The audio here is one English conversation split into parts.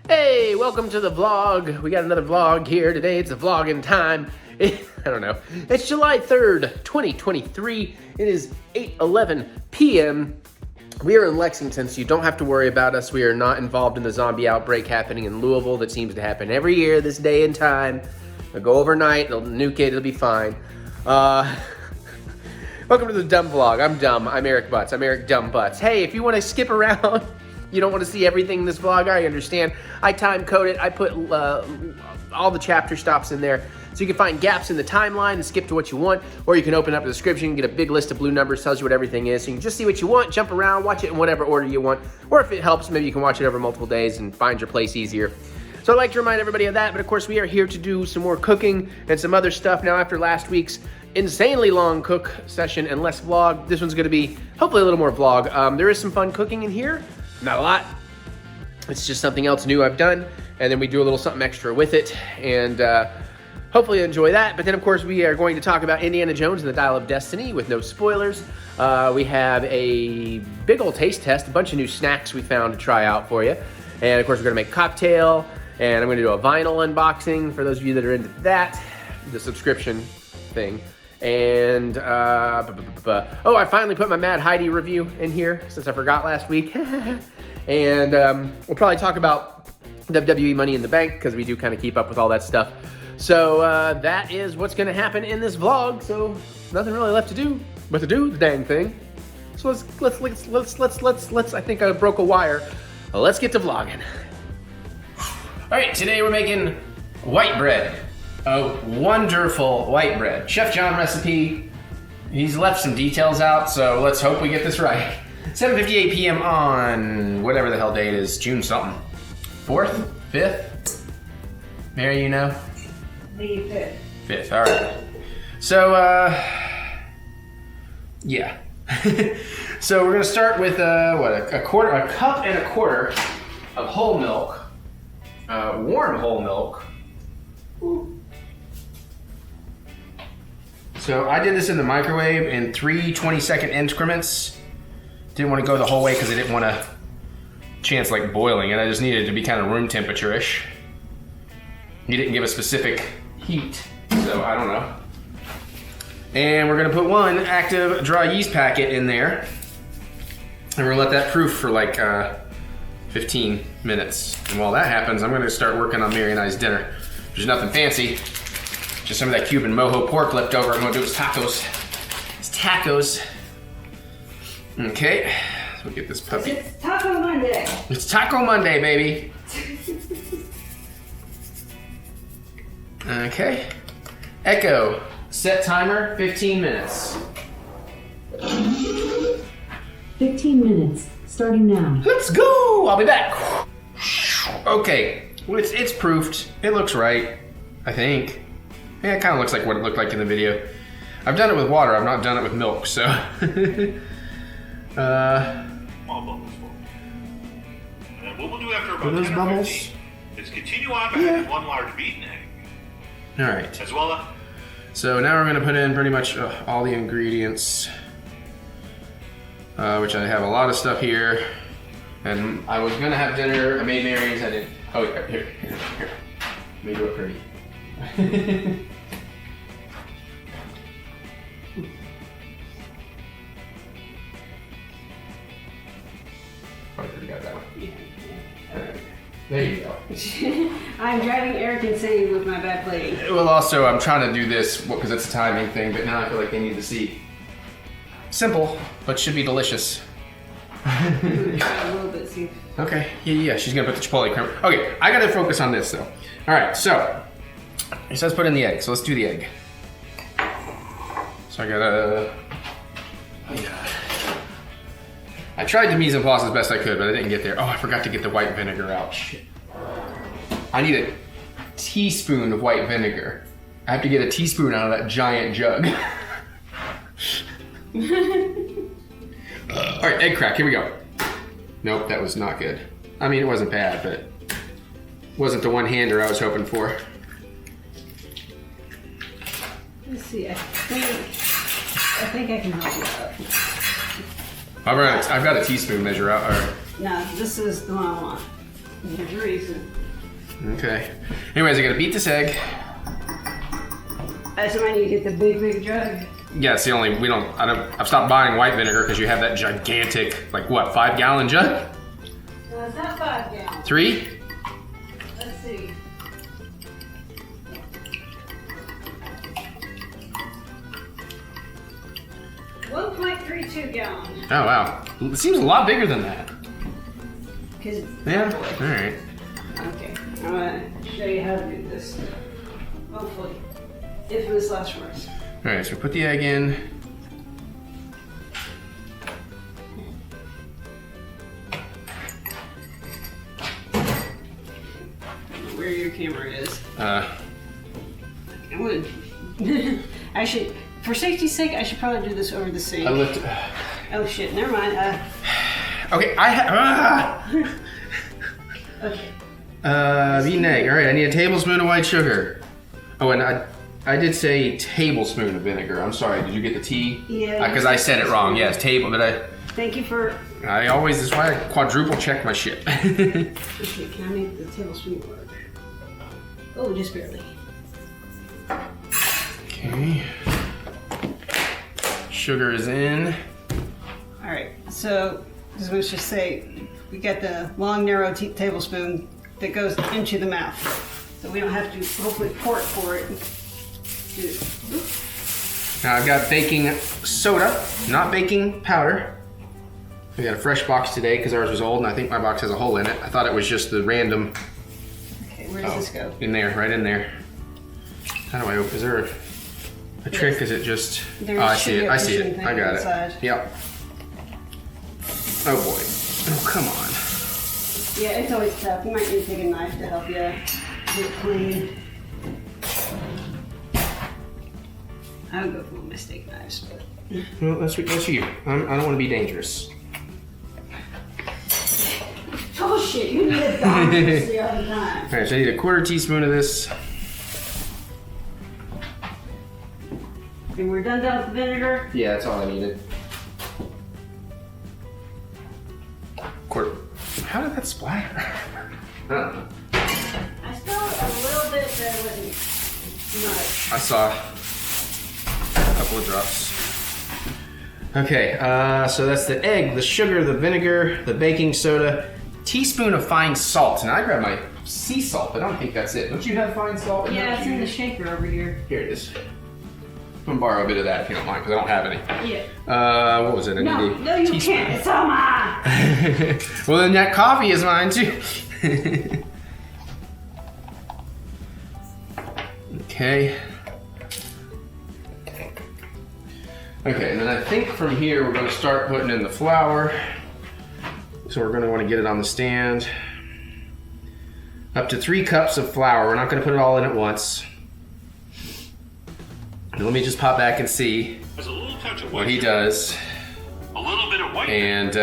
Hey, welcome to the vlog. We got another vlog here today. It's a vlogging time. I don't know. It's July 3rd, 2023. It is 8:11 p.m. We are in Lexington, so you don't have to worry about us. We are not involved in the zombie outbreak happening in Louisville that seems to happen every year this day and time. They'll go overnight, they'll nuke it, it'll be fine. Welcome to the dumb vlog. I'm dumb. I'm Eric Butts. I'm Eric Dumb Butts. Hey, if you want to skip around, you don't want to see everything in this vlog, I understand. I time code it. I put all the chapter stops in there so you can find gaps in the timeline and skip to what you want, or you can open up the description, get a big list of blue numbers, tells you what everything is, so you can just see what you want, jump around, watch it in whatever order you want, or if it helps, maybe you can watch it over multiple days and find your place easier. So I'd like to remind everybody of that, but of course we are here to do some more cooking and some other stuff now after last week's insanely long cook session and less vlog. This one's gonna be hopefully a little more vlog. There is some fun cooking in here, not a lot. It's just something else new I've done, and then we do a little something extra with it, and hopefully you enjoy that. But then of course we are going to talk about Indiana Jones and the Dial of Destiny with no spoilers. We have a big old taste test, a bunch of new snacks we found to try out for you. And of course we're gonna make a cocktail, and I'm gonna do a vinyl unboxing for those of you that are into that, the subscription thing. And, oh, I finally put my Mad Heidi review in here since I forgot last week. And we'll probably talk about WWE Money in the Bank because we do kind of keep up with all that stuff. So that is what's gonna happen in this vlog. So nothing really left to do but to do the dang thing. So let's, I think I broke a wire. Let's get to vlogging. All right, today we're making white bread. A wonderful white bread. Chef John recipe. He's left some details out, so let's hope we get this right. 7:58 p.m. on whatever the hell day it is, June something. 4th? 5th? Mary, you know? The 5th. 5th, all right. So, yeah. So we're gonna start with a cup and a quarter of whole milk, warm whole milk. Ooh. So I did this in the microwave in 3 20-second increments. Didn't want to go the whole way because I didn't want to chance like boiling it. I just needed it to be kind of room temperature-ish. He didn't give a specific heat, so I don't know. And we're gonna put one active dry yeast packet in there. And we're gonna let that proof for like 15 minutes. And while that happens, I'm gonna start working on Mary and I's dinner. There's nothing fancy. Just some of that Cuban mojo pork left over. I'm gonna do his tacos. It's tacos. Okay, so we'll get this puppy. It's Taco Monday. It's Taco Monday, baby. Okay. Echo. Set timer, 15 minutes. 15 minutes, starting now. Let's go! I'll be back. Okay, well, it's proofed. It looks right, I think. Yeah, it kind of looks like what it looked like in the video. I've done it with water, I've not done it with milk, so. Small bubbles for you. And then what we'll do after about 10 or 15 is continue on by adding one large beaten egg. All right. As well as... So now we're gonna put in pretty much all the ingredients, which I have a lot of stuff here. And I was gonna have dinner, I made Mary's, I didn't. Oh, here. Let me do it pretty. Probably got that one. There you go. I'm driving Eric insane with my bad plating. Well, also, I'm trying to do this because it's a timing thing, but now I feel like they need to see. Simple, but should be delicious. I'm gonna try a little bit, see. Okay, yeah, she's gonna put the chipotle crema. Okay, I gotta focus on this though. All right, so it says put in the egg, so let's do the egg. So I gotta. I tried to mise en place as best I could, but I didn't get there. Oh, I forgot to get the white vinegar out. Shit. I need a teaspoon of white vinegar. I have to get a teaspoon out of that giant jug. All right, egg crack, here we go. Nope, that was not good. I mean, it wasn't bad, but it wasn't the one-hander I was hoping for. Let's see, I think I can help you out. I've got a teaspoon measure out. Or... No, this is the one I want. There's a reason. Okay. Anyways, I gotta beat this egg. So I need to get the big jug. Yeah, it's the only, I've stopped buying white vinegar because you have that gigantic, like what, 5-gallon jug? No, it's not 5 gallons. 3? Let's see. $1.32 gallons. Oh, wow. It seems a lot bigger than that. Yeah. All right. Okay. I'm gonna show you how to do this. Hopefully, if this lasts for us. All right, so put the egg in. Where your camera is. I would. Actually, for safety's sake, I should probably do this over the sink. Oh shit! Never mind. Okay, Okay. Beat an egg. All right, I need a tablespoon of white sugar. Oh, and I did say tablespoon of vinegar. I'm sorry. Did you get the tea? Yeah. Because I said it wrong. Yes, table. But Thank you for. that's why I quadruple check my shit. Okay, can I make the tablespoon work? Oh, just barely. Okay. Sugar is in. All right. So, let's just say we got the long, narrow tablespoon that goes into the mouth, so we don't have to hopefully pour it for it. Now I've got baking soda, not baking powder. We got a fresh box today because ours was old, and I think my box has a hole in it. I thought it was just the random. Okay, where does this go? In there, right in there. How do I open? Is there a trick? Is it just? There Oh, I see should be it. a I see pushing it. thing I got inside. it. Yep. Oh boy. Oh come on. Yeah, it's always tough. You might need to take a knife to help you get it clean. I would go for my steak knives, but. Well, that's you. I don't want to be dangerous. Oh shit! You need a dog the other time. All right, so I need a 1/4 teaspoon of this. And we're done with the vinegar. Yeah, that's all I needed. Quarter. How did that splatter? I don't know. I spilled a little bit, but it wasn't much. I saw a couple of drops. Okay, so that's the egg, the sugar, the vinegar, the baking soda, teaspoon of fine salt. And I grabbed my sea salt, but I don't think that's it. Don't you have fine salt? Yeah, it's in the shaker over here. Here it is. I'm gonna borrow a bit of that if you don't mind, because I don't have any. Yeah. What was it? I No, need a no, you teaspoon. can't. It's all mine. Well, then that coffee is mine too. Okay. Okay, and then I think from here we're going to start putting in the flour. So we're going to want to get it on the stand. Up to 3 cups of flour. We're not going to put it all in at once. And let me just pop back and see There's a little touch of what white he sugar, does. a little bit of white, And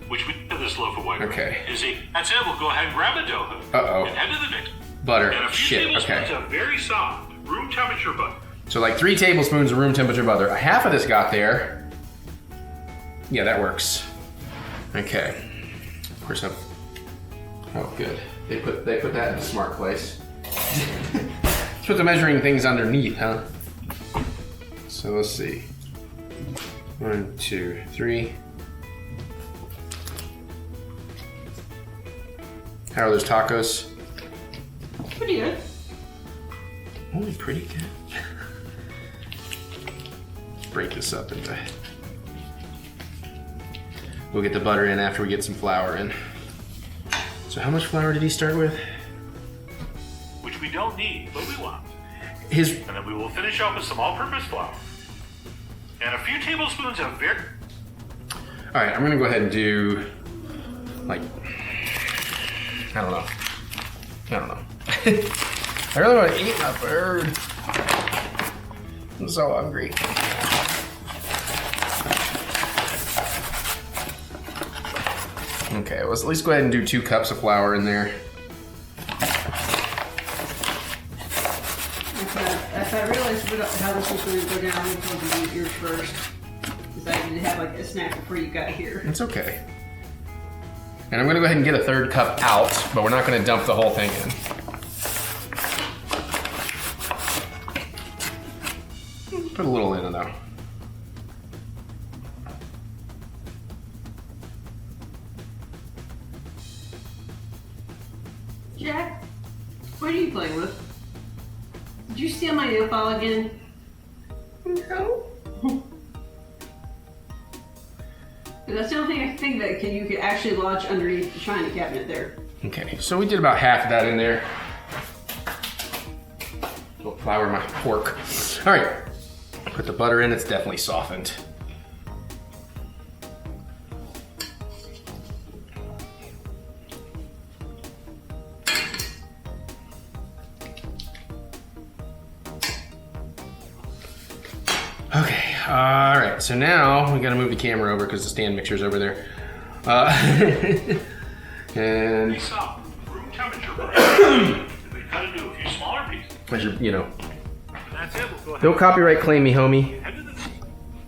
which we have this loaf of white. Okay. You see, that's it. We'll go ahead and grab the dough hook Uh-oh. and head to the mix. butter. And a few Shit, tablespoons okay. of very soft, room temperature butter. So like 3 tablespoons of room temperature butter. A half of this got there. Yeah, that works. Okay. Of course I'm. Oh, good. They put that in a smart place. That's what the measuring thing's underneath, huh? So let's see. 1, 2, 3. How are those tacos? Pretty good. Only pretty good. Let's break this up into. We'll get the butter in after we get some flour in. So how much flour did he start with? Which we don't need, but we want. His. And then we will finish off with some all-purpose flour. And a few tablespoons of very... All right, I'm gonna go ahead and do, like, I don't know. I really want to eat my bird. I'm so hungry. Okay, let's at least go ahead and do 2 cups of flour in there. If I realized how this was going to go down, I told you to eat yours first. Because I did have like a snack before you got here. It's okay. And I'm gonna go ahead and get a 1/3 cup out, but we're not gonna dump the whole thing in. Put a little in though. Jack, what are you playing with? Did you steal my nail file again? No. That's the only thing I think that you could actually lodge underneath the china cabinet there. Okay, so we did about half of that in there. I'll flour my pork. All right, put the butter in, it's definitely softened. Okay, all right, so now we gotta move the camera over because the stand mixer's over there. And Stop. Room temperature. We cut into a few smaller pieces. measure, you know. That's it. We'll go ahead. Don't copyright claim me, homie. Head to the-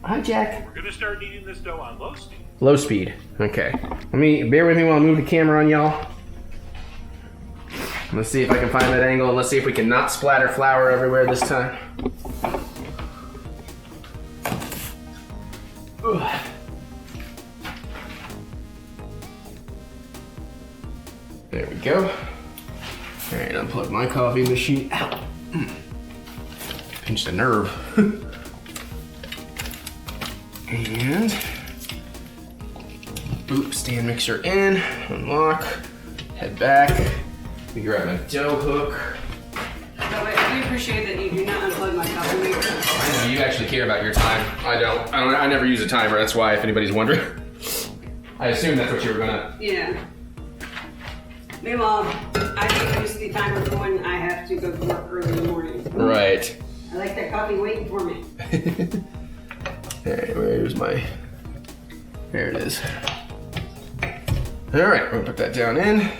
Hi, Jack. We're gonna start kneading this dough on low speed. Low speed. Okay. Let me bear with me while I move the camera on y'all. Let's see if I can find that angle, and let's see if we can not splatter flour everywhere this time. Ugh. There we go. All right, unplug my coffee machine. Ow. Pinched a nerve. And boop, stand mixer in, unlock, head back. We grab a dough hook. Oh, wait, I do appreciate that you do not unplug my coffee maker. I know you actually care about your time. I don't. I never use a timer. That's why, if anybody's wondering. I assume that's what you were gonna. Yeah. Meanwhile, I don't use the timer for when I have to go to work early in the morning. Right. I like that coffee waiting for me. Alright, where's my... There it is. Alright, we're gonna put that down in.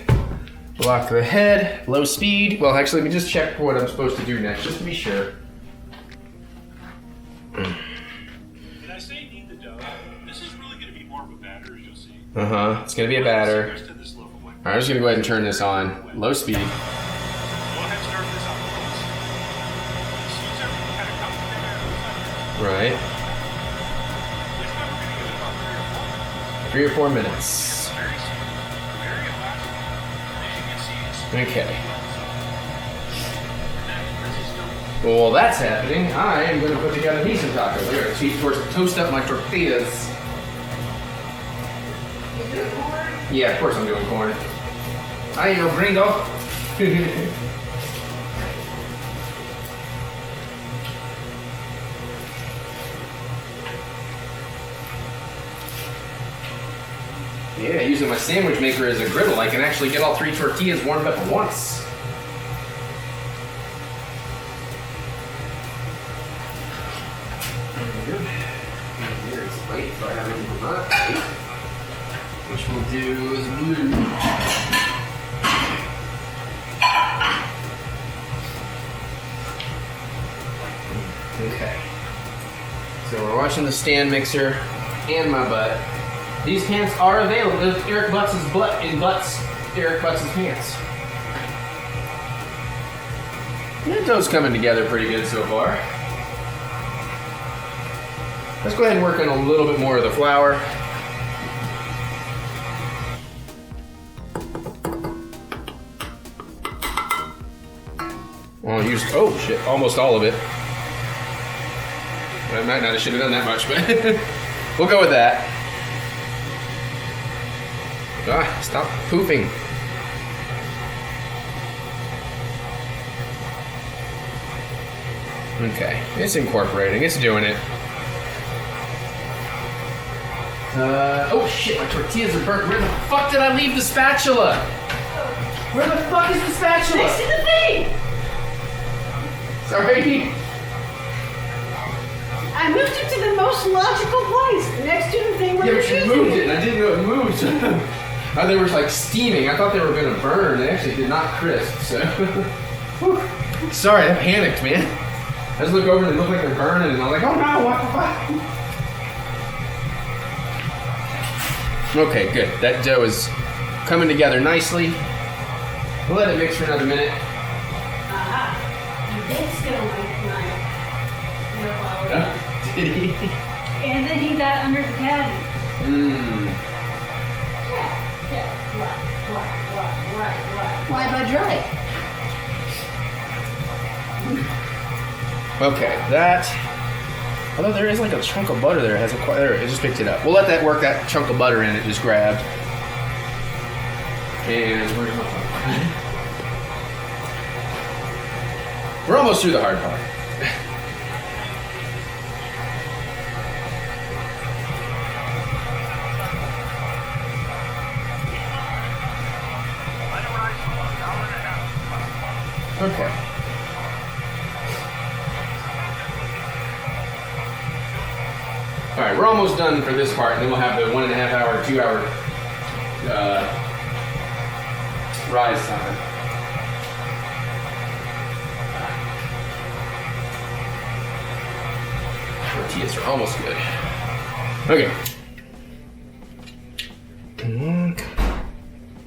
Lock the head, low speed. Well, actually, let me just check what I'm supposed to do next, just to be sure. Did I say knead the dough? This is really gonna be more of a batter, as you'll see. Uh-huh, it's gonna be a batter. Rest of this loaf of white. Alright, I'm just gonna go ahead and turn this on. Low speed. Go ahead and start this on low speed. As soon as everything kind of comes together, Right. this time we're gonna give it about 3 or 4 minutes. 3 or 4 minutes. Very smooth, very elastic. And as you can see, it's Okay. this is still Well, while that's happening, I am gonna put together me some tacos. I gotta toast up my tortillas. Yeah, of course I'm doing corn. I ain't no gringo. Yeah, using my sandwich maker as a griddle, I can actually get all 3 tortillas warmed up at once. Here's the plate, so I have it in my plate, which we'll do is blue. Okay. So we're watching the stand mixer and my butt. These pants are available. There's Eric Butts' butt in Butts. Eric Butts' pants. The dough's coming together pretty good so far. Let's go ahead and work on a little bit more of the flour. I'll use, oh shit, almost all of it. I might not have should have done that much, but we'll go with that. Ah, stop poofing. Okay, it's incorporating, it's doing it. Oh shit, my tortillas are burnt. Where the fuck did I leave the spatula? Where the fuck is the spatula? Next to the thing! Sorry. I moved it to the most logical place, next to the thing where Yeah, you're but you using moved it, and I didn't know it moved. Oh, they were like steaming. I thought they were gonna burn. They actually did not crisp, so. Whew. Sorry, I panicked, man. I just look over and they look like they're burning, and I'm like, oh no, what the fuck? Okay, good. That dough is coming together nicely. We'll let it mix for another minute. You did steal my Did he? and then he got under the caddy. Mmm. Yeah. Right. Why am I dry? Okay, that. Although there is like a chunk of butter there, it hasn't quite. There, it just picked it up. We'll let that work. That chunk of butter in it just grabbed. And where's my phone? We're almost through the hard part. Okay. All right, we're almost done for this part, and then we'll have the 1.5 hour, 2 hour rise time. Tortillas are almost good. Okay.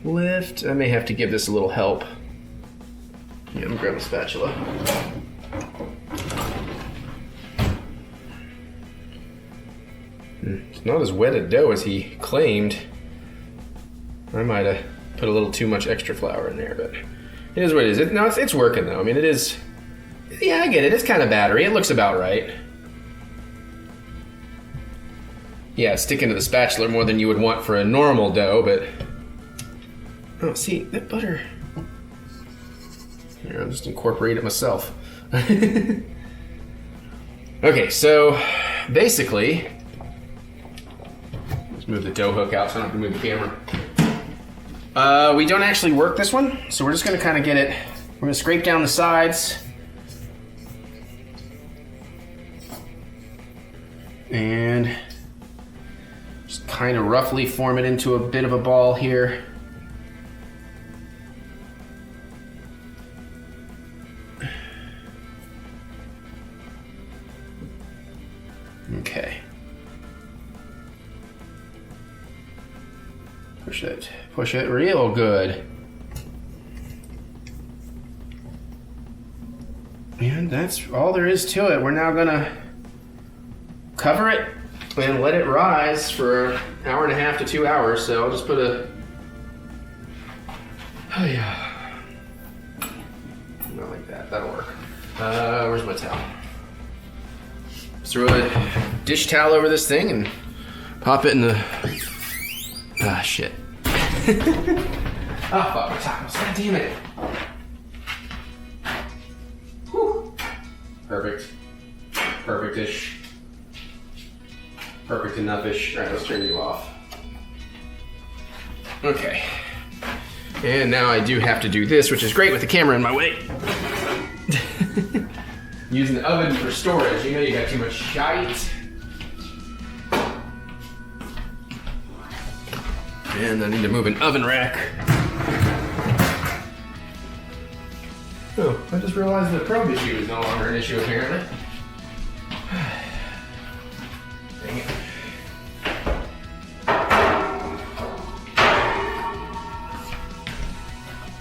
Lift. I may have to give this a little help. Yeah, I'm gonna grab a spatula. It's not as wet a dough as he claimed. I might have put a little too much extra flour in there, but it is what it is. It's working though. I mean, it is. Yeah, I get it. It's kind of battery. It looks about right. Yeah, it's sticking to the spatula more than you would want for a normal dough, but oh, see that butter. Here, I'll just incorporate it myself. Okay, so basically, let's move the dough hook out so I don't have to move the camera. We don't actually work this one, so we're just gonna kind of get it. We're gonna scrape down the sides. And just kind of roughly form it into a bit of a ball here. Okay. Push it real good. And that's all there is to it. We're now gonna cover it and let it rise for an hour and a half to 2 hours. So I'll just put a, oh yeah, not like that, that'll work. Where's my towel? Just throw a dish towel over this thing and pop it in the, shit. Oh, fuck, my towels, god damn it. Whew. Perfect. Perfect-ish. Perfect enough-ish. All right, let's turn you off. Okay. And now I do have to do this, which is great with the camera in my way. Using the oven for storage. You know you got too much shite. And I need to move an oven rack. Oh, I just realized the probe issue is no longer an issue apparently. Dang it.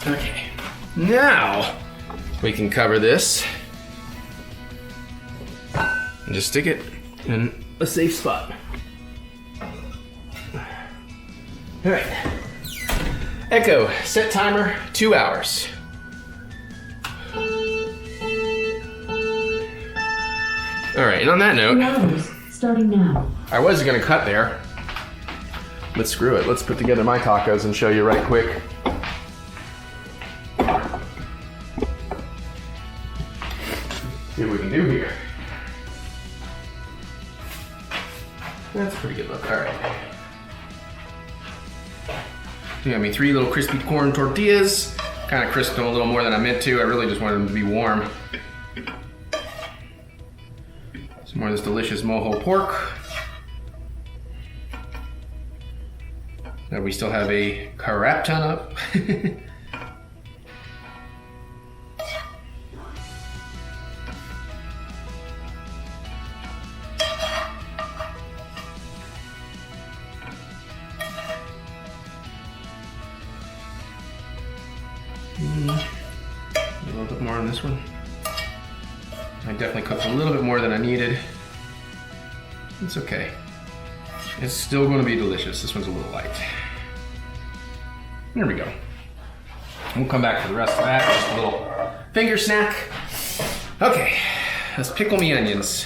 Okay, now we can cover this and just stick it in a safe spot. All right, Echo, set timer, 2 hours. All right, and on that note, 2 hours, starting now. I was gonna cut there, but screw it. Let's put together my tacos and show you right quick. See what we can do here. That's a pretty good look, all right. You got me 3 little crispy corn tortillas. Kind of crisped them a little more than I meant to. I really just wanted them to be warm. Some more of this delicious mojo pork. Now we still have a crap ton up. A little bit more on this one. I definitely cooked a little bit more than I needed. It's okay. It's still going to be delicious. This one's a little light. There we go. We'll come back to the rest of that. Just a little finger snack. Okay, let's pickle me onions.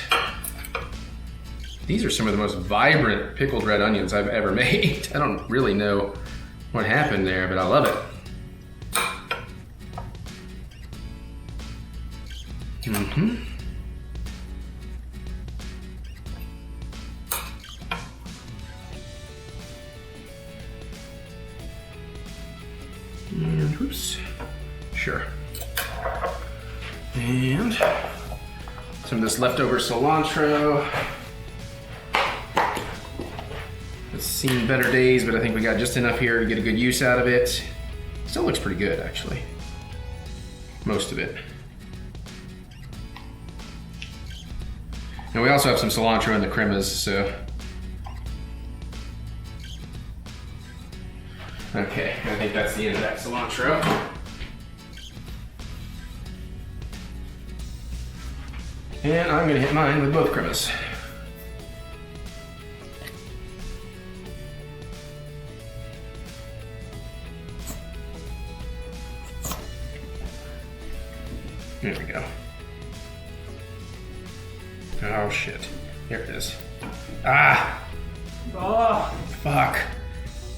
These are some of the most vibrant pickled red onions I've ever made. I don't really know what happened there, but I love it. Mm-hmm. And oops, sure. And some of this leftover cilantro. It's seen better days, but I think we got just enough here to get a good use out of it. Still looks pretty good, actually. Most of it. And we also have some cilantro in the cremas, so. Okay, I think that's the end of that cilantro. And I'm gonna hit mine with both cremas. There we go. Oh shit. Here it is. Ah! Oh, Fuck.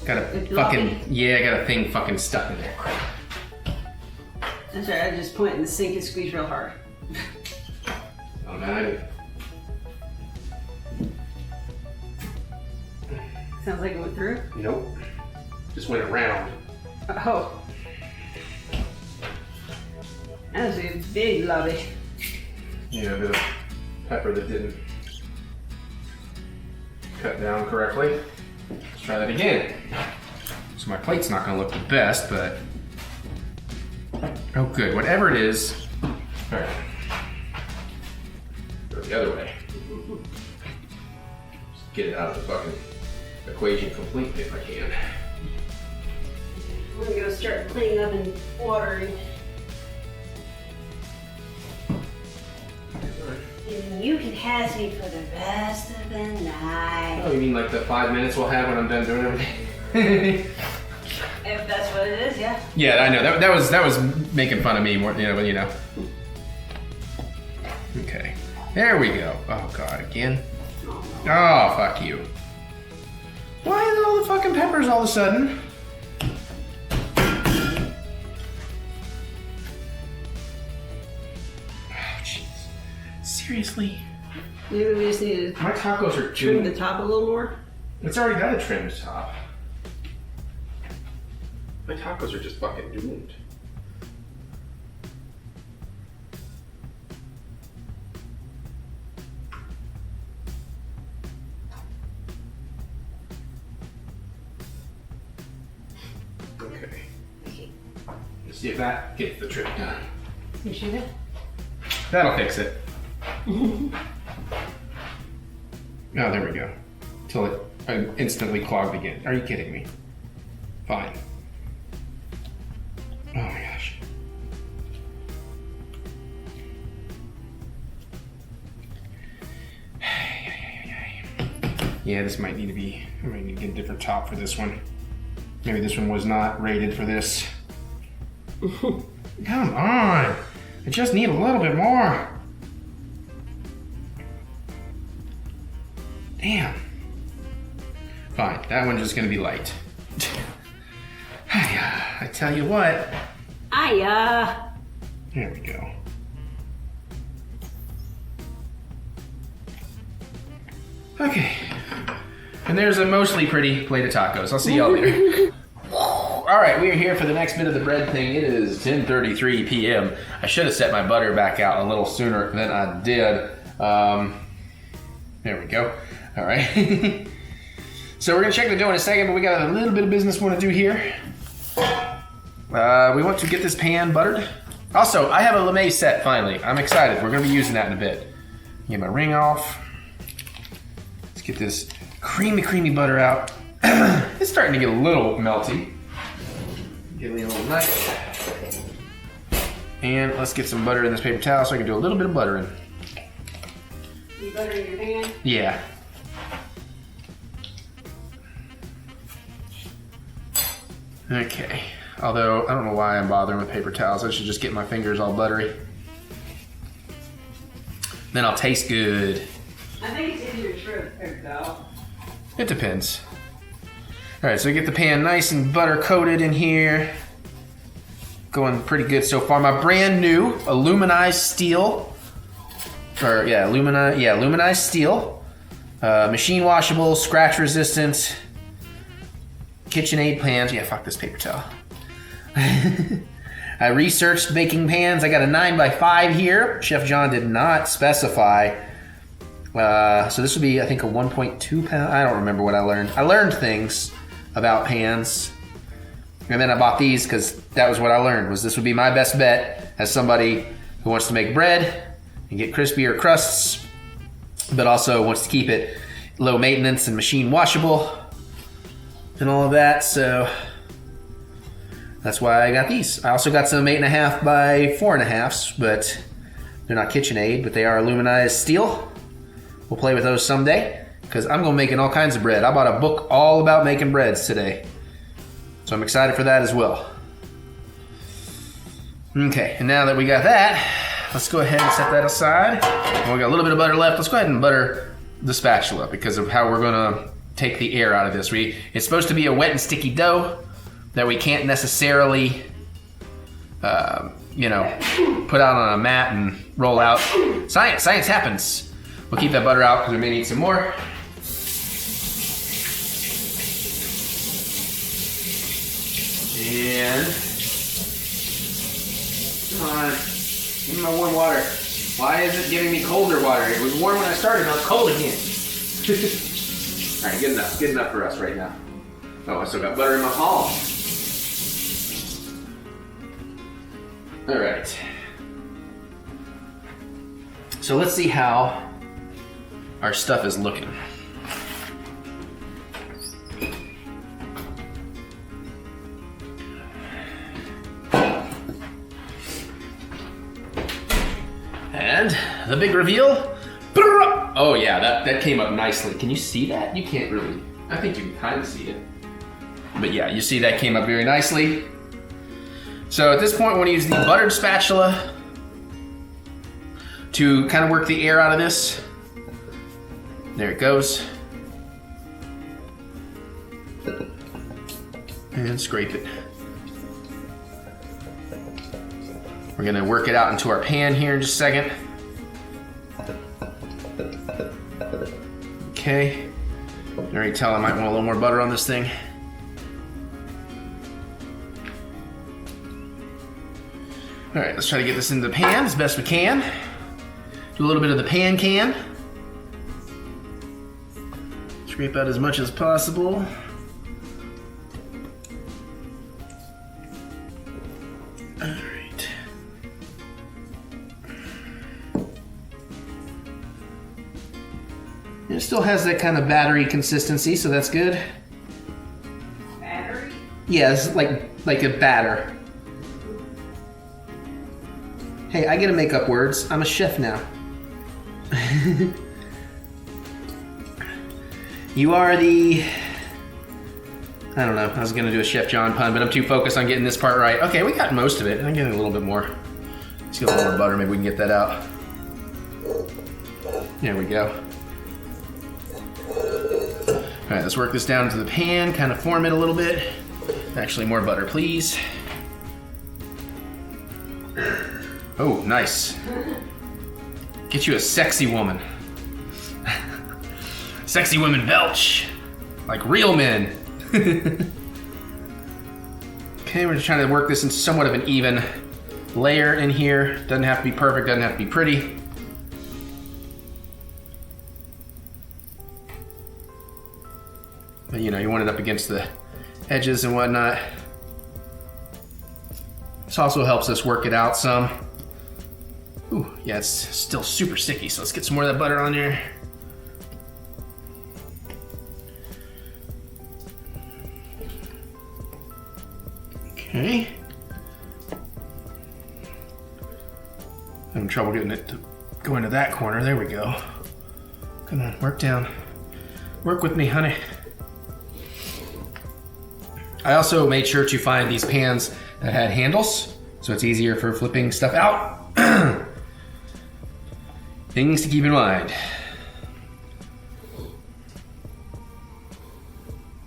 Got a It's fucking, lucky. yeah, I got a thing fucking stuck in there. that's right. I just point in the sink and squeeze real hard. Oh man. Sounds like it went through. Nope. Just went around. Oh. That was a big lovey. Yeah, a bit of pepper that didn't cut down correctly. Let's try that again. So my plate's not gonna look the best, but oh good, whatever it is. All right, go the other way. Just get it out of the fucking equation completely if I can. I'm gonna go start cleaning up and watering. And you can have me for the rest of the night. Oh, you mean like the 5 minutes we'll have when I'm done doing everything? If that's what it is, yeah. Yeah, I know. That was making fun of me more, but you know. Okay. There we go. Oh god, again. Oh, fuck you. Why is all the fucking peppers all of a sudden? Oh, jeez. Seriously? Maybe we just need to My tacos are trim the doomed. top a little more. It's already got a trimmed top. My tacos are just fucking doomed. Okay. Let's see if that gets the trick done. You should have. That'll fix it. Oh, there we go. Till it instantly clogged again. Are you kidding me? Fine. Oh my gosh. Yeah, this might need to be, I might need to get a different top for this one. Maybe this one was not rated for this. Come on. I just need a little bit more. Damn. Fine, that one's just gonna be light. I tell you what. Hiya. There we go. Okay. And there's a mostly pretty plate of tacos. I'll see y'all later. All right, we are here for the next bit of the bread thing. It is 10:33 p.m. I should have set my butter back out a little sooner than I did. There we go. All right. So we're gonna check the dough in a second, but we got a little bit of business we want to do here. We want to get this pan buttered. Also, I have a lame set finally. I'm excited. We're gonna be using that in a bit. Get my ring off. Let's get this creamy butter out. It's starting to get a little melty. Give me a little knife. And let's get some butter in this paper towel so I can do a little bit of buttering. You butter in your pan? Yeah. Okay. Although, I don't know why I'm bothering with paper towels. I should just get my fingers all buttery. Then I'll taste good. I think it's easier to shred paper towel. It depends. All right, so we get the pan nice and butter coated in here. Going pretty good so far. My brand new aluminized steel, aluminized steel, machine washable, scratch resistant, KitchenAid pans. Yeah, fuck this paper towel. I researched baking pans. I got a 9x5 here. Chef John did not specify. So this would be, I think, a 1.2 pound. I don't remember what I learned. I learned things about pans. And then I bought these because that was what I learned, was this would be my best bet as somebody who wants to make bread and get crispier crusts, but also wants to keep it low maintenance and machine washable and all of that. So that's why I got these. I also got some 8.5 by 4.5s, but they're not KitchenAid, but they are aluminized steel. We'll play with those someday because I'm going to be making all kinds of bread. I bought a book all about making breads today. So I'm excited for that as well. Okay, and now that we got that, let's go ahead and set that aside. And we got a little bit of butter left. Let's go ahead and butter the spatula because of how we're gonna take the air out of this. It's supposed to be a wet and sticky dough that we can't necessarily, put out on a mat and roll out. Science happens. We'll keep that butter out because we may need some more. And come on, give me my warm water. Why is it giving me colder water? It was warm when I started, now it's cold again. All right, good enough for us right now. Oh, I still got butter in my palm. All right. So let's see how our stuff is looking. And the big reveal. Oh yeah, that came up nicely. Can you see that? You can't really. I think you can kind of see it. But yeah, you see that came up very nicely. So at this point, we want to use the buttered spatula to kind of work the air out of this. There it goes. And scrape it. We're gonna work it out into our pan here in just a second. Okay. I already tell I might want a little more butter on this thing. All right, let's try to get this into the pan as best we can. Do a little bit of the pan can. Scrape out as much as possible. All right. It still has that kind of battery consistency, so that's good. Battery? Yeah, it's like a batter. Hey, I get to make up words. I'm a chef now. You are the... I don't know. I was going to do a Chef John pun, but I'm too focused on getting this part right. Okay, we got most of it. I'm getting a little bit more. Let's get a little more butter. Maybe we can get that out. There we go. All right, let's work this down into the pan, kind of form it a little bit. Actually, more butter, please. Oh, nice. Get you a sexy woman. Sexy women belch like real men. Okay, we're just trying to work this into somewhat of an even layer in here. Doesn't have to be perfect, doesn't have to be pretty. But you know, you want it up against the edges and whatnot. This also helps us work it out some. Ooh, yeah, it's still super sticky, so let's get some more of that butter on there. Okay. Having trouble getting it to go into that corner. There we go. Come on, work down. Work with me, honey. I also made sure to find these pans that had handles, so it's easier for flipping stuff out. Things to keep in mind.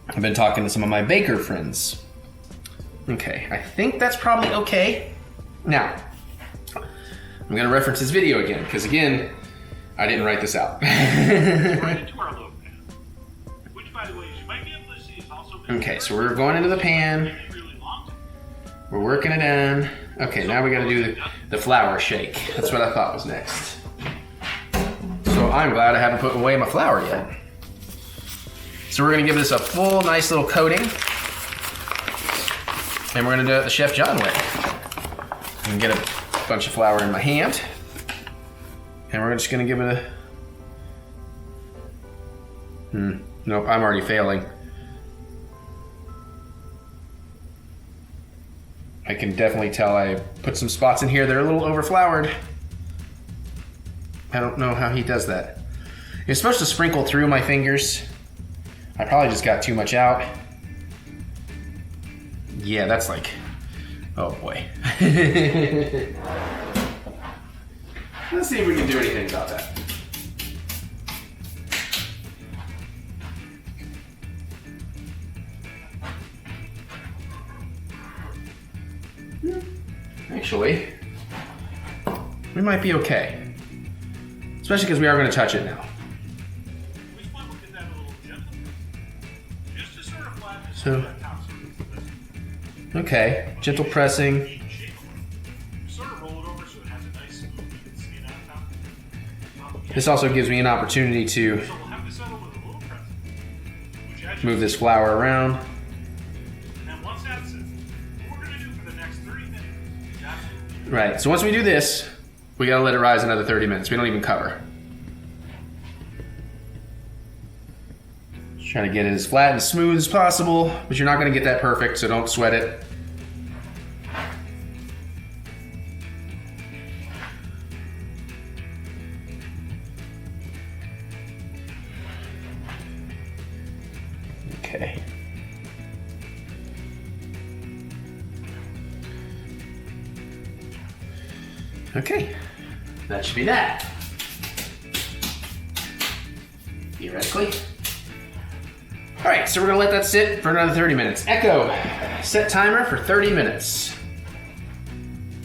I've been talking to some of my baker friends. Okay, I think that's probably okay. Now, I'm gonna reference this video again, because again, I didn't write this out. Right into our loaf pan, which, by the way, as you might be able to see, is also Okay, so we're going into the pan. really long. We're working it in. Okay, now we gotta do the flour shake. That's what I thought was next. So I'm glad I haven't put away my flour yet. So we're gonna give this a full, nice little coating. And we're gonna do it the Chef John way. I'm gonna get a bunch of flour in my hand. And we're just gonna give it a... Nope, I'm already failing. I can definitely tell I put some spots in here that are a little overfloured. I don't know how he does that. You're supposed to sprinkle through my fingers. I probably just got too much out. Yeah, that's like, oh boy. Let's see if we can do anything about that. Actually, we might be okay. Especially because we are going to touch it now. We want to get that a little gentle, just to sort of flatten this So- top surface. Okay, gentle pressing. Shape. Sort of roll it over so it has a nice smooth even skin on top. This also gives me an opportunity to So we'll have to settle with a little pressing, which as move this flour around. And then once that's it, what we're going to do for the next 30 minutes is absolutely Right, so once we do this, we gotta let it rise another 30 minutes. We don't even cover. Just trying to get it as flat and smooth as possible, but you're not gonna get that perfect, so don't sweat it. Okay. Okay, that should be that. Theoretically. All right, so we're gonna let that sit for another 30 minutes. Echo, set timer for 30 minutes.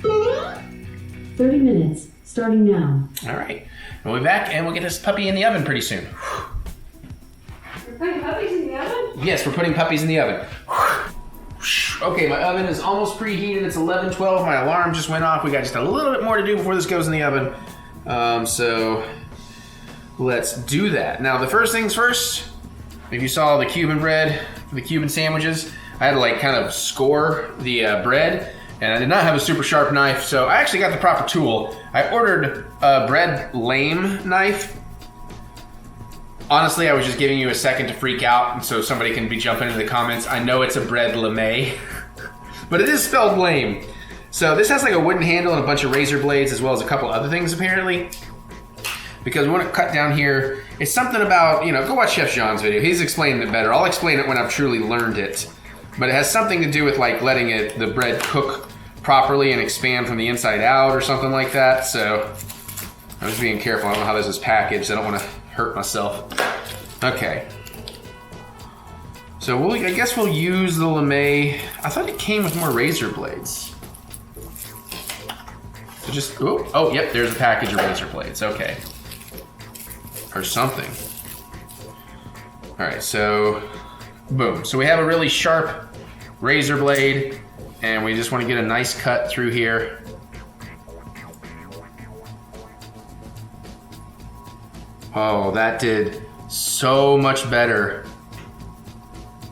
30 minutes, starting now. All right, we'll be back and we'll get this puppy in the oven pretty soon. You're putting puppies in the oven? Yes, we're putting puppies in the oven. Okay, my oven is almost preheated. It's 11:12. My alarm just went off. We got just a little bit more to do before this goes in the oven. So let's do that. Now, the first things first, if you saw the Cuban bread, the Cuban sandwiches, I had to like kind of score the bread, and I did not have a super sharp knife, so I actually got the proper tool. I ordered a bread lame knife. Honestly, I was just giving you a second to freak out, and so somebody can be jumping into the comments. I know it's a bread lame, but it is spelled lame. So this has like a wooden handle and a bunch of razor blades, as well as a couple other things apparently. Because we want to cut down here. It's something about, you know, go watch Chef John's video. He's explained it better. I'll explain it when I've truly learned it. But it has something to do with like letting the bread cook properly and expand from the inside out or something like that. So I'm just being careful. I don't know how this is packaged. I don't want to hurt myself. Okay. So I guess we'll use the lame. I thought it came with more razor blades. So just, oh, yep, there's a package of razor blades. Okay. Or something. All right, so boom. So we have a really sharp razor blade, and we just want to get a nice cut through here. Oh, that did so much better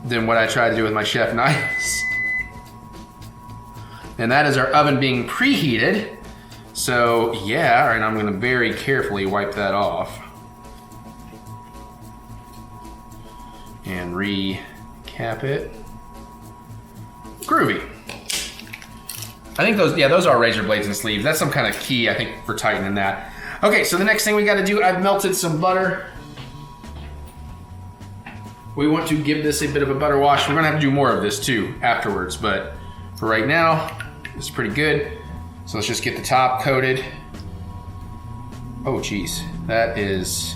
than what I tried to do with my chef knives. And that is our oven being preheated. So yeah, all right, I'm gonna very carefully wipe that off. And recap it. Groovy. I think those are razor blades and sleeves. That's some kind of key, I think, for tightening that. Okay, so the next thing we got to do, I've melted some butter. We want to give this a bit of a butter wash. We're gonna have to do more of this too afterwards, but for right now, it's pretty good. So let's just get the top coated. Oh geez, that is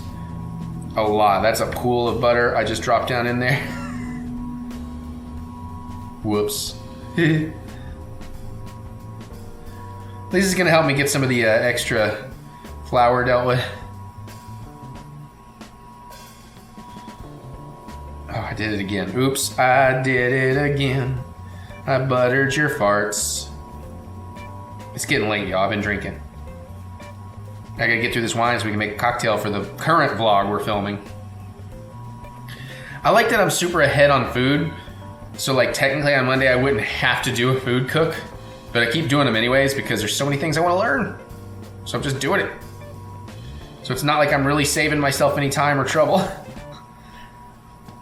a lot. That's a pool of butter I just dropped down in there. Whoops. This is gonna help me get some of the extra flour dealt with. Oh, I did it again. Oops, I did it again. I buttered your farts. It's getting late, y'all. I've been drinking. I gotta get through this wine so we can make a cocktail for the current vlog we're filming. I like that I'm super ahead on food. So like technically on Monday I wouldn't have to do a food cook, but I keep doing them anyways because there's so many things I wanna learn. So I'm just doing it. So it's not like I'm really saving myself any time or trouble.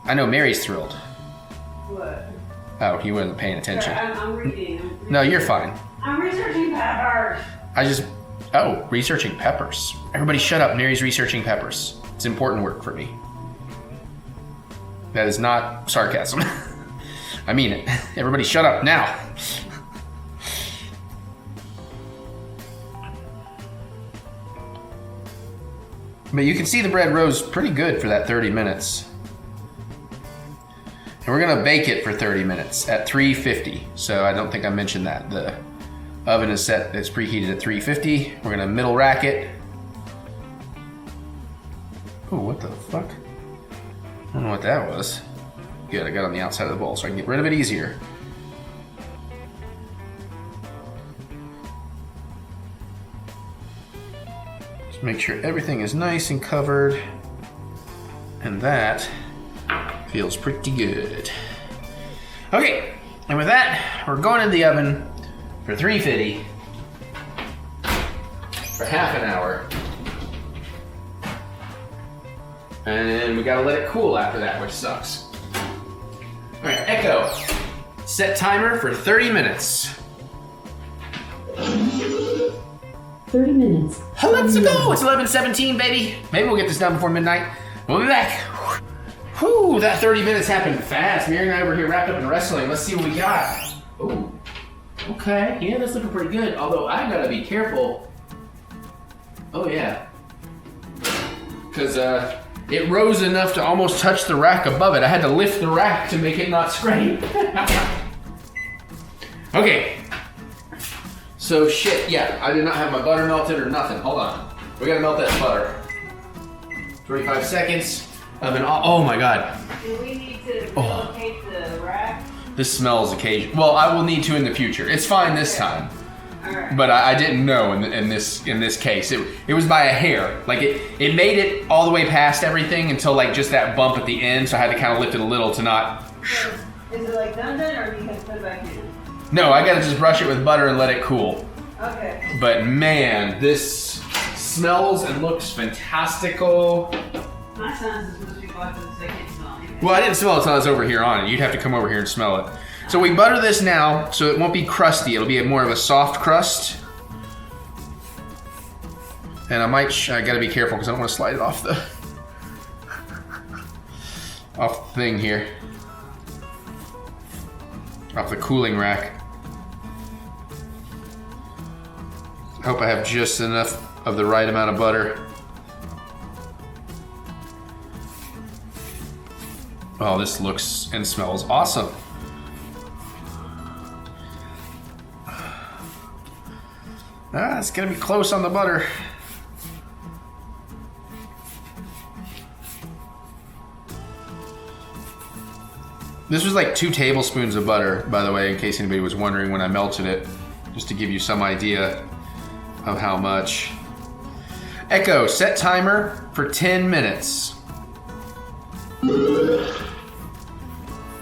I know Mary's thrilled. What? Oh, he wasn't paying attention. I'm reading. No, you're fine. I'm researching peppers. Researching peppers. Everybody shut up, Mary's researching peppers. It's important work for me. That is not sarcasm. I mean it. Everybody shut up now. But you can see the bread rose pretty good for that 30 minutes. And we're gonna bake it for 30 minutes at 350. So I don't think I mentioned that. The oven is set, it's preheated at 350. We're gonna middle rack it. Oh, what the fuck? I don't know what that was. Good, I got it on the outside of the bowl so I can get rid of it easier. Just make sure everything is nice and covered. And that feels pretty good. Okay, and with that, we're going in the oven for 350 for half an hour. And then we gotta let it cool after that, which sucks. All right, Echo, set timer for 30 minutes. 30 minutes. Let's go, it's 11:17, baby. Maybe we'll get this done before midnight. We'll be back. Whew, that 30 minutes happened fast. Mary and I were here wrapped up in wrestling. Let's see what we got. Ooh, okay, yeah, that's looking pretty good. Although I gotta be careful. Oh yeah. Because it rose enough to almost touch the rack above it. I had to lift the rack to make it not scrape. Okay. So shit, yeah, I did not have my butter melted or nothing. Hold on. We gotta melt that butter. 25 seconds. Oven off. Oh my god. Do we need to relocate the rack? This smells occasionally. Well, I will need to in the future. It's fine this time. Alright. But I didn't know in this case. It was by a hair. Like it made it all the way past everything until like just that bump at the end, so I had to kind of lift it a little to not. So, is it like done or do you have to put it back in? No, I gotta just brush it with butter and let it cool. Okay. But man, this smells and looks fantastical. My son's is supposed to be bought so they can't smell anything. Well, I didn't smell it until I was over here on it. You'd have to come over here and smell it. So we butter this now, so it won't be crusty. It'll be more of a soft crust. And I gotta be careful because I don't want to slide it off the thing here. Off the cooling rack. I hope I have just enough of the right amount of butter. Oh, this looks and smells awesome. It's gonna be close on the butter. This was like 2 tablespoons of butter, by the way, in case anybody was wondering when I melted it, just to give you some idea of how much. Echo, set timer for 10 minutes.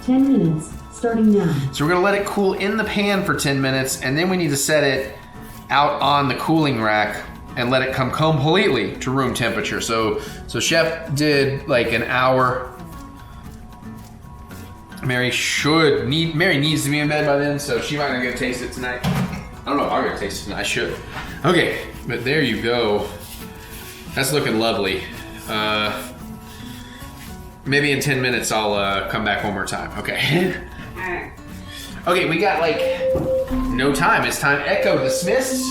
10 minutes, starting now. So we're gonna let it cool in the pan for 10 minutes, and then we need to set it out on the cooling rack and let it come completely to room temperature. So Chef did like an hour. Mary needs to be in bed by then, so she might not get to taste it tonight. I don't know if I'm gonna taste it. I should. Okay, but there you go. That's looking lovely. Maybe in 10 minutes I'll come back one more time. Okay. Alright. Okay, we got like no time. It's time. Echo dismissed.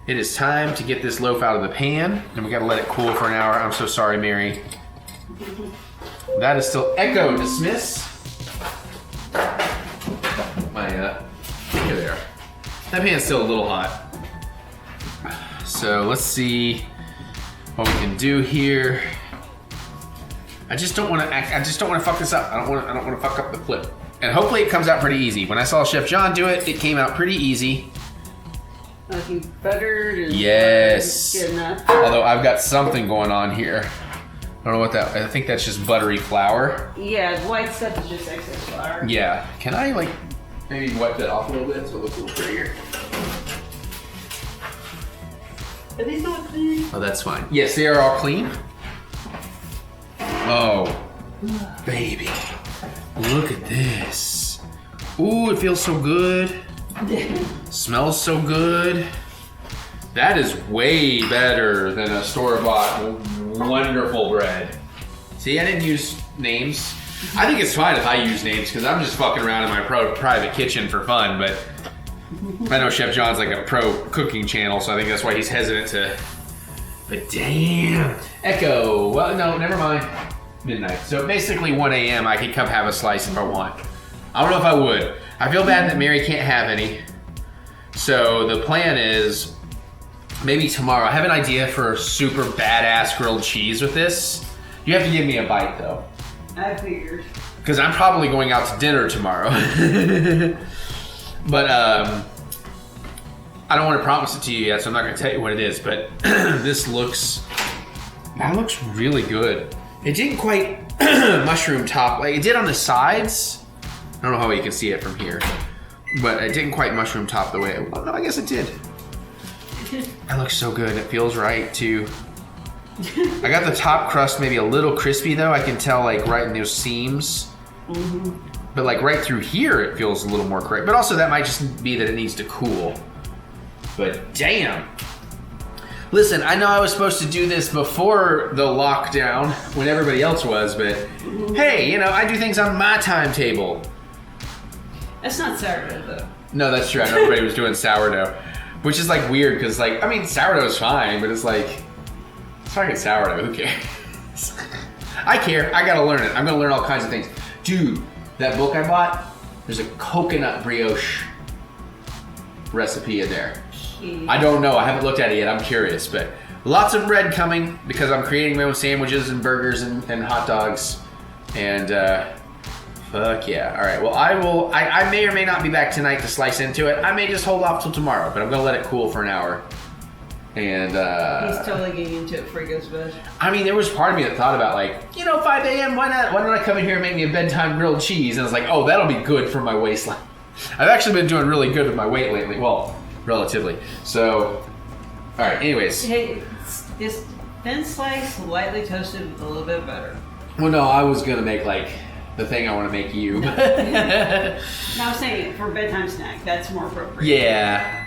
It is time to get this loaf out of the pan, and we gotta let it cool for an hour. I'm so sorry, Mary. That is still Echo dismiss. Here there. That pan's still a little hot. So let's see what we can do here. I just don't want to fuck this up. I don't want to fuck up the flip. And hopefully it comes out pretty easy. When I saw Chef John do it, it came out pretty easy. Like you buttered and yes. good enough. Although I've got something going on here. I don't know what that. I think that's just buttery flour. Yeah, the white stuff is just excess flour. Yeah. Can I like maybe wipe that off a little bit so it looks a little prettier? Are these not clean? Oh, that's fine. Yes, they are all clean. Oh, baby. Look at this. Ooh, it feels so good. Smells so good. That is way better than a store-bought wonderful bread. See, I didn't use names. I think it's fine if I use names because I'm just fucking around in my private kitchen for fun, but I know Chef John's like a pro cooking channel, so I think that's why he's hesitant to. But damn. Echo. Well, no, never mind. Midnight. So basically 1 a.m. I could come have a slice if I want. I don't know if I would. I feel bad that Mary can't have any. So the plan is maybe tomorrow. I have an idea for a super badass grilled cheese with this. You have to give me a bite though. I figured. Because I'm probably going out to dinner tomorrow. But I don't want to promise it to you yet, so I'm not going to tell you what it is. But that looks really good. It didn't quite mushroom top like it did on the sides. I don't know how you can see it from here, but it didn't quite mushroom top the way it. Oh no, I guess it did. That looks so good. It feels right too. I got the top crust maybe a little crispy though. I can tell like right in those seams. Mm-hmm. But like right through here, it feels a little more correct. But also that might just be that it needs to cool. But damn. Listen, I know I was supposed to do this before the lockdown when everybody else was, but hey, you know, I do things on my timetable. That's not sourdough though. No, that's true. I know everybody was doing sourdough, which is like weird because like, I mean, sourdough's fine, but it's like, it's fucking sourdough, who cares? I care, I gotta learn it. I'm gonna learn all kinds of things. Dude, that book I bought, there's a coconut brioche recipe in there. I don't know, I haven't looked at it yet, I'm curious, but lots of bread coming because I'm creating my own sandwiches and burgers and hot dogs. And fuck yeah. All right, well I may or may not be back tonight to slice into it. I may just hold off till tomorrow, but I'm gonna let it cool for an hour. And he's totally getting into it before he goes to bed. I mean, there was part of me that thought about like, you know, 5 a.m., why not? Why don't I come in here and make me a bedtime grilled cheese? And I was like, oh, that'll be good for my waistline. I've actually been doing really good with my weight lately. Well, relatively. So, all right, anyways. Hey, just thin slice, lightly toasted with a little bit of butter. Well, no, I was going to make like the thing I want to make you. No, I'm saying it for a bedtime snack. That's more appropriate. Yeah.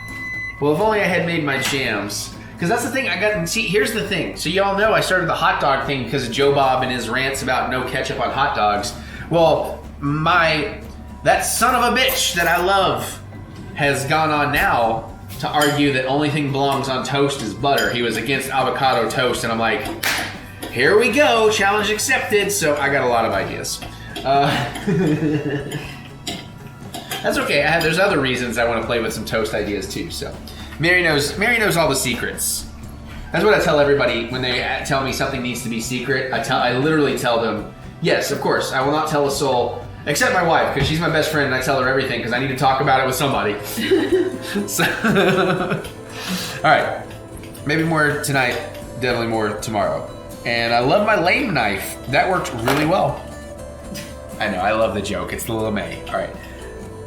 Well, if only I had made my jams. Because that's the thing, see, here's the thing. So y'all know I started the hot dog thing because of Joe Bob and his rants about no ketchup on hot dogs. Well, that son of a bitch that I love has gone on now to argue that only thing belongs on toast is butter. He was against avocado toast, and I'm like, here we go, challenge accepted. So I got a lot of ideas. That's okay. There's other reasons I want to play with some toast ideas too. So Mary knows all the secrets. That's what I tell everybody when they tell me something needs to be secret. I literally tell them, yes, of course, I will not tell a soul. Except my wife, because she's my best friend and I tell her everything because I need to talk about it with somebody. So, all right, maybe more tonight, definitely more tomorrow. And I love my lame knife. That worked really well. I know, I love the joke. It's the little May. All right,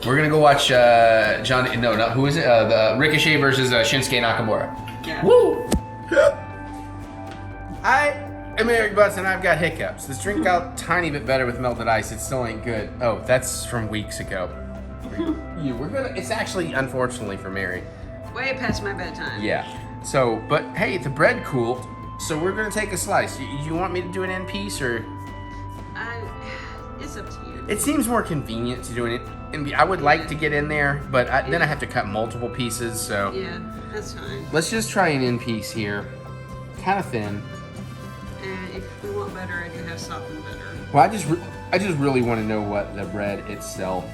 we're gonna go watch who is it? The Ricochet versus Shinsuke Nakamura. Yeah. Woo! I'm EricButts and I've got hiccups. This drink got a tiny bit better with melted ice. It still ain't good. Oh, that's from weeks ago. We're gonna. It's actually, unfortunately for Mary. Way past my bedtime. Yeah. So, but hey, the bread cooled. So we're gonna take a slice. You want me to do it in piece or? It's up to you. It seems more convenient to do it in. I would like to get in there, but then I have to cut multiple pieces. So. Yeah, that's fine. Let's just try an in piece here. Kind of thin. And if we want butter, I do have softened butter. Well, I just really want to know what the bread itself,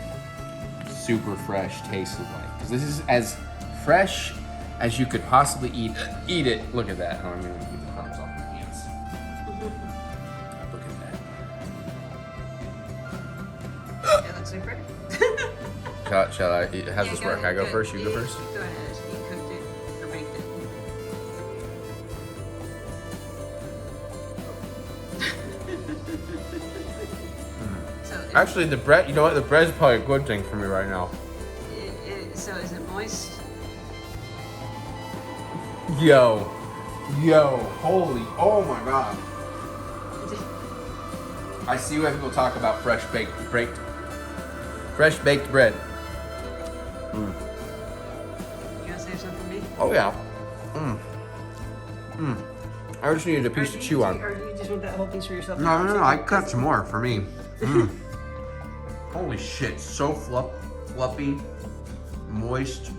super fresh, tasted like. Because this is as fresh as you could possibly eat it. Look at that. Oh, I'm gonna keep the crumbs off my hands. Look at that. It looks like bread. Shall I? How's this work? I go first. You go first. Go ahead. You cooked it or baked it. Actually, the bread. You know what? The bread's probably a good thing for me right now. So is it moist? Yo, holy, oh my god. I see why people talk about fresh baked bread. You wanna save some for me? Oh yeah. I just needed a piece to chew on. Or do you just want that whole piece for yourself? No, I cut some more for me. Holy shit, so fluffy, moist.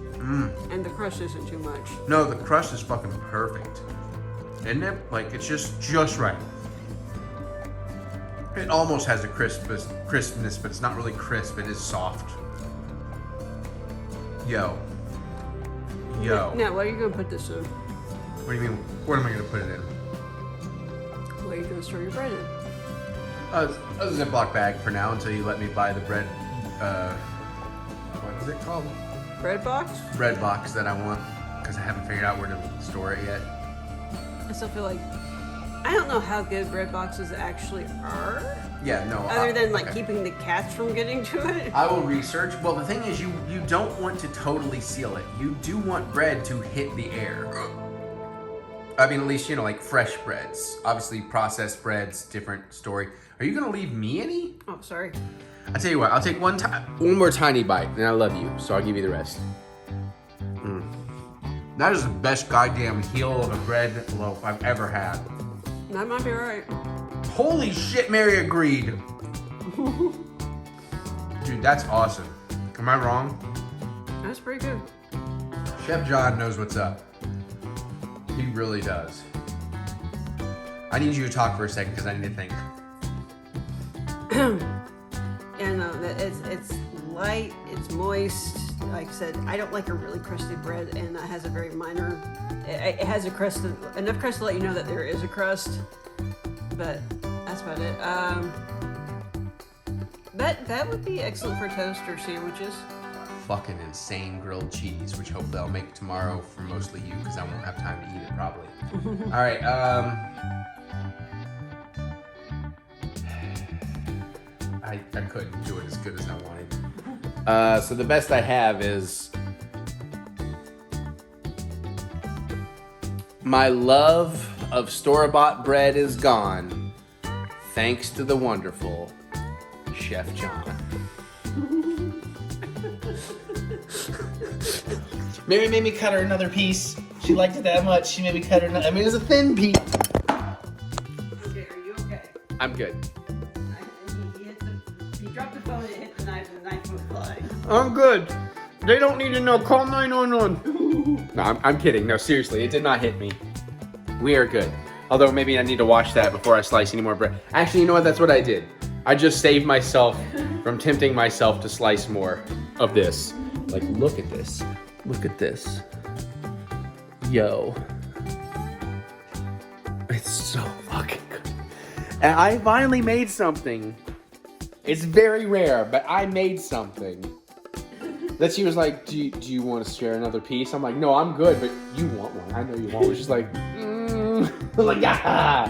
And the crust isn't too much. No, the crust is fucking perfect. Isn't it? Like, it's just right. It almost has a crispness, but it's not really crisp. It is soft. Yo. Now, what are you going to put this in? What do you mean? What am I going to put it in? What are you going to store your bread in? A Ziploc bag for now until you let me buy the bread. What is it called? Bread box? Bread box that I want, because I haven't figured out where to store it yet. I still feel like I don't know how good bread boxes actually are. Yeah, no. Other than like okay. keeping the cats from getting to it. I will research. Well, the thing is, you don't want to totally seal it. You do want bread to hit the air. I mean, at least, like fresh breads. Obviously, processed breads, different story. Are you gonna leave me any? Oh, sorry. I'll tell you what. I'll take one more tiny bite, and I love you, so I'll give you the rest. That is the best goddamn heel of a bread loaf I've ever had. That might be right. Holy shit, Mary agreed. Dude, that's awesome. Am I wrong? That's pretty good. Chef John knows what's up. He really does. I need you to talk for a second because I need to think. And it's light, it's moist. Like I said, I don't like a really crusty bread, and it has a very minor. It has a crust, enough crust to let you know that there is a crust. But that's about it. That would be excellent for toast or sandwiches. Fucking insane grilled cheese, which hopefully I'll make tomorrow for mostly you because I won't have time to eat it probably. All right. I couldn't do it as good as I wanted. So the best I have is my love of store-bought bread is gone, thanks to the wonderful Chef John. Mary made me cut her another piece. She liked it that much. She made me cut her another. I mean, it was a thin piece. Okay, are you okay? I'm good. He dropped the phone and it hit the knife, and the knife went flying. I'm good. They don't need to know. Call 911. No, I'm kidding. No, seriously, it did not hit me. We are good. Although maybe I need to wash that before I slice any more bread. Actually, you know what? That's what I did. I just saved myself from tempting myself to slice more of this. Like, look at this. Look at this. Yo. It's so fucking good. And I finally made something. It's very rare, but I made something. That she was like, do you want to share another piece? I'm like, no, I'm good, but you want one. I know you want one. She's like, like, ah.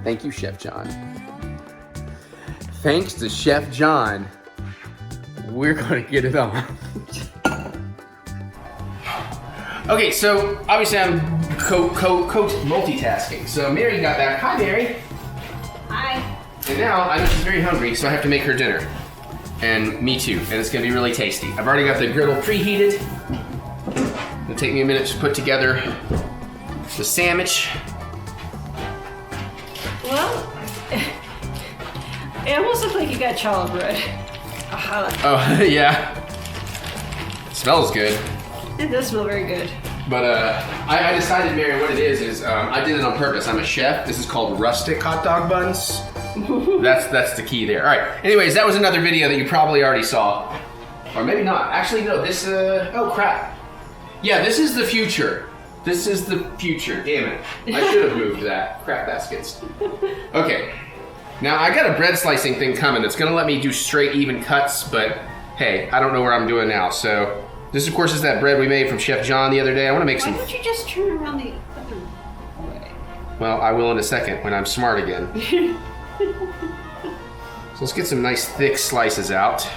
Thank you, Chef John. Thanks to Chef John, we're gonna get it on. Okay, so obviously I'm multitasking. So Mary got back. Hi, Mary. Hi. And now I know she's very hungry, so I have to make her dinner. And me too, and it's gonna be really tasty. I've already got the griddle preheated. It'll take me a minute to put together the sandwich. Well, it almost looks like you got challah bread. Oh, yeah. Smells good. It does smell very good. But I decided, Mary, what it is I did it on purpose. I'm a chef. This is called rustic hot dog buns. That's the key there. All right. Anyways, that was another video that you probably already saw. Or maybe not. Actually, no, this, oh crap. Yeah, this is the future. This is the future. Damn it. I should have moved that. Crap baskets. Okay. Now, I got a bread slicing thing coming that's gonna let me do straight, even cuts, but hey, I don't know where I'm doing now, so. This, of course, is that bread we made from Chef John the other day. I wanna make some. Why don't you just turn around the other way? Well, I will in a second when I'm smart again. So let's get some nice thick slices out.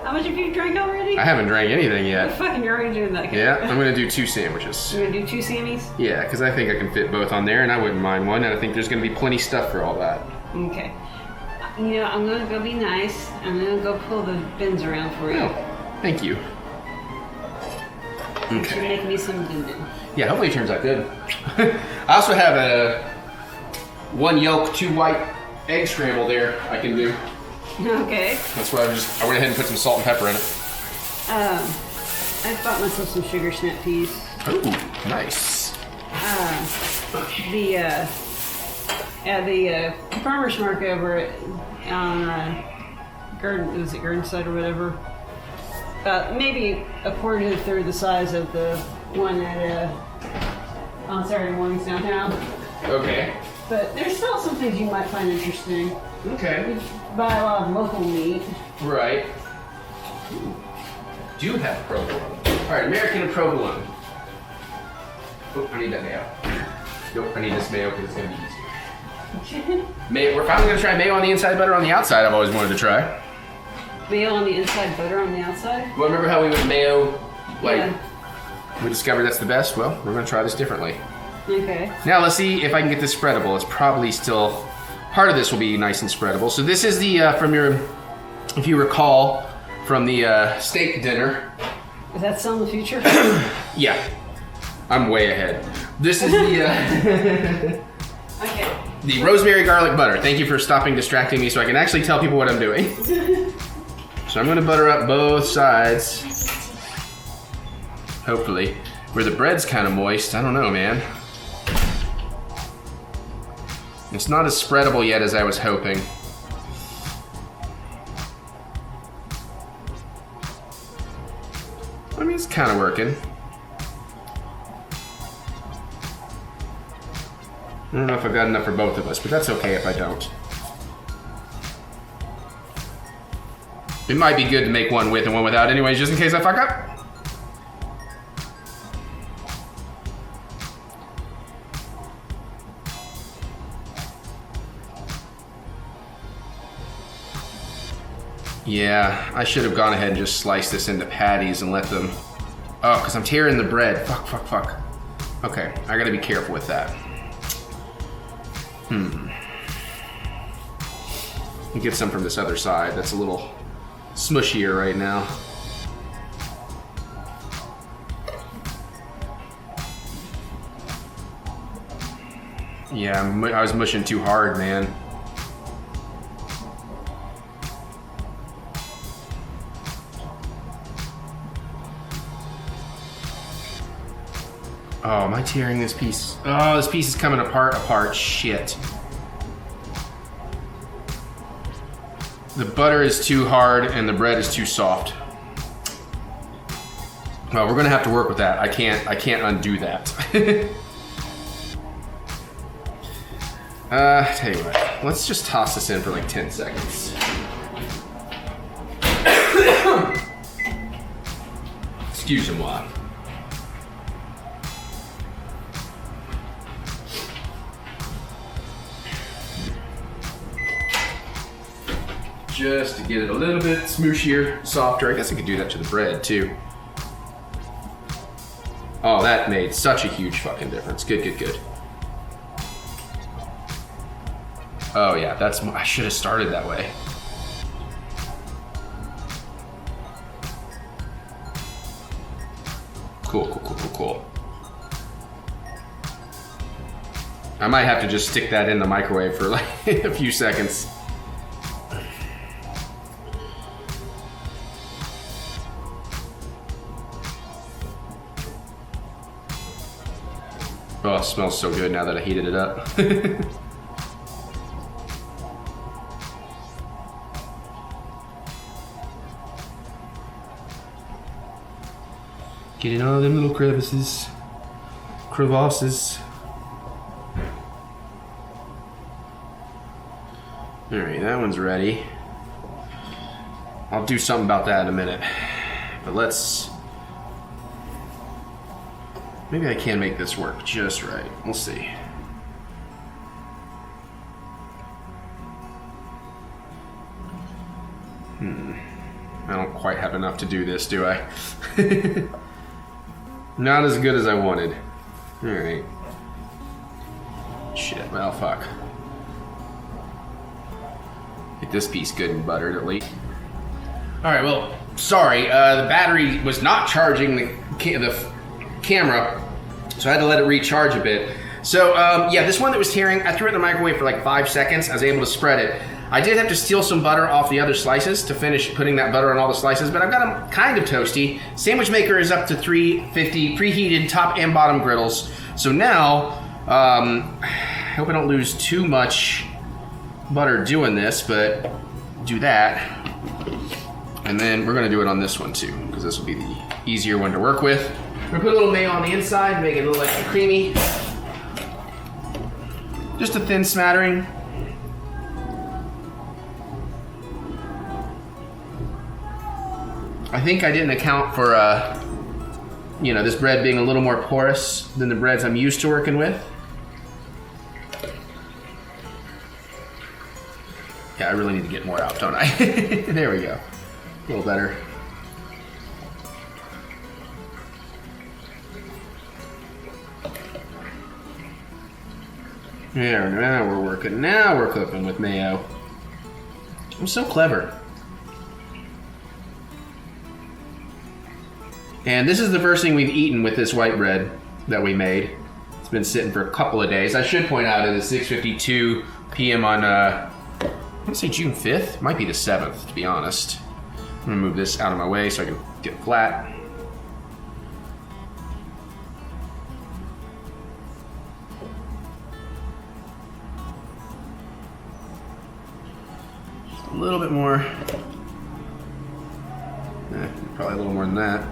How much have you drank already? I haven't drank anything yet. Fucking, you're already doing that. Yeah, I'm gonna do 2 sandwiches. You're gonna do 2 Sammys? Yeah, because I think I can fit both on there and I wouldn't mind one, and I think there's gonna be plenty stuff for all that. Okay. You know, I'm gonna go be nice. I'm gonna go pull the bins around for you. Oh, thank you. You should Okay. make me some din-din. Yeah, hopefully it turns out good. I also have a 1 yolk, 2 white egg scramble there I can do. Okay. That's why I went ahead and put some salt and pepper in it. I bought myself some sugar snap peas. Ooh, nice. The farmer's market over at Gardenside or whatever. Maybe a quarter to a third the size of the one at on Saturday mornings downtown. Okay. But there's still some things you might find interesting. Okay. We buy a lot of local meat. Right. Ooh. Do have provolone. All right, American and provolone. Oh, I need that mayo. Nope, I need this mayo because it's gonna be easier. Mayo. We're finally gonna try mayo on the inside, butter on the outside. I've always wanted to try. Mayo on the inside, butter on the outside. Well, remember how we went mayo? Like Yeah. we discovered that's the best. Well, we're gonna try this differently. Okay. Now let's see if I can get this spreadable. It's probably still part of this will be nice and spreadable. So this is the from your, if you recall, from the steak dinner. Is that still in the future? Yeah, I'm way ahead. This is the Okay. the rosemary garlic butter. Thank you for stopping distracting me so I can actually tell people what I'm doing. So I'm gonna butter up both sides. Hopefully. Where the bread's kind of moist, I don't know, man. It's not as spreadable yet as I was hoping. I mean, it's kind of working. I don't know if I've got enough for both of us, but that's okay if I don't. It might be good to make one with and one without anyways, just in case I fuck up. Yeah, I should have gone ahead and just sliced this into patties and let them... Oh, because I'm tearing the bread. Fuck. Okay, I gotta be careful with that. I'll get some from this other side. That's a little smushier right now. Yeah, I was mushing too hard, man. Oh, am I tearing this piece? Oh, this piece is coming apart. Shit. The butter is too hard and the bread is too soft. Well, we're gonna have to work with that. I can't undo that. Tell you what, let's just toss this in for like 10 seconds. Excusez-moi. Just to get it a little bit smooshier, softer. I guess I could do that to the bread too. Oh, that made such a huge fucking difference. Good. Oh yeah, I should have started that way. Cool. I might have to just stick that in the microwave for like a few seconds. Oh, it smells so good now that I heated it up. Getting all them little crevasses. Alright, that one's ready. I'll do something about that in a minute. But maybe I can make this work just right. We'll see. I don't quite have enough to do this, do I? Not as good as I wanted. Alright. Shit, well, fuck. Get this piece good and buttered at least. Alright, well, sorry. The battery was not charging the camera, so I had to let it recharge a bit. So, yeah, this one that was tearing, I threw it in the microwave for like 5 seconds. I was able to spread it. I did have to steal some butter off the other slices to finish putting that butter on all the slices, but I've got them kind of toasty. Sandwich maker is up to 350 preheated top and bottom griddles. So now, I hope I don't lose too much butter doing this, but do that. And then we're gonna do it on this one too, because this will be the easier one to work with. We're gonna put a little mayo on the inside, make it a little extra creamy. Just a thin smattering. I think I didn't account for, this bread being a little more porous than the breads I'm used to working with. Yeah, I really need to get more out, don't I? There we go. A little better. There, now we're working. Now we're cooking with mayo. I'm so clever. And this is the first thing we've eaten with this white bread that we made. It's been sitting for a couple of days. I should point out it is 6:52 p.m. on, I want to say June 5th. It might be the 7th, to be honest. I'm gonna move this out of my way so I can get flat. Just a little bit more. Probably a little more than that.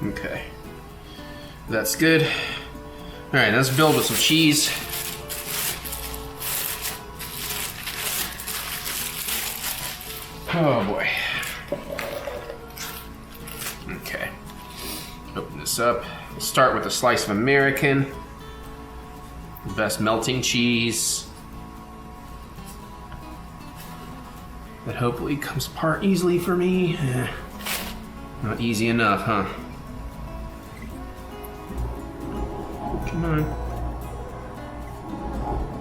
Okay, that's good. All right, let's build with some cheese. Oh boy. Okay, open this up. We'll start with a slice of American. The best melting cheese. That hopefully comes apart easily for me. Not easy enough, huh? Come on.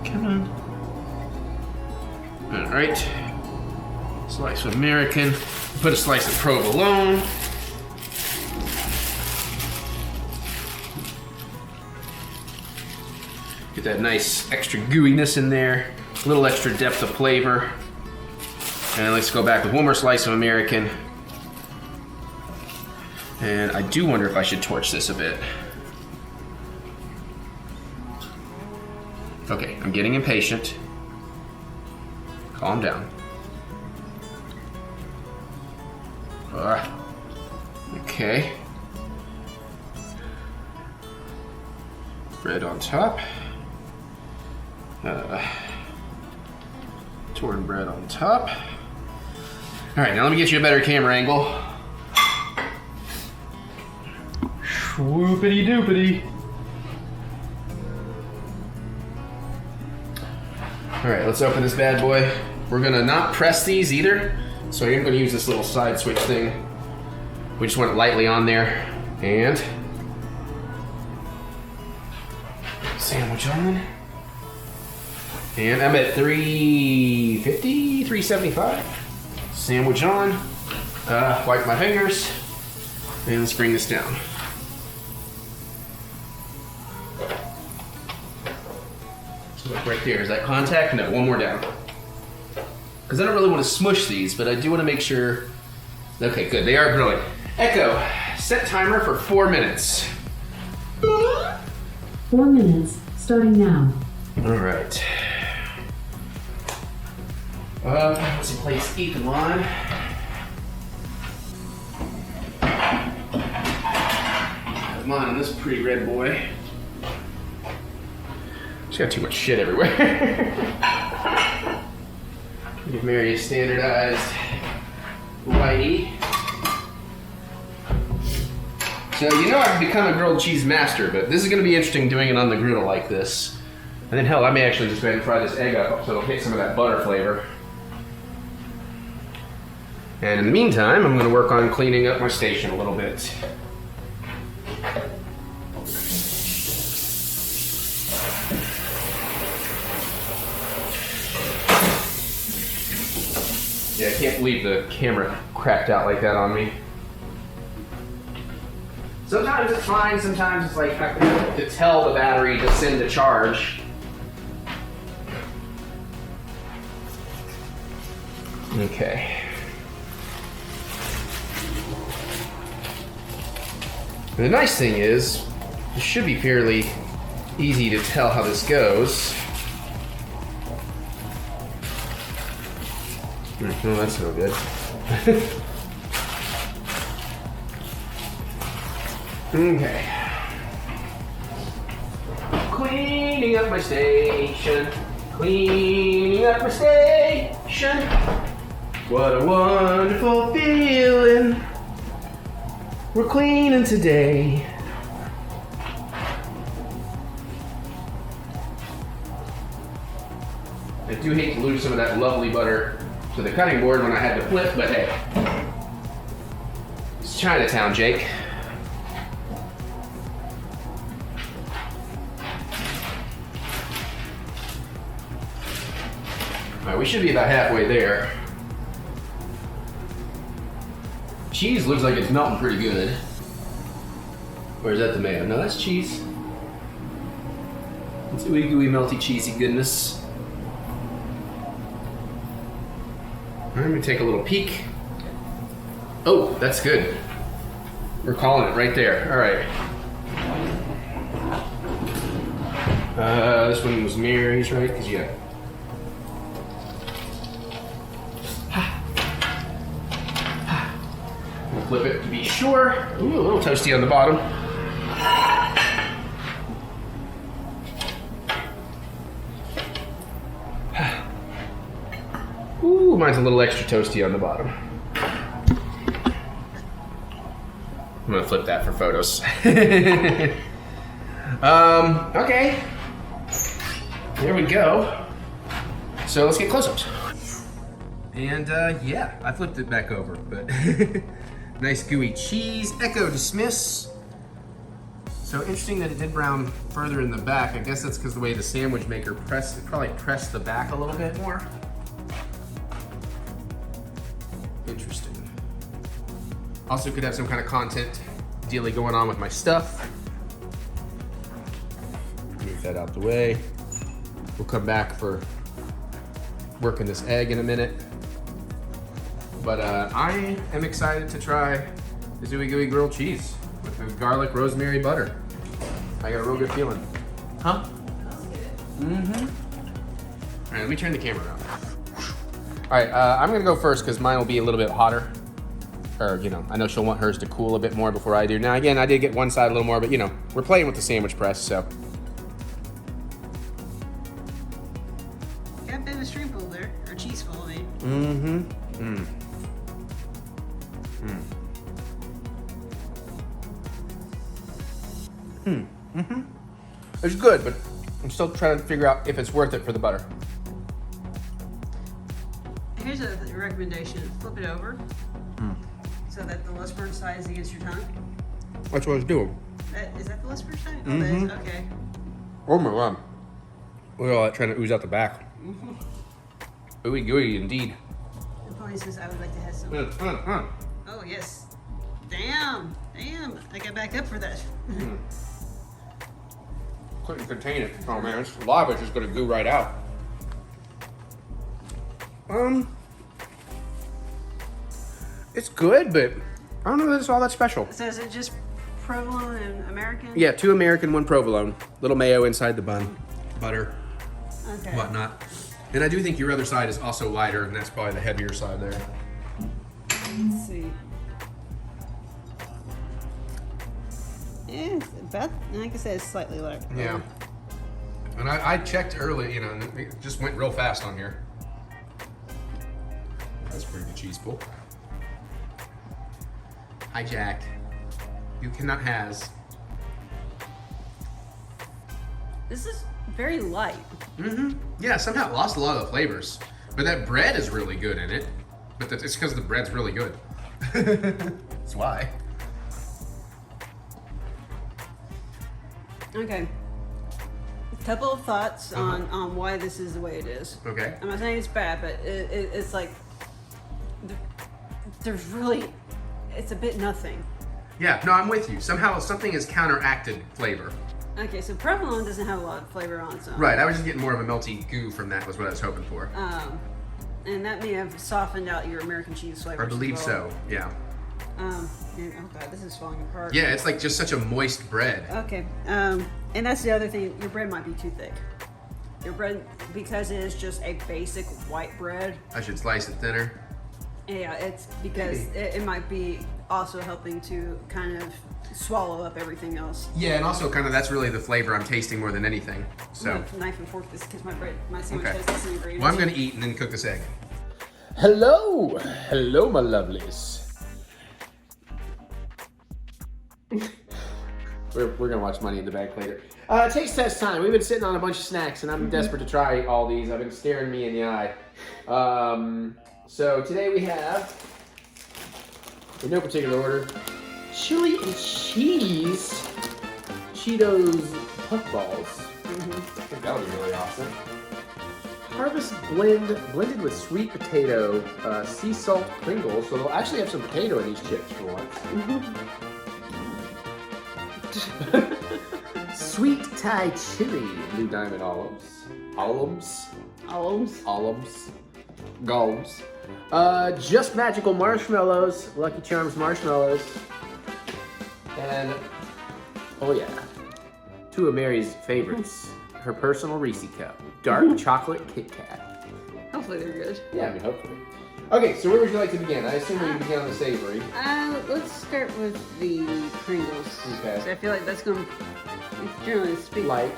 Come on. All right. Slice of American. Put a slice of provolone. Get that nice extra gooiness in there. A little extra depth of flavor. And let's go back with one more slice of American. And I do wonder if I should torch this a bit. Okay, I'm getting impatient. Calm down. Okay. Bread on top. Torn bread on top. All right, now let me get you a better camera angle. Whoopity doopity. All right, let's open this bad boy. We're gonna not press these either, so I'm gonna use this little side switch thing. We just want it lightly on there, and Sandwich on. And I'm at 350, 375. Sandwich on. Wipe my fingers. And let's bring this down. Look right there. Is that contact? No, one more down. Because I don't really want to smush these, but I do want to make sure. Okay, good. They are grilling. Echo, set timer for 4 minutes. 4 minutes, starting now. All right. Let's place Ethan on. Come on, this pretty red boy. She's got too much shit everywhere. Give Mary a standardized whitey. So you know I've become a grilled cheese master, but this is going to be interesting doing it on the griddle like this. And then hell, I may actually just go ahead and fry this egg up so it'll get some of that butter flavor. And in the meantime, I'm going to work on cleaning up my station a little bit. Yeah, I can't believe the camera cracked out like that on me. Sometimes it's fine, sometimes it's like I have to tell the battery to send a charge. Okay. And the nice thing is, it should be fairly easy to tell how this goes. No, that's no good. Okay. Cleaning up my station. Cleaning up my station. What a wonderful feeling. We're cleaning today. I do hate to lose some of that lovely butter to the cutting board when I had to flip, but hey. It's Chinatown, Jake. Alright, we should be about halfway there. Cheese looks like it's melting pretty good. Or is that the mayo? No, that's cheese. It's ooey gooey melty cheesy goodness. Alright, let me take a little peek. Oh, that's good. We're calling it right there. Alright. This one was Mary's, right? Because yeah. Flip it to be sure. Ooh, a little toasty on the bottom. Ooh, mine's a little extra toasty on the bottom. I'm gonna flip that for photos. Okay. There we go. So let's get close-ups. And yeah, I flipped it back over, but nice gooey cheese. Echo dismiss. So interesting that it did brown further in the back. I guess that's because the way the sandwich maker pressed, it probably pressed the back a little bit more. Interesting. Also could have some kind of content dealy going on with my stuff. Move that out the way. We'll come back for working this egg in a minute. But I am excited to try the Zooey Gooey grilled cheese with the garlic rosemary butter. I got a real good feeling. Huh? Mm-hmm. All right, let me turn the camera around. All right, I'm gonna go first because mine will be a little bit hotter. Or, you know, I know she'll want hers to cool a bit more before I do. Now, again, I did get one side a little more, but, you know, we're playing with the sandwich press, so. Got a bit of a streamful there, or cheeseful, I mean. Mm-hmm. Mm. Mm. Mm-hmm. It's good, but I'm still trying to figure out if it's worth it for the butter. Here's a recommendation: flip it over so that the less burnt side is against your tongue. That's what I was doing. Is that the less burnt side? Oh, Mm-hmm. that is? Okay. Oh my God. Look at all that trying to ooze out the back. Ooey gooey indeed. The pony says I would like to have some. Oh, yes. Damn. I got back up for that. Couldn't contain it. Oh man, a lot of it's just gonna goo right out. It's good, but I don't know that it's all that special. So is it just provolone and American? Yeah, 2 American, 1 provolone. Little mayo inside the bun, butter, Okay. whatnot. And I do think your other side is also lighter, and that's probably the heavier side there. Let's see. Yeah, it's about, like I said, it's slightly lighter. Yeah. And I checked early, and it just went real fast on here. That's a pretty good cheese pull. Hijacked. You cannot has. This is very light. Yeah, somehow it lost a lot of the flavors. But that bread is really good in it. But it's because the bread's really good. That's why. Okay. A couple of thoughts on why this is the way it is. Okay. I'm not saying it's bad, but it's like there's really, it's a bit nothing. Yeah, no, I'm with you. Somehow something has counteracted flavor. Okay, so provolone doesn't have a lot of flavor on its own. Right, I was just getting more of a melty goo from that was what I was hoping for. And that may have softened out your American cheese flavor. I believe so, yeah. Oh god, this is falling apart. Yeah, it's like just such a moist bread. Okay, and that's the other thing. Your bread might be too thick. Your bread, because it is just a basic white bread. I should slice it thinner. Yeah, it's because it might be also helping to kind of swallow up everything else. Yeah, and also kind of that's really the flavor I'm tasting more than anything. So Knife and fork this because my sandwich Okay. has this ingredient. Well, I'm gonna eat and then cook this egg. Hello, my lovelies. We're gonna watch Money in the Bank later. Taste test time. We've been sitting on a bunch of snacks, and I'm desperate to try all these. I've been staring me in the eye. So today we have, in no particular order, chili and cheese Cheetos puffballs. I think that would be really awesome. Harvest blended with sweet potato, sea salt Pringles. So they'll actually have some potato in these chips for once. Sweet Thai chili, Blue Diamond olives. Goals. Just Magical marshmallows, Lucky Charms marshmallows. And, oh yeah, 2 of Mary's favorites. Her personal Reese cup, dark chocolate Kit Kat. Hopefully they're good. Yeah, I mean, hopefully. Okay, so where would you like to begin? I assume we would begin on the savory. Let's start with the Pringles. Okay. So I feel like that's going to, generally speaking, Light.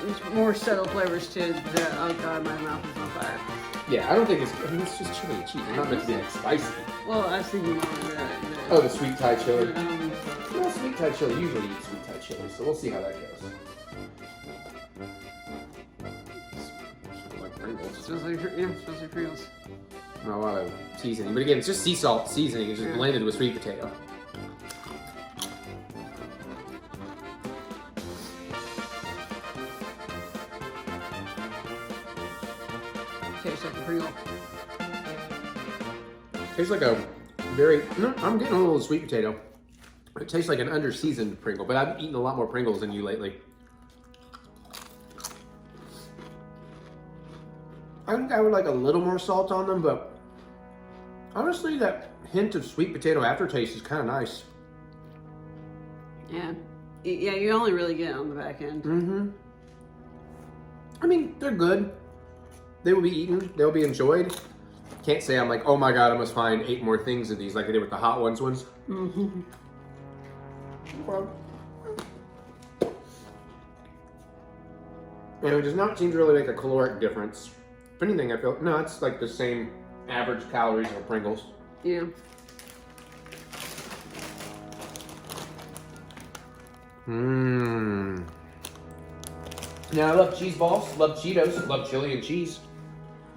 There's more subtle flavors to the, oh god, my mouth is on fire. Yeah, I don't think it's just chili and cheese. It's not meant to be like spicy. Well, I was thinking more of the Oh, the sweet Thai chili. um, Well, sweet Thai chili, usually eat sweet Thai chili, so we'll see how that goes. Like Pringles. smells like Pringles. Not a lot of seasoning, but again, it's just sea salt seasoning. It's just blended with sweet potato. Tastes like a Pringle. Tastes like a very, no, I'm getting a little sweet potato. It tastes like an under-seasoned Pringle, but I've eaten a lot more Pringles than you lately. I think I would like a little more salt on them, but honestly, that hint of sweet potato aftertaste is kind of nice. Yeah. Yeah, you only really get it on the back end. Mm-hmm. I mean, they're good. They will be eaten. They'll be enjoyed. Can't say I'm like, oh my god, I must find 8 more things of these like I did with the Hot Ones ones. Mm-hmm. Well, and it does not seem to really make a caloric difference. If anything, I feel, no, it's like the same average calories of Pringles. Yeah. Mmm. Now, I love cheese balls, love Cheetos, love chili and cheese.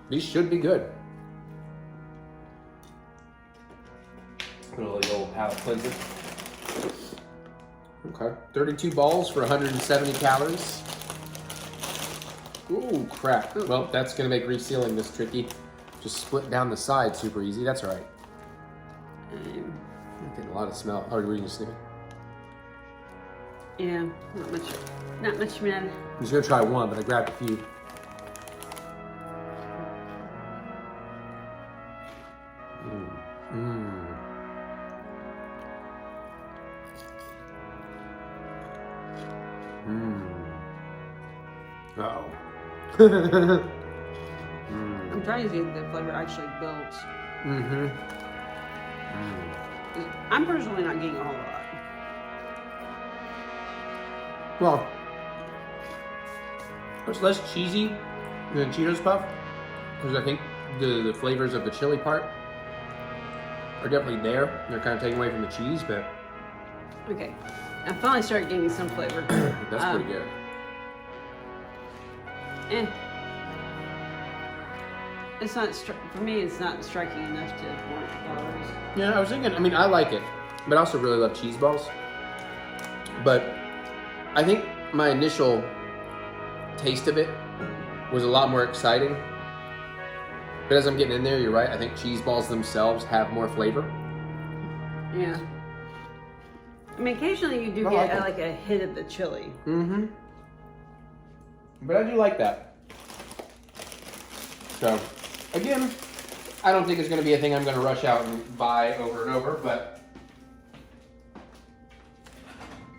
These should be good. Put a little palate cleanser. Okay, 32 balls for 170 calories. Ooh, crap. Ooh. Well, that's gonna make resealing this tricky. Just split down the side super easy. That's all right. Um, I'm getting a lot of smell. Oh, were you just sniffing? yeah, not much, man. I'm just gonna try one, but I grabbed a few. Uh-oh. I'm trying to see if the flavor actually builds. Mm-hmm. 'Cause I'm personally not getting a whole lot. Well, it's less cheesy than Cheetos Puff, because I think the flavors of the chili part are definitely there. They're kind of taking away from the cheese, but Okay, I finally started getting some flavor. that's pretty good. Eh. It's not, for me, it's not striking enough to warrant calories. Yeah, I was thinking, I mean, I like it, but I also really love cheese balls. But I think my initial taste of it was a lot more exciting. But as I'm getting in there, you're right, I think cheese balls themselves have more flavor. Yeah. I mean, occasionally you do I get like it. like a hit of the chili. Mm-hmm. But I do like that. So, again, I don't think it's going to be a thing I'm going to rush out and buy over and over, but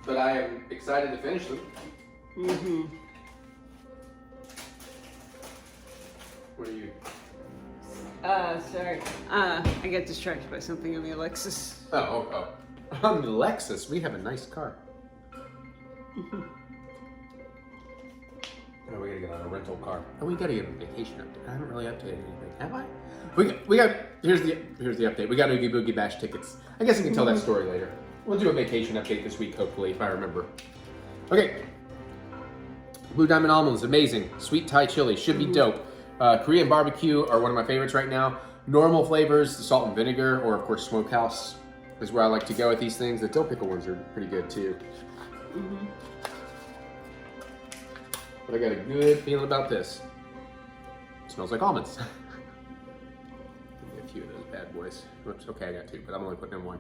I am excited to finish them. Mm-hmm. What are you? Sorry. I got distracted by something on the Alexis. Oh. On the Lexus, we have a nice car. Oh, we gotta get on a rental car. Oh, we gotta get a vacation update. I haven't really updated anything, have I? We got. Here's the update. We got Oogie Boogie Bash tickets. I guess I can tell that story later. We'll do a vacation update this week, hopefully, if I remember. Okay. Blue Diamond Almonds, amazing. Sweet Thai chili, should be dope. Korean barbecue are one of my favorites right now. Normal flavors, the salt and vinegar, or of course smokehouse is where I like to go with these things. The dill pickle ones are pretty good too. Mm-hmm. But I got a good feeling about this. It smells like almonds. Give me a few of those bad boys. Whoops, okay, I got two, but I'm only putting in one.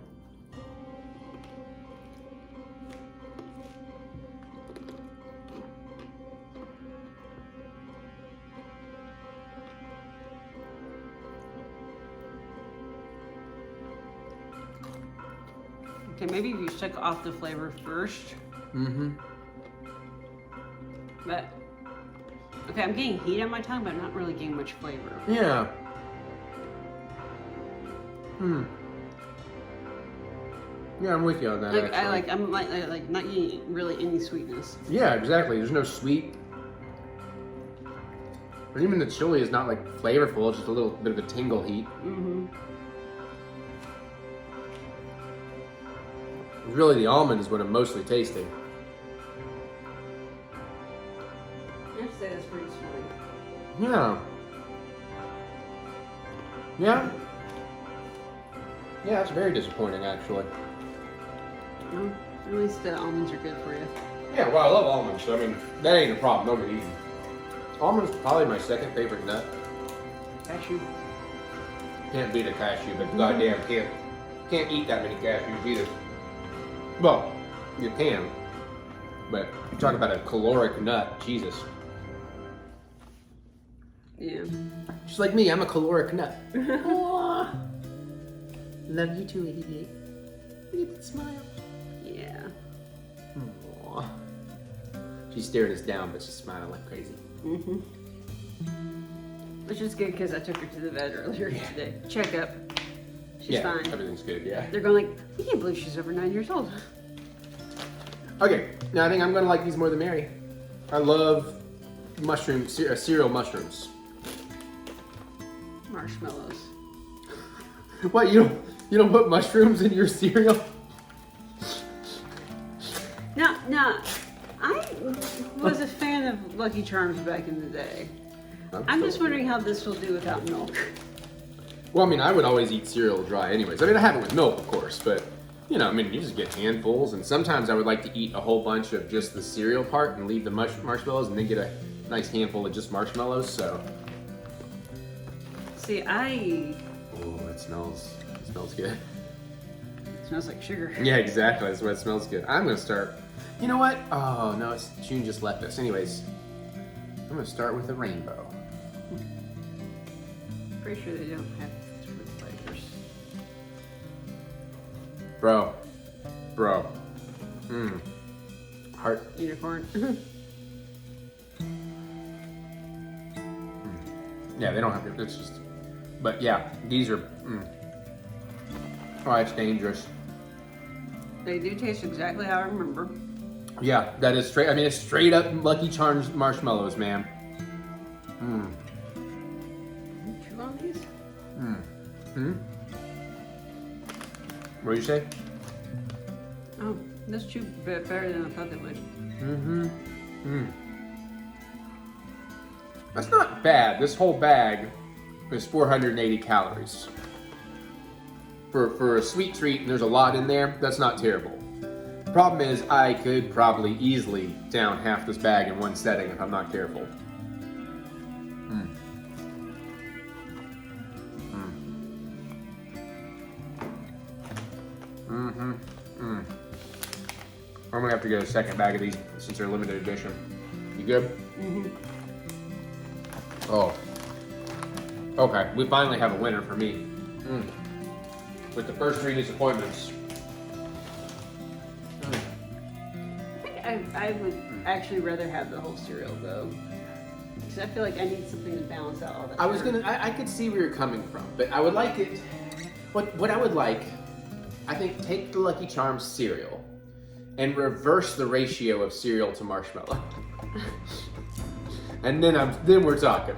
Okay, maybe if you check off the flavor first. Mm-hmm. But okay, I'm getting heat on my tongue, but I'm not really getting much flavor. Yeah. Yeah, I'm with you on that. Like actually. I'm like not getting really any sweetness. Yeah, exactly. There's no sweet. Or even the chili is not like flavorful, it's just a little bit of a tingle heat. Mm-hmm. Really, the almond is what I'm mostly tasting. I'd say that's pretty sweet. Yeah. Yeah. Yeah, it's very disappointing actually. Well, at least the almonds are good for you. Yeah, well, I love almonds, so I mean, that ain't a problem. Nobody eats them. Almonds is probably my second favorite nut. Cashew. Can't beat a cashew, but goddamn can't eat that many cashews either. Well, you can, but you talk about a caloric nut, Jesus. Yeah. Just like me, I'm a caloric nut. Aw. Love you too, 88. Look at that smile. Yeah. Aw. She's staring us down, but she's smiling like crazy. Mm-hmm. Which is good because I took her to the vet earlier today. Check up. She's fine. Everything's good, yeah. They're going like, we can't believe she's over 9 years old. Okay, now I think I'm gonna like these more than Mary. I love mushroom, cereal mushrooms. Marshmallows. What, you don't put mushrooms in your cereal? No, I was a fan of Lucky Charms back in the day. I'm just wondering how this will do without milk. Well, I mean, I would always eat cereal dry anyways. I mean, I have it with milk, of course, but, you know, I mean, you just get handfuls, and sometimes I would like to eat a whole bunch of just the cereal part and leave the marshmallows and then get a nice handful of just marshmallows, so. See, Oh, it smells good. It smells like sugar. Yeah, exactly. That's why it smells good. I'm gonna start. You know what? Oh no, June just left us. Anyways, I'm gonna start with a rainbow. Pretty sure they don't have different flavors. Bro. Heart. Unicorn. Yeah, they don't have to. It's just. But yeah, these are. Oh, it's dangerous. They do taste exactly how I remember. Yeah, that is straight. I mean, it's straight up Lucky Charms marshmallows, man. Chew on these? What did you say? Oh, this chew better than I thought they would. That's not bad. This whole bag is 480 calories. For a sweet treat, and there's a lot in there, that's not terrible. Problem is, I could probably easily down half this bag in one setting if I'm not careful. I'm gonna have to get a second bag of these since they're limited edition. You good? Oh. Okay, we finally have a winner for me. With the first 3 disappointments. I would actually rather have the whole cereal though, because I feel like I need something to balance out all that. I could see where you're coming from, but I would like it. What I would like, I think, take the Lucky Charms cereal and reverse the ratio of cereal to marshmallow, and then we're talking.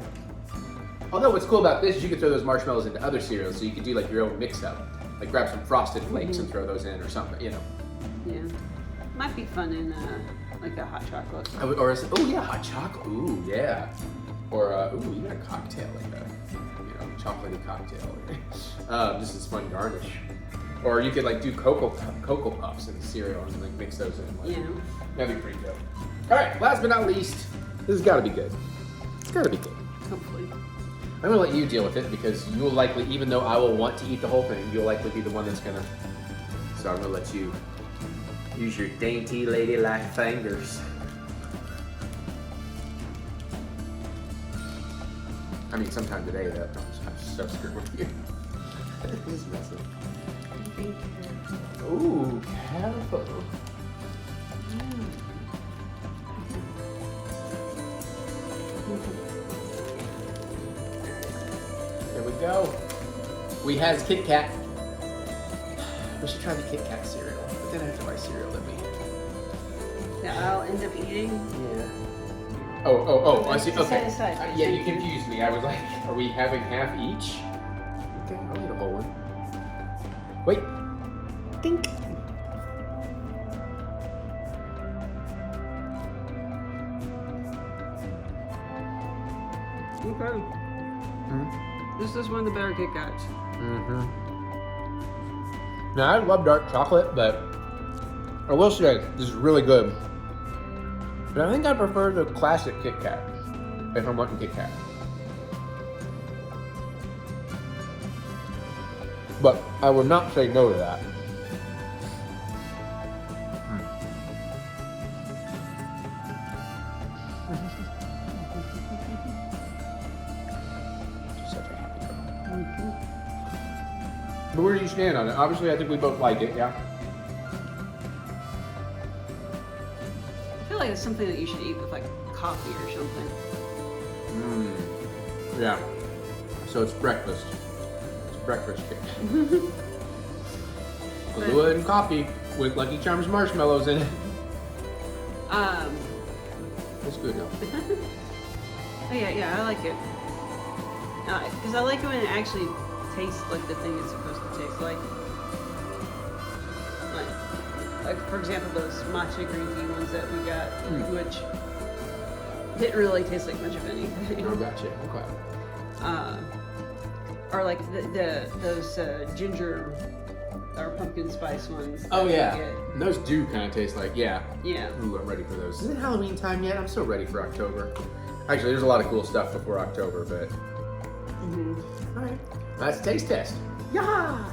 Although what's cool about this is you can throw those marshmallows into other cereals, so you could do like your own mix-up, like grab some Frosted Flakes and throw those in or something, you know. Yeah, might be fun in like a hot chocolate. Oh yeah, hot chocolate. Ooh yeah. Or you got a cocktail like a chocolatey cocktail. This is fun garnish. Or you could like do cocoa puffs in the cereal and like mix those in. Like, Yeah. That'd be pretty dope. All right, last but not least, this has got to be good. It's got to be good. Hopefully. I'm gonna let you deal with it because you will likely, even though I will want to eat the whole thing, you'll likely be the one that's gonna. So I'm gonna let you use your dainty ladylike fingers. I mean, sometime today that I'm so screwed with you. This is messy. Ooh, careful. There we go. We has Kit Kat. We should try the Kit Kat cereal, but then I have to buy cereal that we. Yeah, I'll end up eating. Yeah. Oh, I see. Okay. Aside. Yeah, you confused me. I was like, are we having half each? Okay, I'll eat a whole one. Wait. Dink. Okay. This is one of the better Kit Kats. Now, I love dark chocolate, but I will say this is really good. But I think I prefer the classic Kit Kat if I'm wanting Kit Kat. But I would not say no to that. Such a happy girl. But where do you stand on it? Obviously, I think we both like it, yeah? I feel like it's something that you should eat with like coffee or something. Yeah. So it's breakfast. It's breakfast cake. Kahlua and coffee with Lucky Charms marshmallows in it. It's good though. Oh yeah, I like it. Because I like it when it actually tastes like the thing it's supposed to taste like. Like for example, those matcha green tea ones that we got, which didn't really taste like much of anything. Oh, gotcha. Okay. Or like those ginger or pumpkin spice ones. Oh that yeah. we get. Those do kind of taste like, yeah. Yeah. Ooh, I'm ready for those. Is it Halloween time yet? I'm so ready for October. Actually, there's a lot of cool stuff before October, but all right, that's a taste test. Yeah.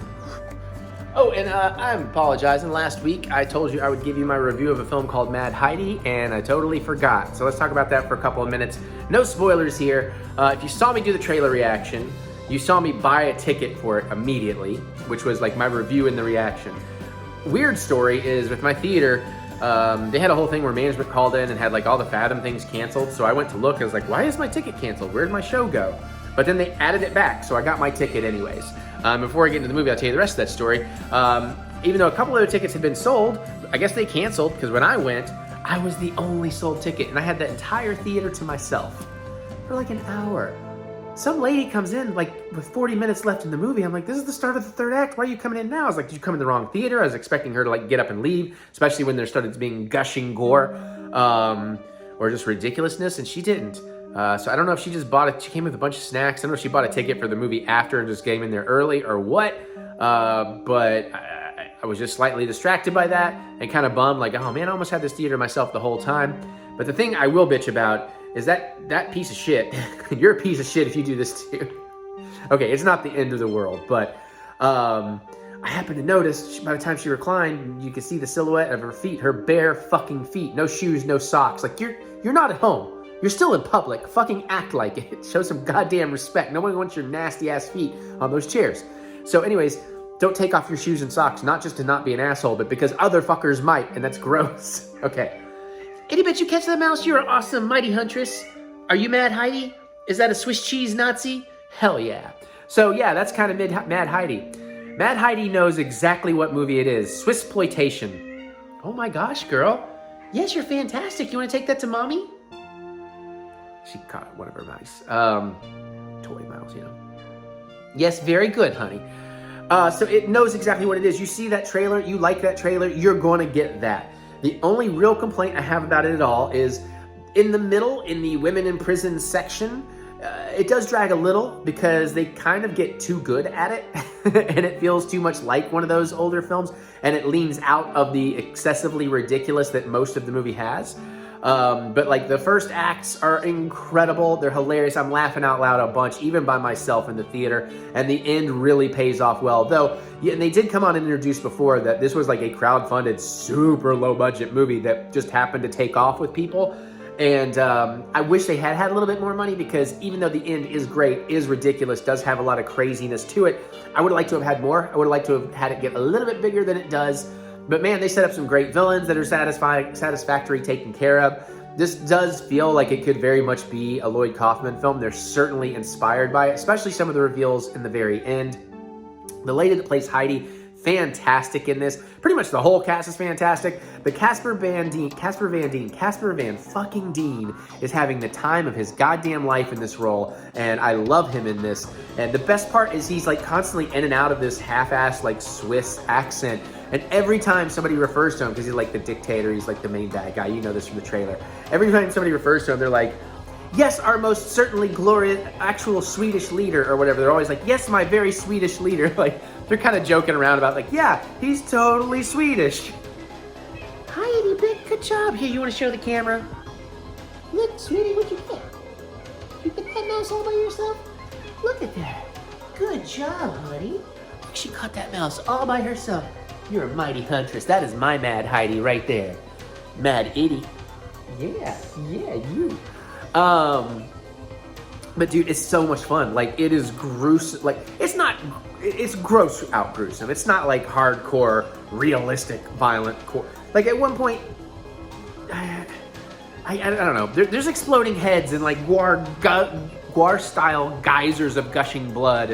Oh, and I'm apologizing. Last week, I told you I would give you my review of a film called Mad Heidi, and I totally forgot. So let's talk about that for a couple of minutes. No spoilers here. If you saw me do the trailer reaction, you saw me buy a ticket for it immediately, which was like my review and the reaction. Weird story is with my theater, they had a whole thing where management called in and had like all the Fathom things canceled. So I went to look, I was like, why is my ticket canceled? Where'd my show go? But then they added it back, so I got my ticket anyways. Before I get into the movie, I'll tell you the rest of that story. Even though a couple other tickets had been sold, I guess they canceled, because when I went, I was the only sold ticket, and I had the entire theater to myself for like an hour. Some lady comes in like with 40 minutes left in the movie. I'm like, this is the start of the third act. Why are you coming in now? I was like, did you come in the wrong theater? I was expecting her to like get up and leave, especially when there started being gushing gore or just ridiculousness, and she didn't. So I don't know if she just bought it. She came with a bunch of snacks. I don't know if she bought a ticket for the movie after and just came in there early or what. But I was just slightly distracted by that and kind of bummed. Like, oh man, I almost had this theater to myself the whole time. But the thing I will bitch about is that piece of shit. You're a piece of shit if you do this too. Okay, it's not the end of the world, but I happened to notice by the time she reclined, you could see the silhouette of her feet, her bare fucking feet, no shoes, no socks. Like you're not at home. You're still in public. Fucking act like it. Show some goddamn respect. No one wants your nasty ass feet on those chairs. So anyways, don't take off your shoes and socks, not just to not be an asshole, but because other fuckers might, and that's gross. Okay. Itty bitch, you catch that mouse? You're an awesome mighty huntress. Are you Mad Heidi? Is that a Swiss cheese Nazi? Hell yeah. So yeah, that's kind of Mad Heidi. Mad Heidi knows exactly what movie it is. Swissploitation. Oh my gosh, girl. Yes, you're fantastic. You want to take that to mommy? She caught one of her mice. Toy mouse, you know. Yes, very good, honey. So it knows exactly what it is. You see that trailer, you like that trailer, you're going to get that. The only real complaint I have about it at all is in the middle, in the women in prison section, it does drag a little because they kind of get too good at it and it feels too much like one of those older films and it leans out of the excessively ridiculous that most of the movie has. But like the first acts are incredible. They're hilarious. I'm laughing out loud a bunch, even by myself in the theater. And the end really pays off well. Though, yeah, and they did come on and introduce before that this was like a crowd-funded, super low-budget movie that just happened to take off with people. And I wish they had a little bit more money because even though the end is great, is ridiculous, does have a lot of craziness to it, I would have liked to have had more. I would have liked to have had it get a little bit bigger than it does. But man, they set up some great villains that are satisfactory, taken care of. This does feel like it could very much be a Lloyd Kaufman film. They're certainly inspired by it, especially some of the reveals in the very end. The lady that plays Heidi, fantastic in this. Pretty much the whole cast is fantastic. But Casper Van fucking Dien is having the time of his goddamn life in this role, and I love him in this. And the best part is he's like constantly in and out of this half-assed like Swiss accent. And every time somebody refers to him, because he's like the dictator, he's like the main bad guy, you know this from the trailer. Every time somebody refers to him, they're like, yes, our most certainly glorious, actual Swedish leader, or whatever. They're always like, yes, my very Swedish leader. Like, they're kind of joking around about like, yeah, he's totally Swedish. Hi, Eddie, big, good job. Here, you want to show the camera? Look, sweetie, what'd you get? You get that mouse all by yourself? Look at that. Good job, honey. She caught that mouse all by herself. You're a mighty huntress. That is my Mad Heidi right there. Mad Eddie. Yeah, you. But dude, it's so much fun. Like, it is gruesome. Like, it's gross out gruesome. It's not like hardcore, realistic, violent core. Like, at one point, I don't know. There's exploding heads and like Gwar-style geysers of gushing blood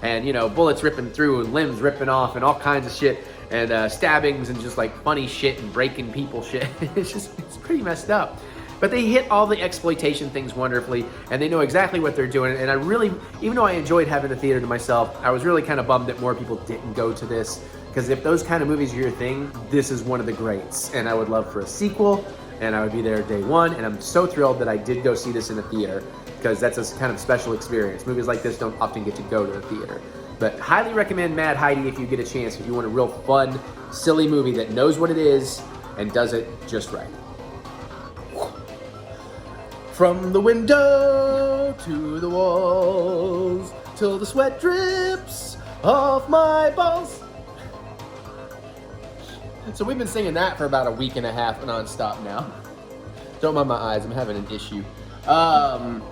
and you know, bullets ripping through and limbs ripping off and all kinds of shit. And stabbings and just like funny shit and breaking people shit. It's pretty messed up. But they hit all the exploitation things wonderfully, and they know exactly what they're doing. And I really, even though I enjoyed having the theater to myself, I was really kind of bummed that more people didn't go to this. Because if those kind of movies are your thing, this is one of the greats. And I would love for a sequel, and I would be there day one. And I'm so thrilled that I did go see this in a theater, because that's a kind of special experience. Movies like this don't often get to go to the theater. But highly recommend Mad Heidi if you get a chance, if you want a real fun, silly movie that knows what it is and does it just right. From the window to the walls, till the sweat drips off my balls. So we've been singing that for about a week and a half nonstop now. Don't mind my eyes, I'm having an issue. So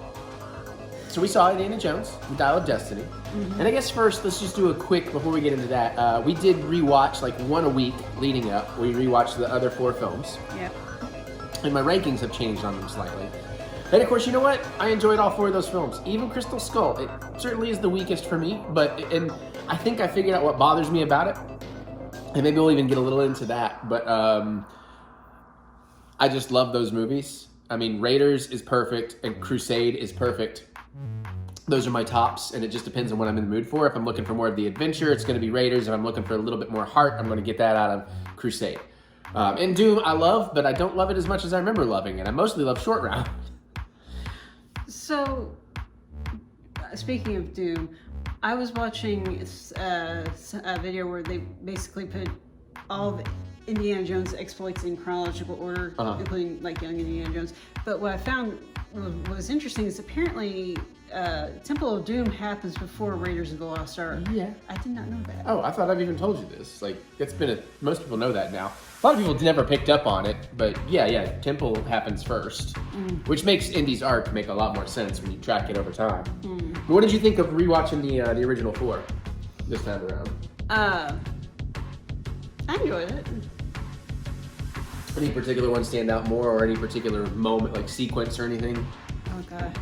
we saw Indiana Jones, The Dial of Destiny. And I guess first, let's just do a quick, before we get into that, we did rewatch like one a week leading up. We rewatched the other 4 films. Yep. And my rankings have changed on them slightly. And of course, you know what? I enjoyed all 4 of those films. Even Crystal Skull, it certainly is the weakest for me, and I think I figured out what bothers me about it. And maybe we'll even get a little into that, but I just love those movies. I mean, Raiders is perfect, and Crusade is perfect. Those are my tops, and it just depends on what I'm in the mood for. If I'm looking for more of the adventure, it's going to be Raiders. If I'm looking for a little bit more heart, I'm going to get that out of Crusade. And Doom, I love, but I don't love it as much as I remember loving it. I mostly love Short Round. So, speaking of Doom, I was watching a video where they basically put all of Indiana Jones exploits in chronological order, including like Young Indiana Jones. But what I found was interesting is apparently Temple of Doom happens before Raiders of the Lost Ark. Yeah. I did not know that. Oh, I thought I've even told you this. Like, it's been most people know that now. A lot of people never picked up on it, but yeah, Temple happens first, which makes Indy's arc make a lot more sense when you track it over time. But what did you think of rewatching the original 4 this time around? I enjoyed it. Any particular one stand out more, or any particular moment, like sequence or anything? Oh god.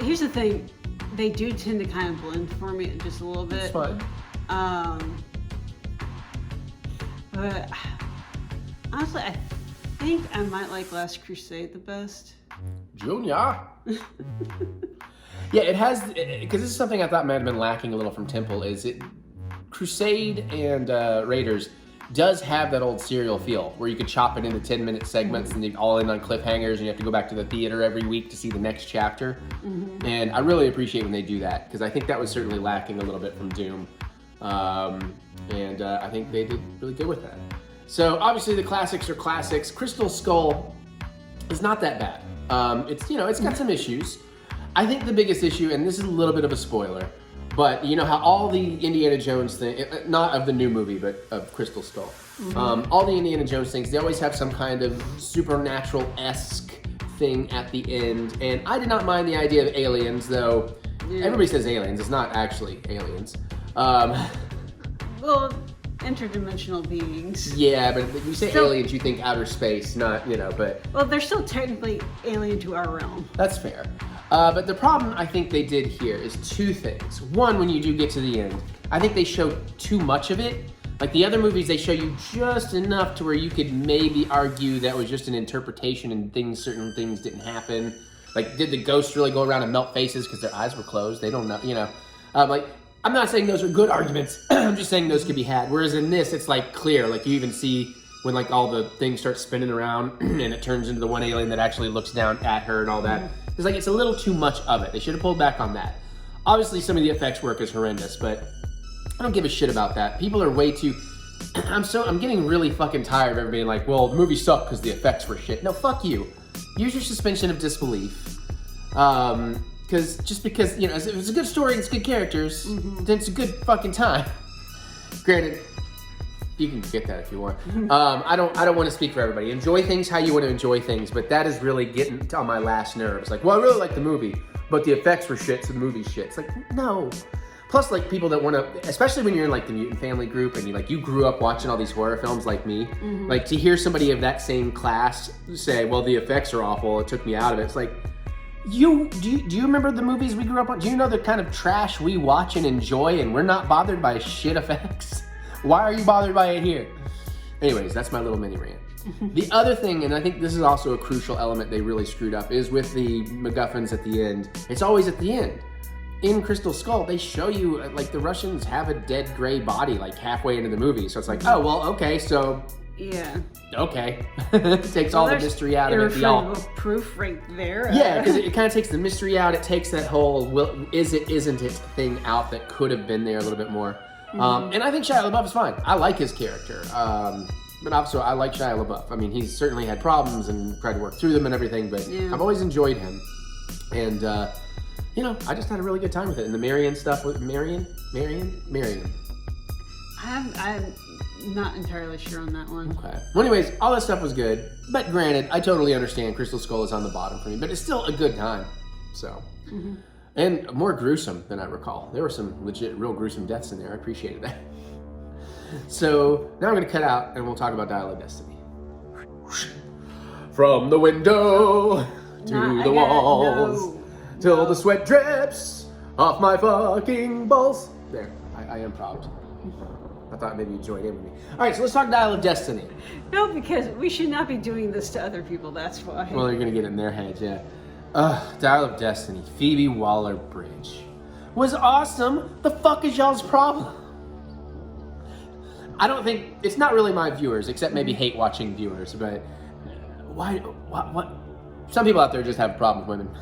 Here's the thing, they do tend to kind of blend for me just a little bit. It's fun. But honestly, I think I might like Last Crusade the best. Junior. Yeah, it has, because this is something I thought might have been lacking a little from Temple, is it Crusade and Raiders does have that old serial feel where you could chop it into 10-minute segments and they all end on cliffhangers and you have to go back to the theater every week to see the next chapter. And I really appreciate when they do that, because I think that was certainly lacking a little bit from Doom. And I think they did really good with that. So obviously the classics are classics. Crystal Skull is not that bad. It's, you know, it's got some issues. I think the biggest issue, and this is a little bit of a spoiler, but you know how all the Indiana Jones thing, not of the new movie, but of Crystal Skull, all the Indiana Jones things, they always have some kind of supernatural-esque thing at the end. And I did not mind the idea of aliens, though everybody says aliens. It's not actually aliens. Well, interdimensional beings. Yeah, but if you say aliens, you think outer space, not, you know, but... Well, they're still technically alien to our realm. That's fair. But the problem I think they did here is 2 things. One, when you do get to the end, I think they show too much of it. Like the other movies, they show you just enough to where you could maybe argue that was just an interpretation and certain things didn't happen. Like, did the ghosts really go around and melt faces because their eyes were closed? They don't know, you know. Like, I'm not saying those are good arguments. I'm just saying those could be had. Whereas in this, it's like clear. Like you even see when like all the things start spinning around and it turns into the one alien that actually looks down at her and all that. It's like, it's a little too much of it. They should have pulled back on that. Obviously, some of the effects work is horrendous, but I don't give a shit about that. People are way too... I'm getting really fucking tired of everybody being like, well, the movie sucked because the effects were shit. No, fuck you. Use your suspension of disbelief. Because just because, you know, if it's a good story and it's good characters, then it's a good fucking time. Granted, you can get that if you want. I don't want to speak for everybody. Enjoy things how you want to enjoy things, but that is really getting on my last nerves. Like, well, I really like the movie, but the effects were shit, so the movie's shit. It's like, no. Plus, like, people that want to, especially when you're in like the mutant family group and you grew up watching all these horror films like me, like to hear somebody of that same class say, well, the effects are awful, it took me out of it. It's like, do you remember the movies we grew up on? Do you know the kind of trash we watch and enjoy and we're not bothered by shit effects? Why are you bothered by it here? Anyways, that's my little mini rant. The other thing, and I think this is also a crucial element they really screwed up, is with the MacGuffins at the end. It's always at the end. In Crystal Skull, they show you, like, the Russians have a dead gray body, like, halfway into the movie. So it's like, oh, well, okay, so... Yeah. Okay. It takes all the mystery out of it. Irrefutable proof right there. Yeah, because it kind of takes the mystery out. It takes that whole, is it, isn't it thing out that could have been there a little bit more. And I think Shia LaBeouf is fine. I like his character. But also, I like Shia LaBeouf. I mean, he's certainly had problems and tried to work through them and everything, but I've always enjoyed him. And, you know, I just had a really good time with it. And the Marion stuff with Marion? I'm not entirely sure on that one. Okay. Well, anyways, all that stuff was good. But granted, I totally understand Crystal Skull is on the bottom for me, but it's still a good time. So. And more gruesome than I recall. There were some legit, real gruesome deaths in there. I appreciated that. So now I'm going to cut out and we'll talk about Dial of Destiny. From the window to the walls till the sweat drips off my fucking balls. There, I improv'd. I thought maybe you'd join in with me. All right, so let's talk Dial of Destiny. No, because we should not be doing this to other people. That's why. Well, you're going to get in their heads, yeah. Dial of Destiny, Phoebe Waller-Bridge was awesome. The fuck is y'all's problem? I don't think, it's not really my viewers, except maybe hate watching viewers, but what? Some people out there just have a problem with women.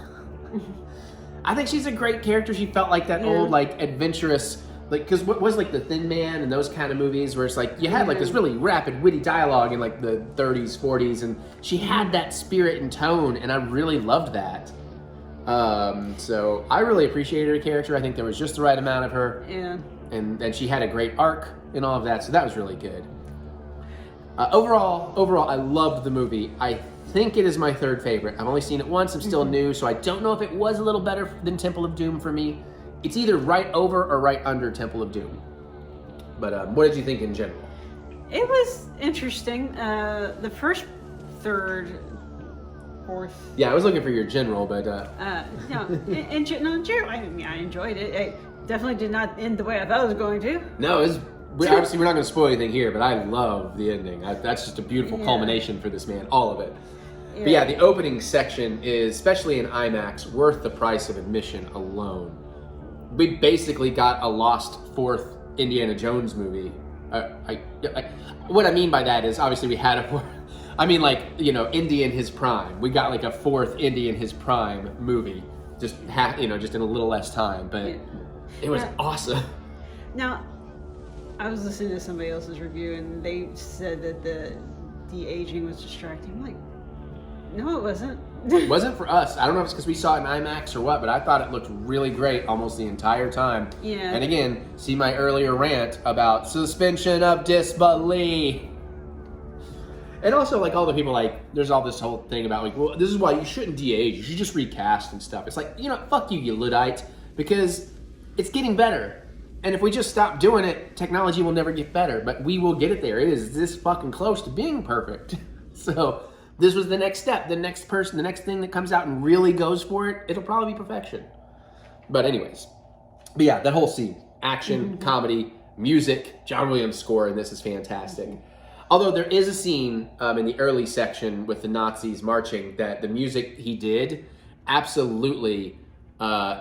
I think she's a great character. She felt like that old, like, adventurous, like, because what was, like, the Thin Man and those kind of movies where it's like, you had, like, this really rapid, witty dialogue in, like, the 30s, 40s, and she had that spirit and tone, and I really loved that. So I really appreciated her character. I think there was just the right amount of her. Yeah. And she had a great arc and all of that, so that was really good. Overall, I loved the movie. I think it is my third favorite. I've only seen it once. I'm still new, so I don't know if it was a little better than Temple of Doom for me. It's either right over or right under Temple of Doom. But what did you think in general? It was interesting. The first third, fourth. Yeah, I was looking for your general, but. In general, I mean, I enjoyed it. It definitely did not end the way I thought it was going to. No, obviously we're not going to spoil anything here, but I love the ending. That's just a beautiful culmination for this man, all of it. Yeah. But yeah, the opening section is, especially in IMAX, worth the price of admission alone. We basically got a lost fourth Indiana Jones movie. What I mean by that is, obviously we had Indy in his prime. We got like a fourth Indy in his prime movie, just in a little less time, but it was awesome. Now, I was listening to somebody else's review and they said that the de-aging was distracting. I'm like, no, it wasn't. It wasn't for us. I don't know if it's because we saw it in IMAX or what, but I thought it looked really great almost the entire time. Yeah. And again, see my earlier rant about suspension of disbelief. And also, like, all the people, like, there's all this whole thing about, like, well, this is why you shouldn't de-age. You should just recast and stuff. It's like, fuck you, you Luddite, because it's getting better. And if we just stop doing it, technology will never get better, but we will get it there. It is this fucking close to being perfect. So this was the next step. The next person, the next thing that comes out and really goes for it, it'll probably be perfection. But anyways, yeah, that whole scene, action, comedy, music, John Williams' score in this is fantastic. Although there is a scene in the early section with the Nazis marching that the music he did absolutely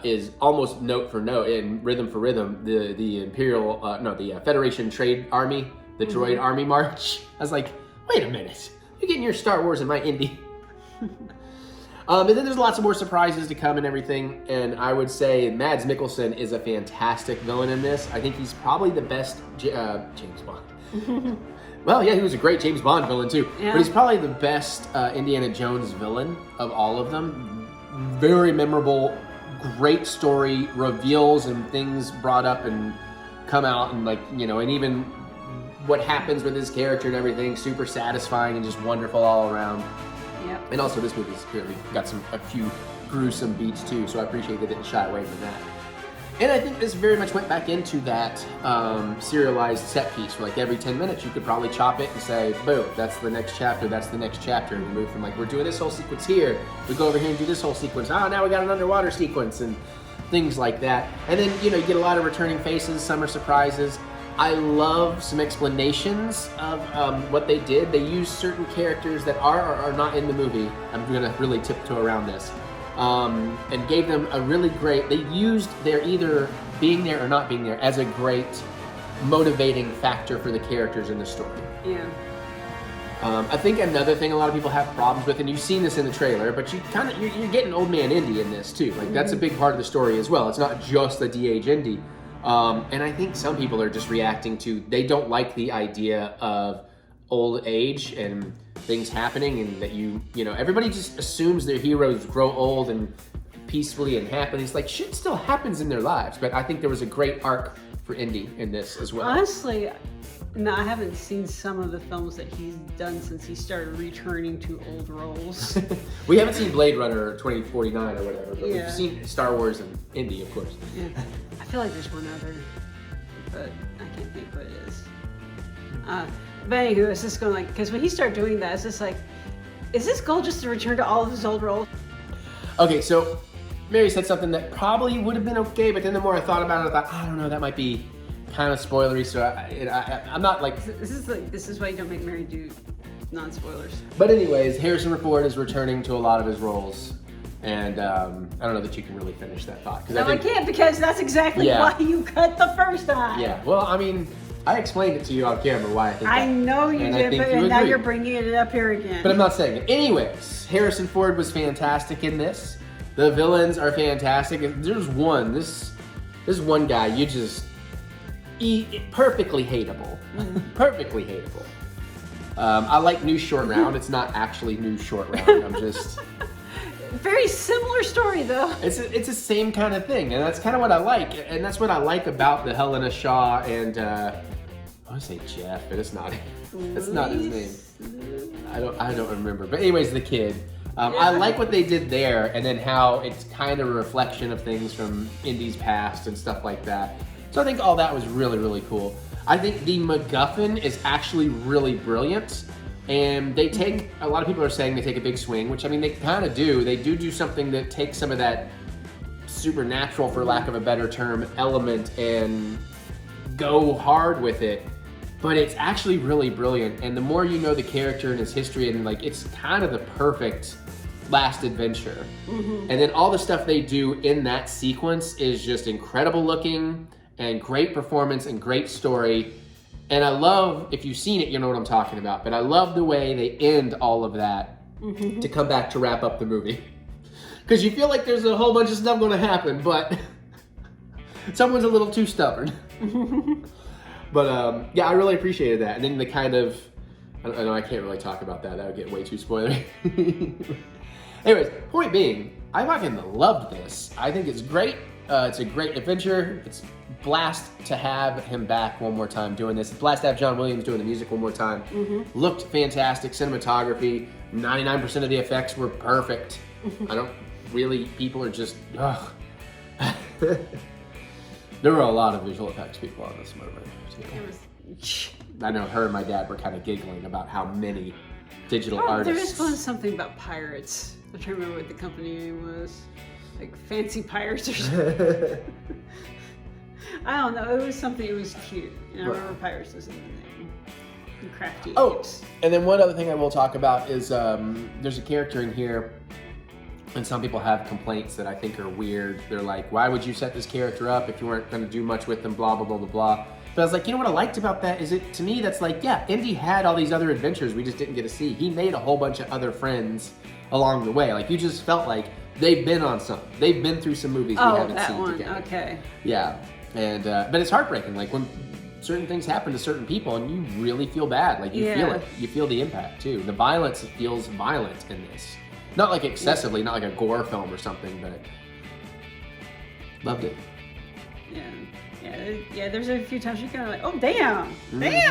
is almost note for note and rhythm for rhythm. The Federation Trade Army, the Droid Army March. I was like, wait a minute, you're getting your Star Wars in my indie. And then there's lots of more surprises to come and everything. And I would say Mads Mikkelsen is a fantastic villain in this. I think he's probably the best James Bond. Well, yeah, he was a great James Bond villain too. Yeah. But he's probably the best Indiana Jones villain of all of them. Very memorable, great story, reveals and things brought up and come out and and even what happens with his character and everything, super satisfying and just wonderful all around. Yep. And also this movie's clearly got a few gruesome beats too, so I appreciate they didn't shy away from that. And I think this very much went back into that serialized set piece where every 10 minutes you could probably chop it and say, boom, that's the next chapter, that's the next chapter. And you move from we're doing this whole sequence here, we go over here and do this whole sequence. Now we got an underwater sequence and things like that. And then, you get a lot of returning faces, some are surprises. I love some explanations of what they did. They used certain characters that are or are not in the movie. I'm gonna really tiptoe around this. And gave them a really great, they used their either being there or not being there as a great motivating factor for the characters in the story. Yeah. I think another thing a lot of people have problems with, and you've seen this in the trailer, but you're getting Old Man Indy in this too. That's a big part of the story as well. It's not just the de-age Indy. And I think some people are just reacting to, they don't like the idea of old age and things happening, and that you know, everybody just assumes their heroes grow old and peacefully and happily. It's like shit still happens in their lives, but I think there was a great arc for Indy in this as well. Honestly, no, I haven't seen some of the films that he's done since he started returning to old roles. We haven't seen Blade Runner 2049 or whatever, but Yeah. we've seen Star Wars and Indy, of course. Yeah. I feel like there's one other, but I can't think what it is. But anywho, it's just going like, because when he started doing that, it's just like, is this goal just to return to all of his old roles? Okay, so Mary said something that probably would have been okay, but then the more I thought about it, I thought, I don't know, that might be kind of spoilery, so I'm not like... This is why you don't make Mary do non-spoilers. But anyways, Harrison Ford is returning to a lot of his roles, and I don't know that you can really finish that thought. No, I can't, because that's exactly why you cut the first time. Yeah, well, I mean, I explained it to you on camera why I think I that. know you and did, but now agree. you're bringing it up here again. But I'm not saying it. Anyways, Harrison Ford was fantastic in this. The villains are fantastic. There's one, this one guy, you just... perfectly hateable. Perfectly hateable. I like New Short Round. It's not actually New Short Round. I'm just... Very similar story, though. It's the same kind of thing, and that's kind of what I like. And that's what I like about the Helena Shaw and... I want to say Jeff, but it's not. That's not his name. I don't remember. But anyways, the kid. I like what they did there, and then how it's kind of a reflection of things from Indy's past and stuff like that. So I think all that was really, really cool. I think the MacGuffin is actually really brilliant, and they take, a lot of people are saying they take a big swing, which I mean, they kind of do. They do something that takes some of that supernatural, for lack of a better term, element and go hard with it. But it's actually really brilliant, and the more you know the character and his history, and like, it's kind of the perfect last adventure. And then all the stuff they do in that sequence is just incredible looking, and great performance and great story. And I love, if you've seen it, you know what I'm talking about, but I love the way they end all of that to come back to wrap up the movie. Because you feel like there's a whole bunch of stuff going to happen, but someone's a little too stubborn. But yeah, I really appreciated that. And then the kind of, I know I can't really talk about that. That would get way too spoilery. Anyways, point being, I fucking loved this. I think it's great. It's a great adventure. It's blast to have him back one more time doing this. It's blast to have John Williams doing the music one more time. Looked fantastic. Cinematography, 99% of the effects were perfect. I don't really, people are just, ugh. There were a lot of visual effects people on this movie. I know her and my dad were kind of giggling about how many digital artists. There was something about pirates. I'm trying to remember what the company name was. Like Fancy Pirates or something. I don't know. It was something, it was cute. And I remember pirates was in the name. And crafty apes. And then one other thing I will talk about is there's a character in here, and some people have complaints that I think are weird. They're like, why would you set this character up if you weren't going to do much with them, blah, blah, blah, blah, blah. But I was like, you know what I liked about that is to me, that's like, yeah, Indy had all these other adventures we just didn't get to see. He made a whole bunch of other friends along the way. Like, you just felt like they've been on something. They've been through some movies we haven't seen one. together. Okay. Yeah, and but it's heartbreaking. Like, when certain things happen to certain people and you really feel bad. Like, you feel it. You feel the impact, too. The violence feels violent in this. Not like excessively, not like a gore film or something, but loved it. Yeah, there's a few times you're kind of like, oh, damn,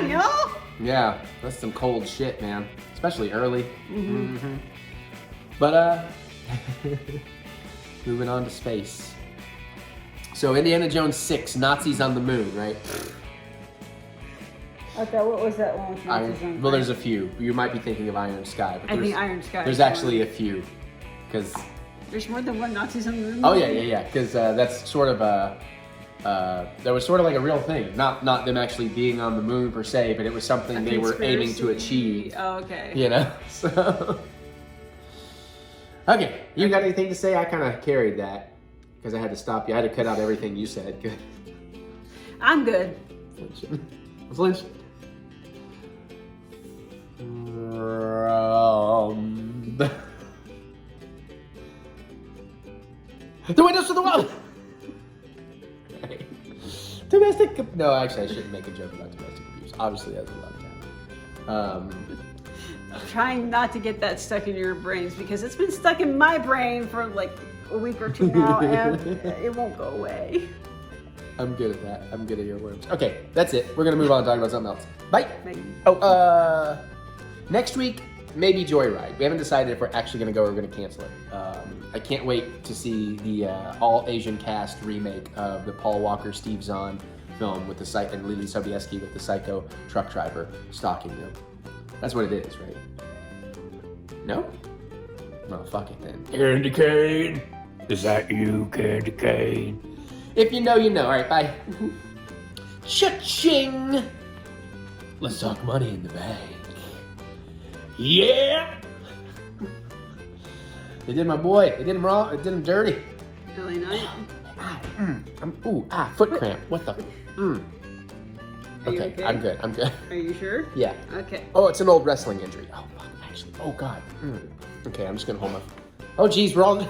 y'all. Yeah, that's some cold shit, man. Especially early. But, moving on to space. So, Indiana Jones 6, Nazis on the Moon, right? Okay, what was that one with Nazis on the Moon? Well, there's a few. You might be thinking of Iron Sky. But I think Iron Sky. There's actually a few. Because... There's more than one Nazis on the Moon? Oh, yeah. Because that's sort of a... that was sort of like a real thing. Not them actually being on the moon per se, but it was something they were aiming to achieve. Oh, okay. You know? So... Okay, you got anything to say? I kind of carried that because I had to stop you. I had to cut out everything you said. Good. I'm good. Flinch. The windows to the wall. Domestic. No, actually, I shouldn't make a joke about domestic abuse. Obviously, that's a lot of time. Trying not to get that stuck in your brains because it's been stuck in my brain for like a week or two now and it won't go away. I'm good at that. I'm good at earworms. Okay, that's it. We're gonna move on and talk about something else. Bye. Maybe. Oh, next week, maybe Joyride. We haven't decided if we're actually gonna go or we're gonna cancel it. I can't wait to see the all Asian cast remake of the Paul Walker, Steve Zahn film with the and Lily Sobieski with the psycho truck driver stalking them. That's what it is, right? No? Well, fuck it then. Candy cane. Is that you, Candy cane? If you know, you know. All right, bye. Cha-ching! Let's talk money in the bank. Yeah. They did my boy. They did him wrong. They did him dirty. LA Night. Foot cramp. What the? Are you Okay, I'm good. I'm good. Are you sure? Yeah. Okay. Oh, it's an old wrestling injury. Oh, fuck, actually. Oh, God. Okay, I'm just gonna hold my. Oh, geez, we're all.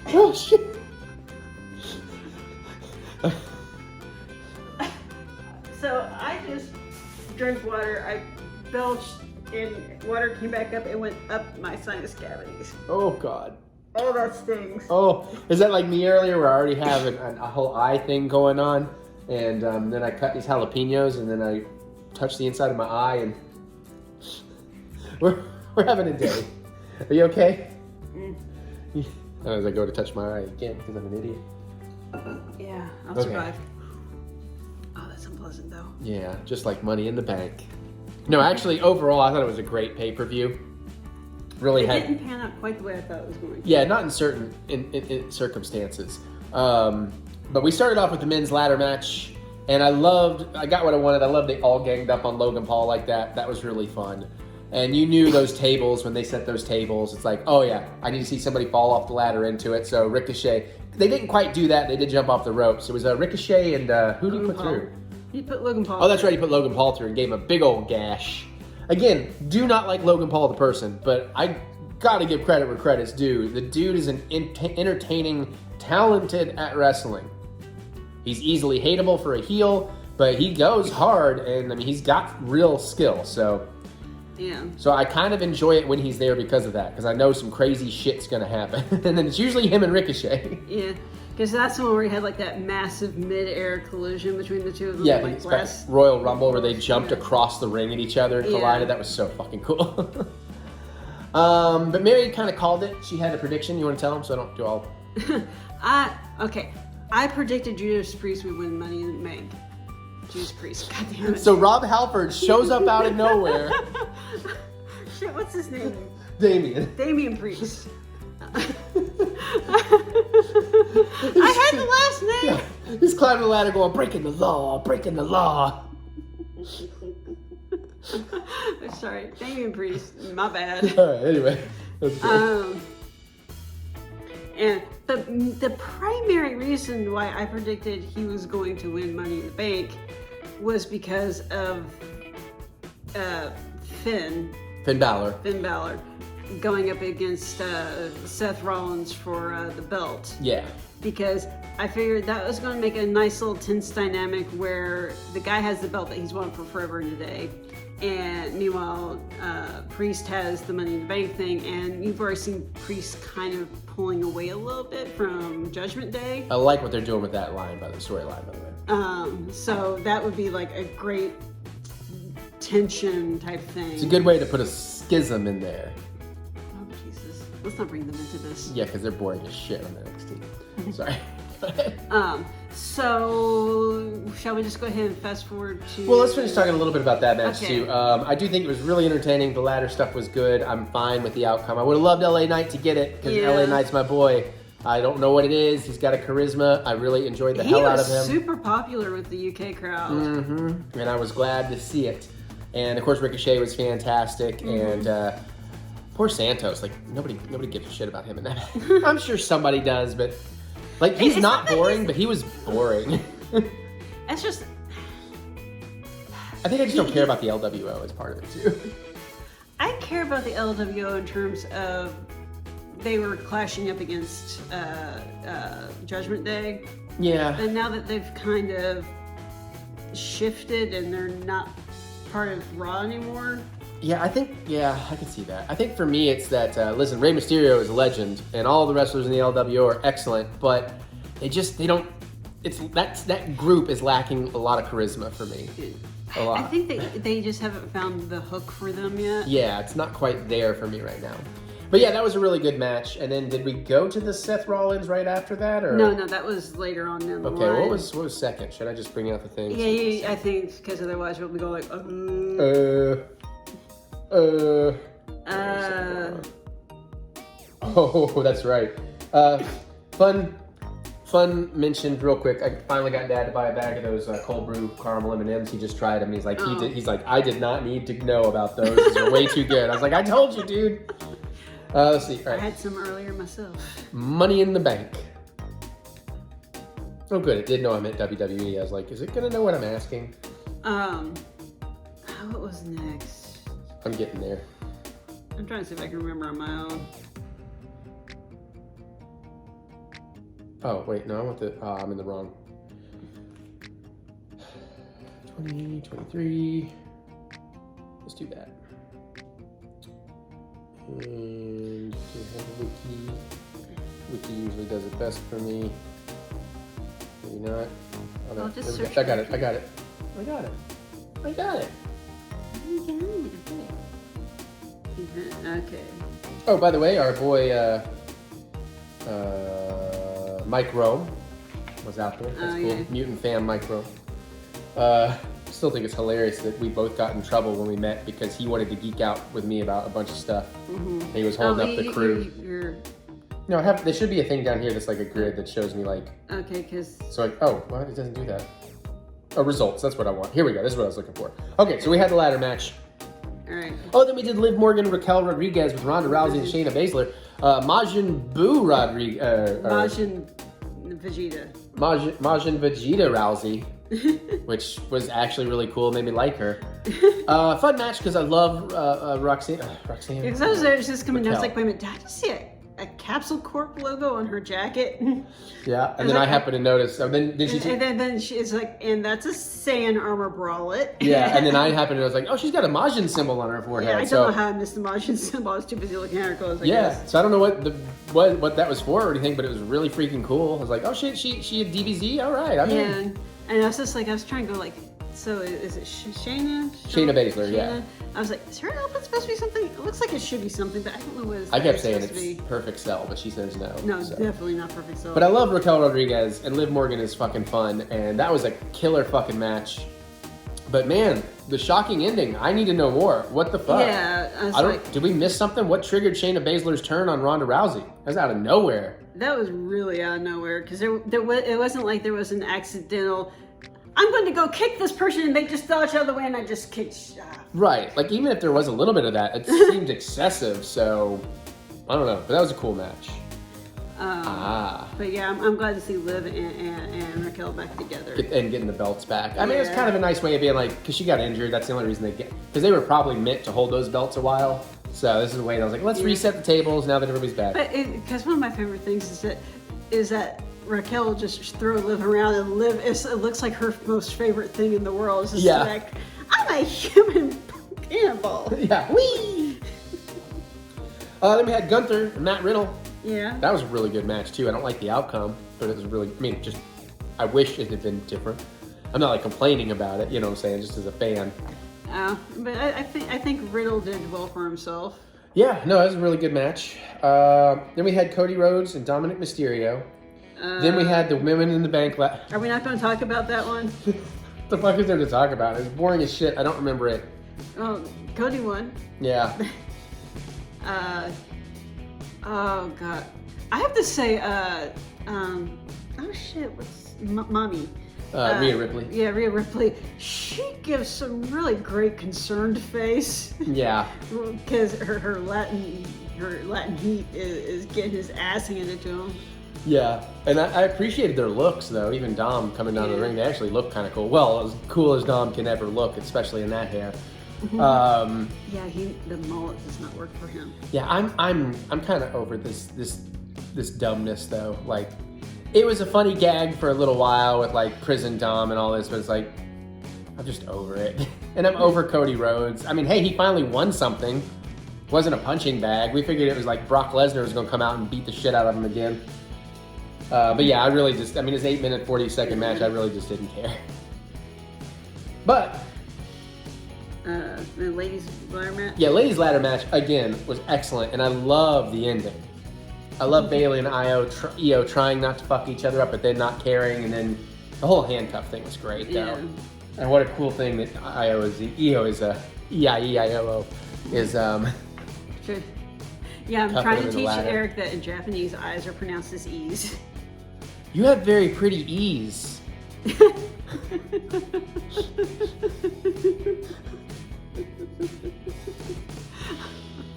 Oh, shit. So I just drank water. I belched and water came back up and went up my sinus cavities. Oh, God. Oh, that stings. Oh, is that like me earlier where I already have a whole eye thing going on? And then I cut these jalapenos and then I touch the inside of my eye and we're having a day. Are you okay? As I go to touch my eye again because I'm an idiot. Yeah, I'll Okay. survive. Oh, that's unpleasant though. Yeah, just like Money in the Bank. No, actually, overall, I thought it was a great pay-per-view. Really It had. didn't pan out quite the way I thought it was going to. Yeah, not in certain in circumstances. But we started off with the men's ladder match, and I got what I wanted. I loved they all ganged up on Logan Paul like that. That was really fun. And you knew those tables, when they set those tables, it's like, oh yeah, I need to see somebody fall off the ladder into it. So Ricochet, they didn't quite do that. They did jump off the ropes. It was Ricochet and who did he put through? He put Logan Paul. Oh, that's right. He put Logan Paul through and gave him a big old gash. Again, do not like Logan Paul the person, but I gotta give credit where credit's due. The dude is an entertaining, talented at wrestling. He's easily hateable for a heel, but he goes hard, and I mean he's got real skill. So I kind of enjoy it when he's there because of that, because I know some crazy shit's gonna happen, and then it's usually him and Ricochet. Yeah, because that's the one where he had like that massive mid-air collision between the two of them. Yeah, like it's back Royal Rumble where they jumped across the ring at each other and collided. That was so fucking cool. But Mary kind of called it. She had a prediction. You want to tell them so I don't do all? I predicted Judas Priest would win Money in the Bank. Judas Priest, goddamn it. So Rob Halford shows up out of nowhere. Shit, what's his name? Damian Priest. I had the last name. Yeah. He's climbing the ladder going, breaking the law, breaking the law. Sorry, Damian Priest. My bad. All right, anyway. That's good. And the primary reason why I predicted he was going to win Money in the Bank was because of Finn Balor going up against Seth Rollins for the belt. Yeah. Because I figured that was going to make a nice little tense dynamic where the guy has the belt that he's won for forever and a day. And meanwhile, Priest has the Money in the Bank thing, and you've already seen Priest kind of pulling away a little bit from Judgment Day. I like what they're doing with that line, by the storyline, by the way. So that would be like a great tension type thing. It's a good way to put a schism in there. Oh, Jesus. Let's not bring them into this. Yeah, because they're boring as shit on NXT. Sorry. So shall we just go ahead and fast forward to... Well, let's finish talking a little bit about that match Okay. too. I do think it was really entertaining. The ladder stuff was good. I'm fine with the outcome. I would have loved LA Knight to get it because LA Knight's my boy. I don't know what it is. He's got a charisma. I really enjoyed the hell out of him. He was super popular with the UK crowd. Mm-hmm. And I was glad to see it. And of course, Ricochet was fantastic. And poor Santos, like nobody gives a shit about him in that. I'm sure somebody does, but like he's not boring, but he was boring. It's just. I think I just don't care about the LWO as part of it too. I care about the LWO in terms of they were clashing up against Judgment Day. Yeah. And now that they've kind of shifted and they're not part of Raw anymore. Yeah, I can see that. I think for me, it's that, listen, Rey Mysterio is a legend, and all the wrestlers in the LWO are excellent, but they don't, that group is lacking a lot of charisma for me. A lot. I think they just haven't found the hook for them yet. Yeah, it's not quite there for me right now. But yeah, that was a really good match. And then did we go to the Seth Rollins right after that? Or? No, that was later on in the line. Okay, what was second? Should I just bring out the things? Yeah, I think, because otherwise we'll be going like, Oh, that's right. Fun mentioned real quick. I finally got Dad to buy a bag of those cold brew caramel M&Ms. He just tried them. He's like, he's like, I did not need to know about those. These are way too good. I was like, I told you, dude. Let's see. All right. I had some earlier myself. Money in the Bank. Oh, good. It did know I meant WWE. I was like, is it gonna know what I'm asking? What was next? I'm getting there. I'm trying to see if I can remember on my own. Oh, wait, no, I want the, I'm in the wrong. 2023. Let's do that. And we have a wiki. Wiki usually does it best for me. Maybe not. Oh, no. I'll just search I got it. Okay. Oh, by the way, our boy, Mike Rome was out there. That's cool. Yeah. Mutant fan Mike Rome. Still think it's hilarious that we both got in trouble when we met because he wanted to geek out with me about a bunch of stuff. Mm-hmm. And he was holding up the crew. No, there should be a thing down here that's like a grid that shows me like. Okay, because. So like, oh, well, it doesn't do that. Oh, results. That's what I want. Here we go. This is what I was looking for. Okay, so we had the ladder match. All right. Oh, then we did Liv Morgan, Raquel Rodriguez with Ronda Rousey and Shayna Baszler. Majin Buu Rodriguez. Majin Vegeta. Majin Vegeta Rousey, which was actually really cool. Made me like her. Fun match because I love Roxanne. Roxanne. Because I was there just coming down. I was Raquel. like, wait a minute, did I just see a Capsule Corp logo on her jacket? Yeah, and then I happened to notice. Then she. And then she's like, and that's a Saiyan armor bralette. Yeah, and then I happened to notice like, oh, she's got a Majin symbol on her forehead. Yeah, I don't know how I missed the Majin symbol. I was too busy looking at her clothes. I guess. So I don't know what that was for or anything, but it was really freaking cool. I was like, oh shit, she a DBZ? All right, I'm in. And I was just like, I was trying to go like, so is it Shayna? Shayna Baszler, yeah. I was like, is her outfit supposed to be something? It looks like it should be something, but I don't know what it's I kept saying supposed to it's be. perfect cell, but she says no. No, so. definitely not perfect cell. But I love Raquel Rodriguez, and Liv Morgan is fucking fun, and that was a killer fucking match. But man, the shocking ending, I need to know more. What the fuck? Yeah, I was like, did we miss something? What triggered Shayna Baszler's turn on Ronda Rousey? That was out of nowhere. that was really out of nowhere, because it wasn't like there was an accidental, I'm going to go kick this person, and they just dodged out of the way, and I just kicked. Right, like even if there was a little bit of that, it seemed excessive, so I don't know. But that was a cool match. But yeah, I'm glad to see Liv and Raquel back together. And getting the belts back. I mean, it's kind of a nice way of being like, because she got injured, that's the only reason because they were probably meant to hold those belts a while. So this is a way that I was like, let's reset the tables now that everybody's back. But because one of my favorite things is that Raquel will just throw Liv around, and Liv, it looks like her most favorite thing in the world. It's just like, I'm a human cannonball. Yeah, whee! Then we had Gunther and Matt Riddle. Yeah. That was a really good match too. I don't like the outcome, but it was really, I wish it had been different. I'm not like complaining about it, you know what I'm saying, just as a fan. But I think Riddle did well for himself. Yeah, no, that was a really good match. Then we had Cody Rhodes and Dominic Mysterio. Then we had the Women in the Bank. Are we not going to talk about that one? What the fuck is there to talk about? It's boring as shit. I don't remember it. Oh, Cody won. Yeah. Oh god, I have to say, oh shit, what's mommy? Rhea Ripley. Yeah, Rhea Ripley. She gives some really great concerned face. Yeah. Because her Latin heat is getting his ass handed to him. Yeah, and I appreciated their looks though. Even Dom coming down to the ring, they actually look kind of cool. Well, as cool as Dom can ever look, especially in that hair. Yeah, the mullet does not work for him. Yeah, I'm kind of over this dumbness though. Like, it was a funny gag for a little while with like prison Dom and all this, but it's like, I'm just over it. And I'm over Cody Rhodes. I mean, hey, he finally won something. Wasn't a punching bag. We figured it was like Brock Lesnar was going to come out and beat the shit out of him again. But yeah, his 8-minute, 40-second match, I really just didn't care. But the ladies' ladder match? yeah, ladies' ladder match, again, was excellent. And I love the ending. I love Bayley and Io trying not to fuck each other up, but then not caring. And then the whole handcuff thing was great, though. Yeah. And what a cool thing that Io is E-I-E-I-O-O is Sure. Yeah, I'm Cup trying it to in the teach ladder. Eric that in Japanese, eyes are pronounced as E's. You have very pretty E's.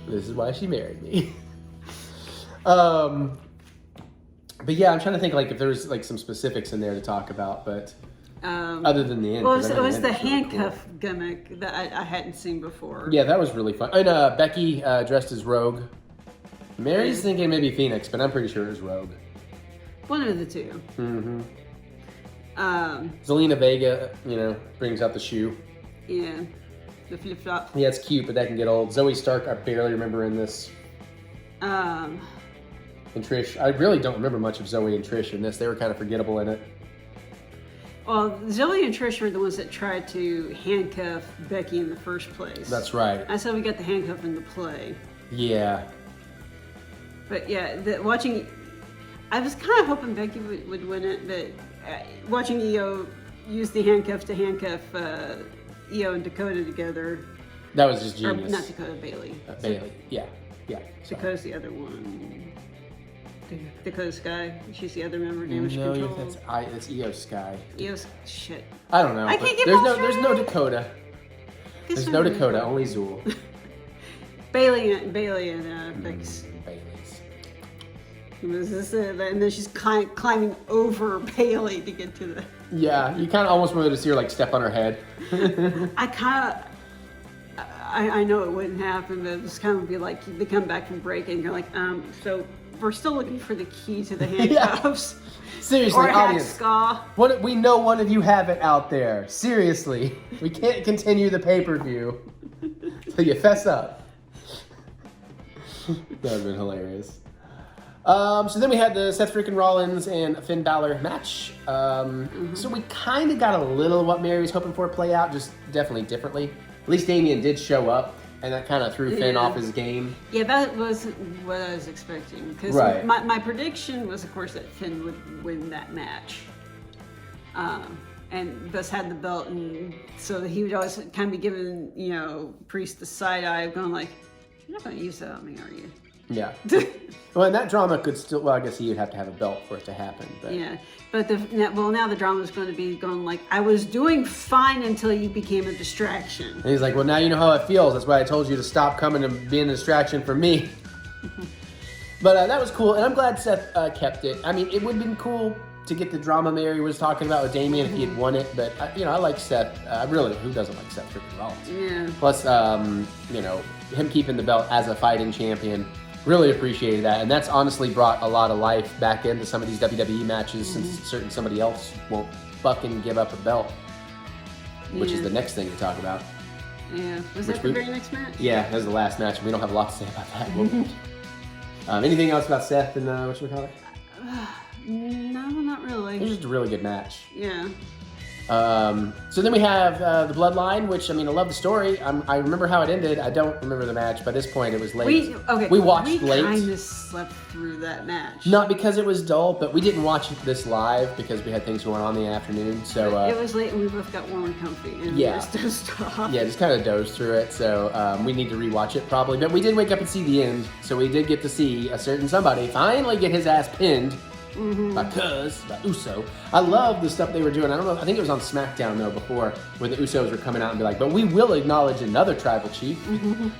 This is why she married me. But yeah, I'm trying to think like if there's like some specifics in there to talk about, but other than the end. Well, 'cause it I was think the end's really cool. handcuff gimmick that I hadn't seen before. Yeah, that was really fun. And Becky dressed as Rogue. Mary's thinking maybe Phoenix, but I'm pretty sure it was Rogue. One of the two. Mm-hmm. Um, Zelina Vega, brings out the shoe. yeah, the flip flop. Yeah, it's cute, but that can get old. Zoe Stark, I barely remember in this. Um, And Trish, I really don't remember much of Zoe and Trish in this. They were kind of forgettable in it. well, Zoe and Trish were the ones that tried to handcuff Becky in the first place. That's right. I said we got the handcuff in the play. Yeah. But yeah, watching, I was kind of hoping Becky would win it, but watching Io use the handcuff to handcuff Io and Dakota together. That was just Or genius. not Dakota, Bailey. Bailey. Yeah. Yeah. Dakota's the other one. Dakota Sky. She's the other member of Damage No, Control. that's Io Sky. Io's shit. I don't know. I but can't get there's my there's no shit. Dakota. There's no Dakota, only Zool. Bailey and Bex. Bailey's. And then she's climbing over Bailey to get to the. Yeah, you kind of almost wanted to see her like step on her head. I know it wouldn't happen, but it was kind of be like they come back from break and you're like, so we're still looking for the key to the handcuffs. Seriously, Or audience. Hacksaw. We know one of you have it out there. Seriously, we can't continue the pay-per-view until you fess up. That would have been hilarious. So then we had the Seth freaking Rollins and Finn Balor match. So we kind of got a little of what Mary was hoping for play out, just definitely differently. At least Damian did show up, and that kind of threw Finn Yeah. off his game. Yeah, that wasn't what I was expecting. Because Right. my prediction was, of course, that Finn would win that match. And thus had the belt, and so he would always kind of be giving, Priest the side eye, going like, "You're not going to use that on me, are you?" Yeah. Well, and that drama could still, well, I guess he would have to have a belt for it to happen. But Yeah, but now the drama is going to be going like, I was doing fine until you became a distraction. And he's like, well, now you know how it feels. That's why I told you to stop coming and being a distraction for me. But that was cool, and I'm glad Seth kept it. I mean, it would have been cool to get the drama Mary was talking about with Damian if he had won it, but, I like Seth. Really, who doesn't like Seth freaking Rollins? Yeah. Plus, him keeping the belt as a fighting champion, really appreciated that. And that's honestly brought a lot of life back into some of these WWE matches since somebody else won't fucking give up a belt, which is the next thing to talk about. Yeah. Was that the very next match? Yeah, that was the last match. We don't have a lot to say about that. Anything else about Seth and whatchamacallit? No, not It really. was just a really good match. Yeah. So then we have the Bloodline, which, I love the story. I remember how it ended. I don't remember the match. By this point, it was late. We watched late. We kind of slept through that match. Not because it was dull, but we didn't watch this live because we had things going on in the afternoon. So it was late and we both got warm and comfy. And Yeah. we just dozed off. yeah, just kind of dozed through it. So we need to rewatch it probably. But we did wake up and see the end. So we did get to see a certain somebody finally get his ass pinned. By Uso. I love the stuff they were doing. I don't know, I think it was on SmackDown though before, where the Usos were coming out and be like, but we will acknowledge another tribal chief.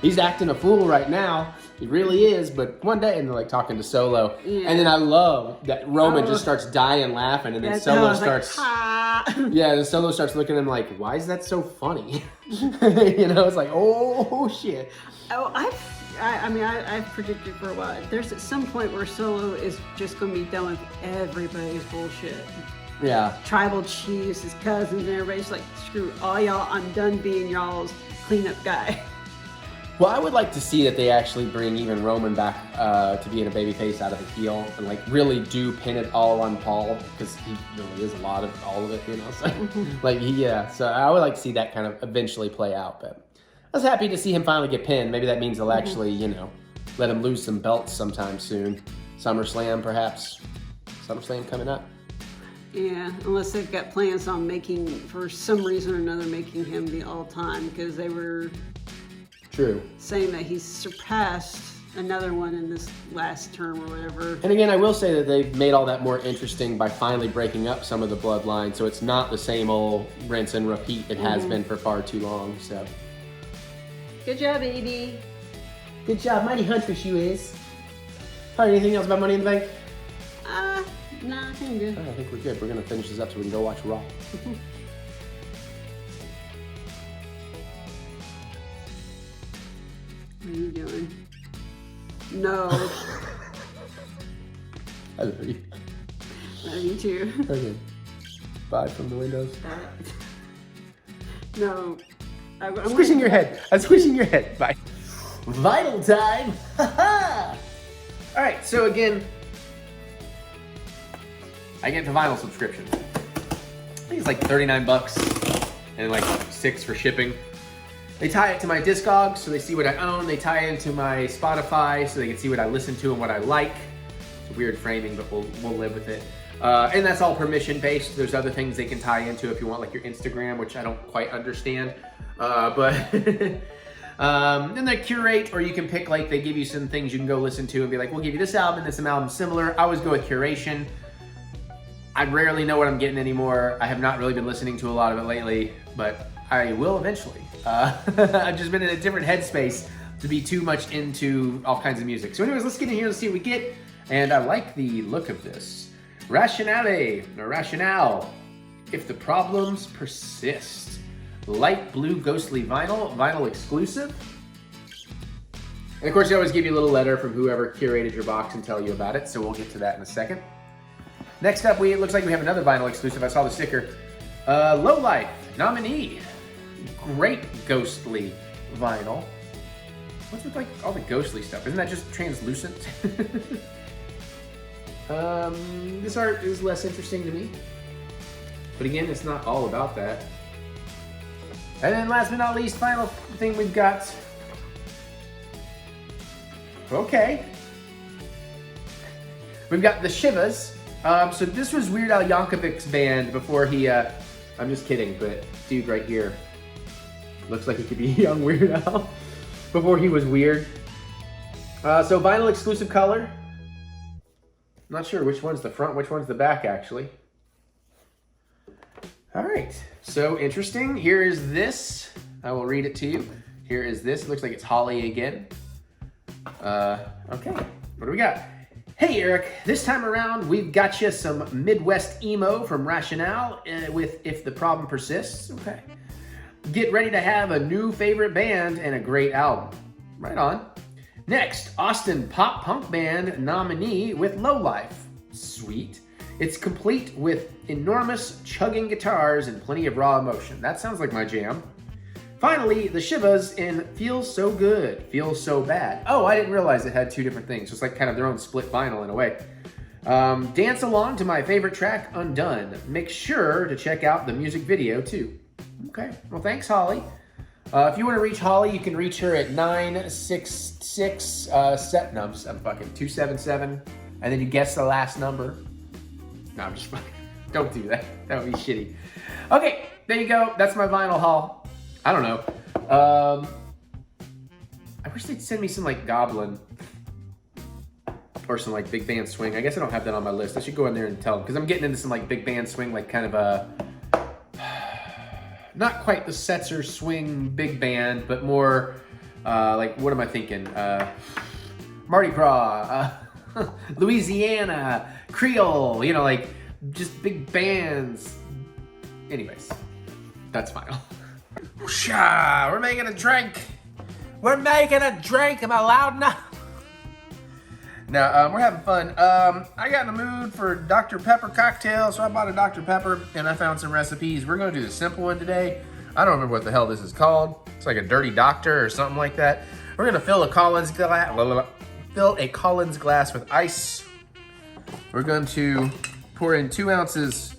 He's acting a fool right now. He really is, but one day, and they're like talking to Solo. Yeah. And then I love that Roman just starts dying laughing, and then Solo starts yeah, and Solo starts looking at him like, why is that so funny? It's like, oh shit. Oh, I've predicted for a while. There's at some point where Solo is just going to be done with everybody's bullshit. Yeah. tribal chiefs, his cousins, and everybody's like, screw all y'all, I'm done being y'all's cleanup guy. Well, I would like to see that they actually bring even Roman back to being a babyface out of the heel and like really do pin it all on Paul, because he really is a lot of all of it, you know. So, like so I would like to see that kind of eventually play out. But I was happy to see him finally get pinned. Maybe that means they'll actually, you know, let him lose some belts sometime soon. SummerSlam, perhaps. SummerSlam coming up. Yeah, unless they've got plans on making, for some reason or another, making him the all-time, because they were True. saying that he's surpassed another one in this last term or whatever. And again, I will say that they've made all that more interesting by finally breaking up some of the bloodline, so it's not the same old rinse and repeat it has been for far too long. So, Good job, baby. good job, mighty huntress you is. Alright, anything else about Money in the Bank? No, I think I'm good. I think we're good. We're gonna finish this up so we can go watch Raw. What are you doing? No. I love you. You too. Okay. Bye from the windows. No. I'm Squishing your head. I'm squishing your head. Bye. Vital time. All right. So again, I get the vinyl subscription. I think it's like $39 and like $6 for shipping. They tie it to my Discogs, so they see what I own. They tie it into my Spotify, so they can see what I listen to and what I like. It's a weird framing, but we'll live with it. And that's all permission based. There's other things they can tie into if you want, like your Instagram, which I don't quite understand. But then they curate, or you can pick, like they give you some things you can go listen to and be like, we'll give you this album and this album similar. I always go with curation. I rarely know what I'm getting anymore. I have not really been listening to a lot of it lately, but I will eventually. I've just been in a different headspace to be too much into all kinds of music. So anyways, let's get in here and see what we get. And I like the look of this. Rationale. If the problems persist. Light blue ghostly vinyl exclusive. And of course, they always give you a little letter from whoever curated your box and tell you about it. So we'll get to that in a second. Next up, it looks like we have another vinyl exclusive. I saw the sticker. Low Life nominee. Great ghostly vinyl. What's with like all the ghostly stuff? Isn't that just translucent? This art is less interesting to me. But again, it's not all about that. And then last but not least, final thing we've got. Okay. We've got the Shivas. So this was Weird Al Yankovic's band before he, I'm just kidding, but dude right here looks like he could be young Weird Al before he was weird. So vinyl exclusive color. Not sure which one's the front, which one's the back actually. All right, so interesting. Here is this. I will read it to you. Here is this. It looks like it's Holly again. Okay, what do we got? Hey Eric, this time around we've got you some Midwest emo from Rationale with If the Problem Persists. Okay. Get ready to have a new favorite band and a great album. Right on. Next, Austin pop punk band nominee with Low Life. Sweet. It's complete with enormous chugging guitars and plenty of raw emotion. That sounds like my jam. Finally, the Shivas in Feels So Good, Feels So Bad. Oh, I didn't realize it had two different things. So it's like kind of their own split vinyl in a way. Dance along to my favorite track, Undone. Make sure to check out the music video too. Okay, well thanks Holly. If you want to reach Holly, you can reach her at 966, I'm fucking 277, and then you guess the last number. No, I'm just fucking, don't do that. That would be shitty. Okay, there you go. That's my vinyl haul. I don't know. I wish they'd send me some like Goblin or some like big band swing. I guess I don't have that on my list. I should go in there and tell them because I'm getting into some like big band swing, like kind of a not quite the Setzer swing big band, but more like what am I thinking? Mardi Gras, Louisiana, Creole. You know, like just big bands. Anyways, that's final. We're making a drink. We're making a drink. Am I loud enough? Now, we're having fun. I got in the mood for Dr. Pepper cocktail, so I bought a Dr. Pepper, and I found some recipes. We're gonna do the simple one today. I don't remember what the hell this is called. It's like a Dirty Doctor or something like that. We're gonna fill a Collins glass with ice. We're going to pour in 2 ounces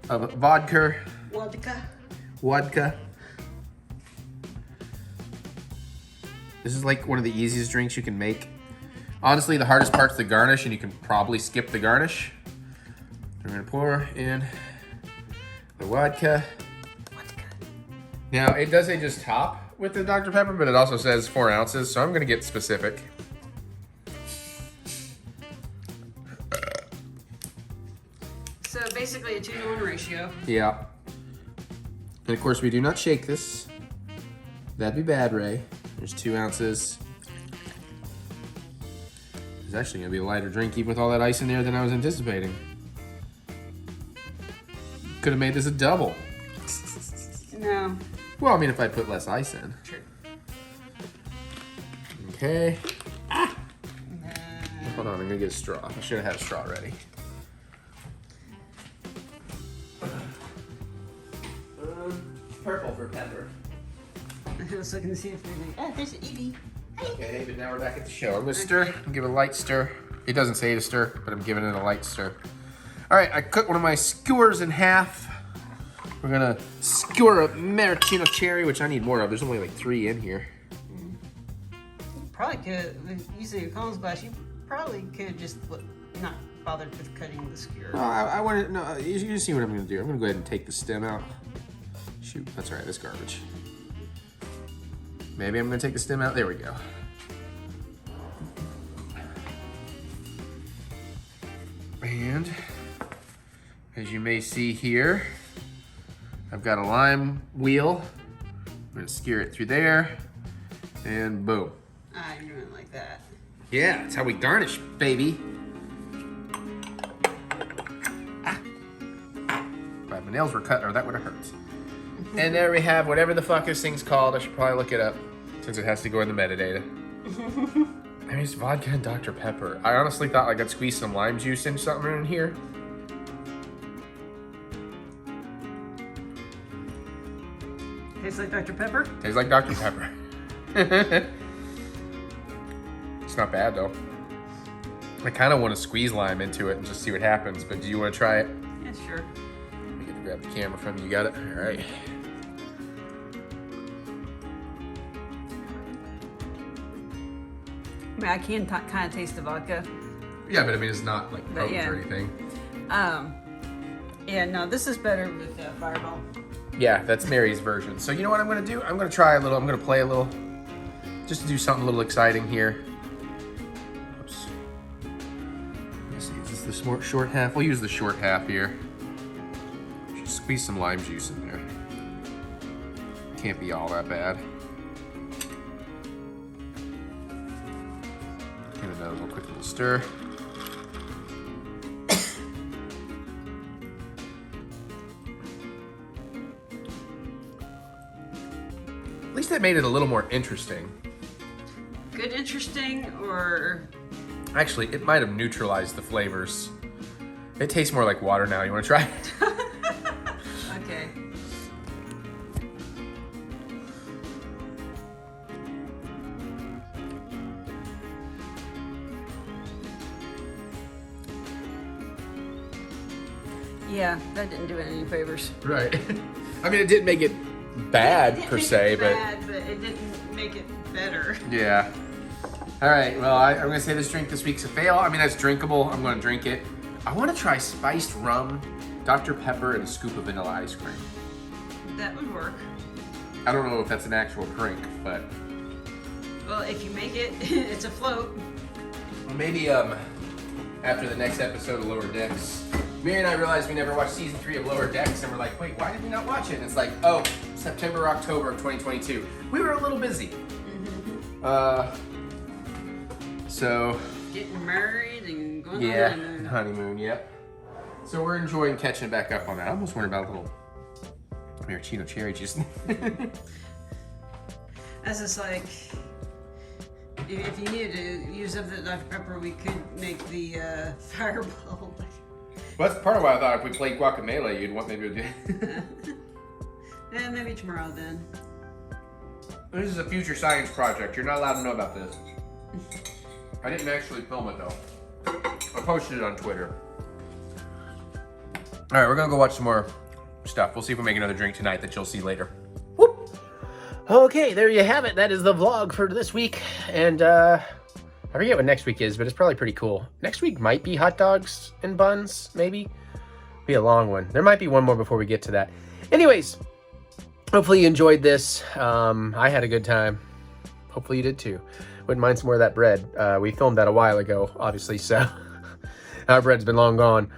of vodka. This is like one of the easiest drinks you can make. Honestly, the hardest part's the garnish, and you can probably skip the garnish. We're gonna pour in the vodka. Now, it does say just top with the Dr. Pepper, but it also says 4 ounces, so I'm gonna get specific. So basically a 2-to-1 ratio. Yeah. And of course, we do not shake this. That'd be bad, Ray. There's 2 ounces. It's actually gonna be a lighter drink, even with all that ice in there, than I was anticipating. Could have made this a double. No. Well, I mean, if I put less ice in. True. Okay. Hold on, I'm gonna get a straw. I should have had a straw ready. Purple for pepper. I was looking to see if there's an Evie. Okay, but now we're back at the show. I'm gonna stir. I'm give it a light stir. It doesn't say to stir, but I'm giving it a light stir. All right, I cut one of my skewers in half. We're gonna skewer a maraschino cherry, which I need more of. There's only like 3 in here. Probably could, with using a Collins glass, you probably could just not bother with cutting the skewer. No, I want to. No, you just see what I'm gonna do. I'm gonna go ahead and take the stem out. Shoot, that's all right. That's garbage. Maybe I'm gonna take the stem out. There we go. And as you may see here, I've got a lime wheel. I'm gonna skewer it through there, and boom. I'm doing it like that. Yeah, that's how we garnish, baby. If my nails were cut, or that would have hurt. And there we have whatever the fuck this thing's called. I should probably look it up since it has to go in the metadata. I mean, it's vodka and Dr. Pepper. I honestly thought I could squeeze some lime juice in something in here. Tastes like Dr. Pepper? Tastes like Dr. Pepper. It's not bad though. I kind of want to squeeze lime into it and just see what happens, but do you want to try it? Yeah, sure. Let me get to grab the camera from you. You got it? All right. I mean, I can kind of taste the vodka. Yeah, but I mean, it's not like potent yeah. or anything. Yeah, no, this is better with Fireball. Yeah, that's Mary's version. So you know what I'm gonna do? I'm gonna try a little, I'm gonna play a little, just to do something a little exciting here. Oops. Let's see, is this the short half? We'll use the short half here. Just squeeze some lime juice in there. Can't be all that bad. Give it another little quick little stir. At least that made it a little more interesting. Good, interesting, or? Actually, it might have neutralized the flavors. It tastes more like water now. You want to try it? Okay. Yeah, that didn't do it any favors. Right. I mean, it didn't make it bad per se, but it didn't make it better. yeah. All right. Well, I'm gonna say this drink this week's a fail. I mean, that's drinkable. I'm gonna drink it. I want to try spiced rum, Dr. Pepper, and a scoop of vanilla ice cream. That would work. I don't know if that's an actual drink, but Well, if you make it, it's a float. maybe after the next episode of Lower Decks. Mary and I realized we never watched season 3 of Lower Decks, and we're like, wait, why did we not watch it? And it's like, oh, September, October of 2022. We were a little busy. So Getting married and going yeah, on. honeymoon, yep. So we're enjoying catching back up on that. I almost wondered about a little maraschino cherry juice. That's just like, if you needed to use up the Dr. Pepper, we could make the fireball. Well, that's part of why I thought if we played Guacamole, you'd want maybe to do. Maybe tomorrow then. This is a future science project. You're not allowed to know about this. I didn't actually film it though. I posted it on Twitter. All right, we're gonna go watch some more stuff. We'll see if we make another drink tonight that you'll see later. Whoop. Okay, there you have it. That is the vlog for this week. And I forget what next week is, but it's probably pretty cool. Next week might be hot dogs and buns, maybe. Be a long one. There might be one more before we get to that. Anyways, hopefully you enjoyed this. I had a good time. Hopefully you did too. Wouldn't mind some more of that bread. We filmed that a while ago, obviously, so our bread's been long gone.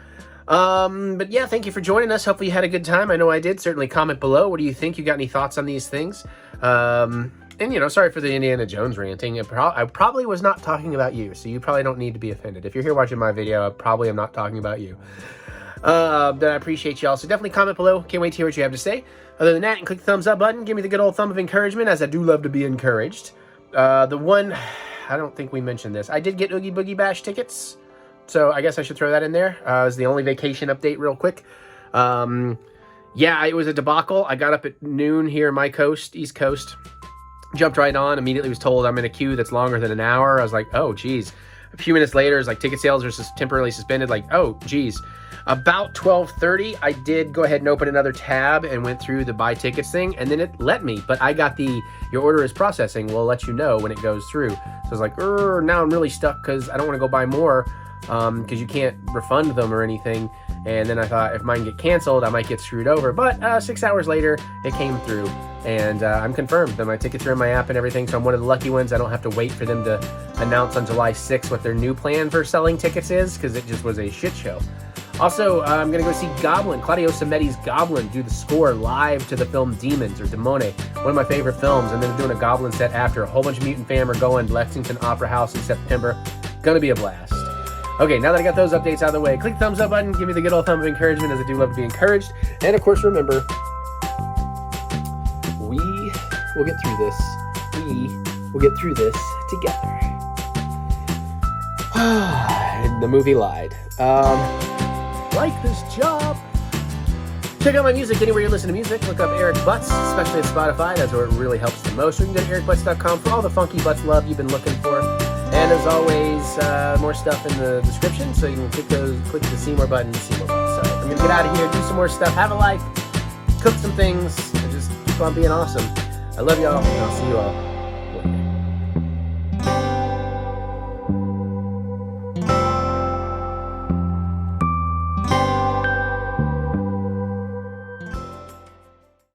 But yeah, thank you for joining us. Hopefully you had a good time. I know I did. Certainly comment below. What do you think? You got any thoughts on these things? And, you know, sorry for the Indiana Jones ranting. I probably was not talking about you, so you probably don't need to be offended. If you're here watching my video, I probably am not talking about you. But I appreciate y'all. So definitely comment below. Can't wait to hear what you have to say. Other than that, click the thumbs up button. Give me the good old thumb of encouragement, as I do love to be encouraged. The one, I don't think we mentioned this. I did get Oogie Boogie Bash tickets. So I guess I should throw that in there. It was the only vacation update real quick. Yeah, it was a debacle. I got up at noon here in my coast, East Coast. Jumped right on, immediately was told I'm in a queue that's longer than an hour. I was like, oh, geez. A few minutes later, it's like ticket sales are temporarily suspended. Like, oh, geez. About 12:30, I did go ahead and open another tab and went through the buy tickets thing, and then it let me. But I got your order is processing. We'll let you know when it goes through. So I was like, now I'm really stuck because I don't want to go buy more because you can't refund them or anything. And then I thought if mine get canceled, I might get screwed over. But 6 hours later, it came through. And I'm confirmed that my tickets are in my app and everything. So I'm one of the lucky ones. I don't have to wait for them to announce on July 6th what their new plan for selling tickets is, because it just was a shit show. Also, I'm going to go see Goblin, Claudio Sammetti's Goblin, do the score live to the film Demons, or Demone, one of my favorite films. And then I'm doing a Goblin set after. A whole bunch of Mutant fam are going to Lexington Opera House in September. Gonna be a blast. Okay, now that I got those updates out of the way, click the thumbs up button, give me the good old thumb of encouragement, as I do love to be encouraged. And of course, remember, we will get through this. We will get through this together. The movie lied. Like this job. Check out my music anywhere you listen to music. Look up TheEricButts, especially at Spotify. That's where it really helps the most. Or you can go to TheEricButts.com for all the funky butts love you've been looking for. And as always, more stuff in the description, so you can click the see more button to see more butts. So I'm gonna get out of here, do some more stuff, have a life, cook some things, and just keep on being awesome. I love y'all, and I'll see you all later.